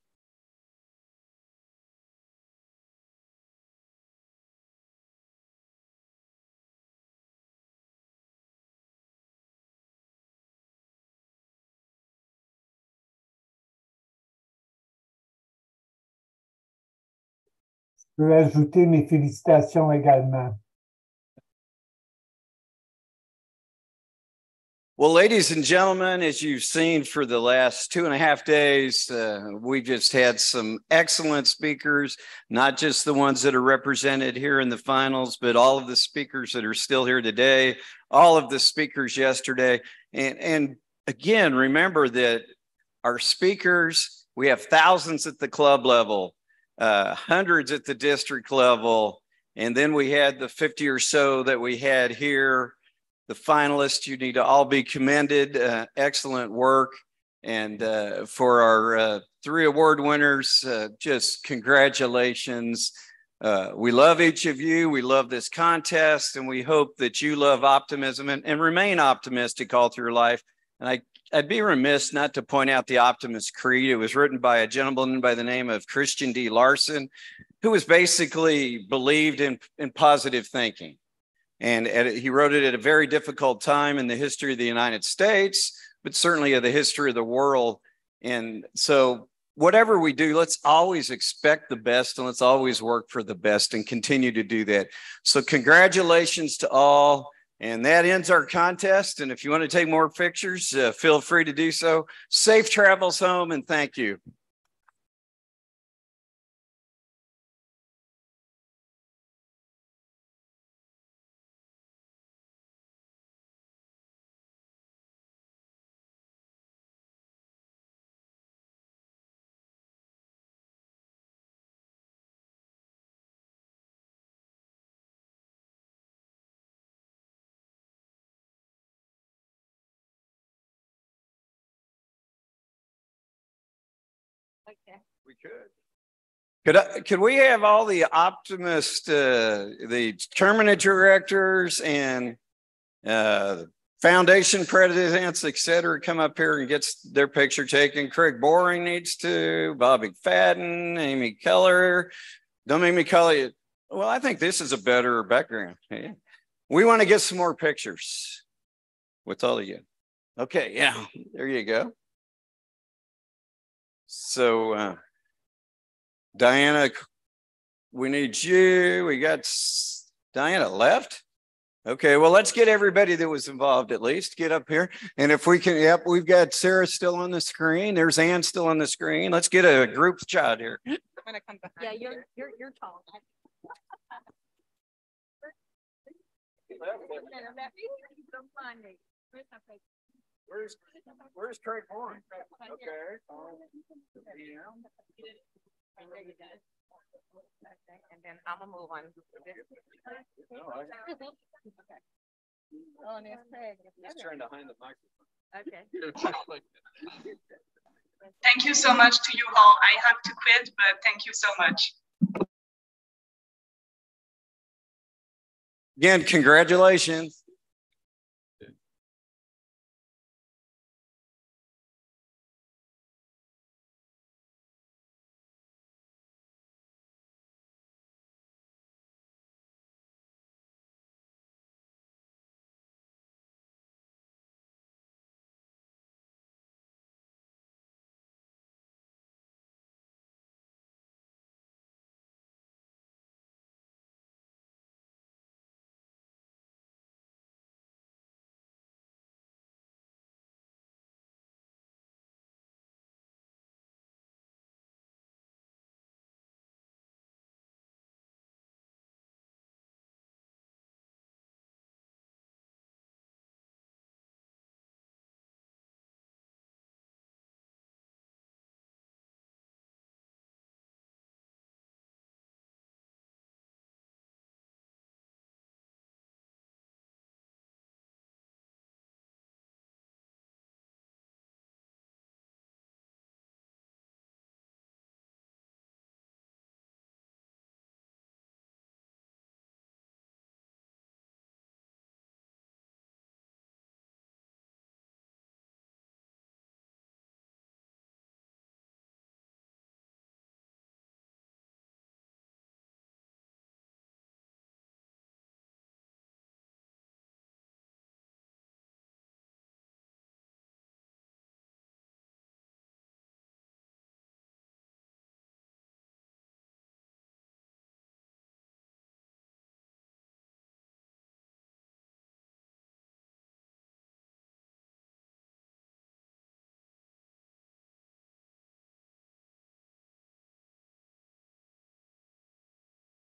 Je peux ajouter mes félicitations également. Well, ladies and gentlemen, as you've seen for the last 2.5 days, we just had some excellent speakers, not just the ones that are represented here in the finals, but all of the speakers that are still here today, all of the speakers yesterday. And again, remember that our speakers, we have thousands at the club level, hundreds at the district level, and then we had the 50 or so that we had here. The finalists, you need to all be commended. Excellent work. And for our 3 award winners, just congratulations. We love each of you. We love this contest, and we hope that you love optimism and remain optimistic all through your life. And I'd be remiss not to point out the Optimist Creed. It was written by a gentleman by the name of Christian D. Larson, who was basically believed in positive thinking. And he wrote it at a very difficult time in the history of the United States, but certainly of the history of the world. And so whatever we do, let's always expect the best, and let's always work for the best and continue to do that. So congratulations to all. And that ends our contest. And if you want to take more pictures, feel free to do so. Safe travels home, and thank you. Okay. We could. Could we have all the Optimist, the tournament directors and foundation presidents, et cetera, come up here and get their picture taken? Craig Boring needs to, Bob McFadden, Amy Keller. Don't make me call you. Well, I think this is a better background. Yeah. We want to get some more pictures with all of you. Okay, yeah, there you go. So, Diana, we need you. We got Diana left. Okay, well, let's get everybody that was involved at least get up here. And if we can, yep, we've got Sarah still on the screen. There's Ann still on the screen. Let's get a group shot here. I'm gonna come behind. Yeah, you're tall. Where's Craig Horn? Okay. And then I'm gonna move on. Oh, and there's Craig. He's trying to hide the microphone. Okay. Thank you so much to you all. I have to quit, but thank you so much. Again, congratulations.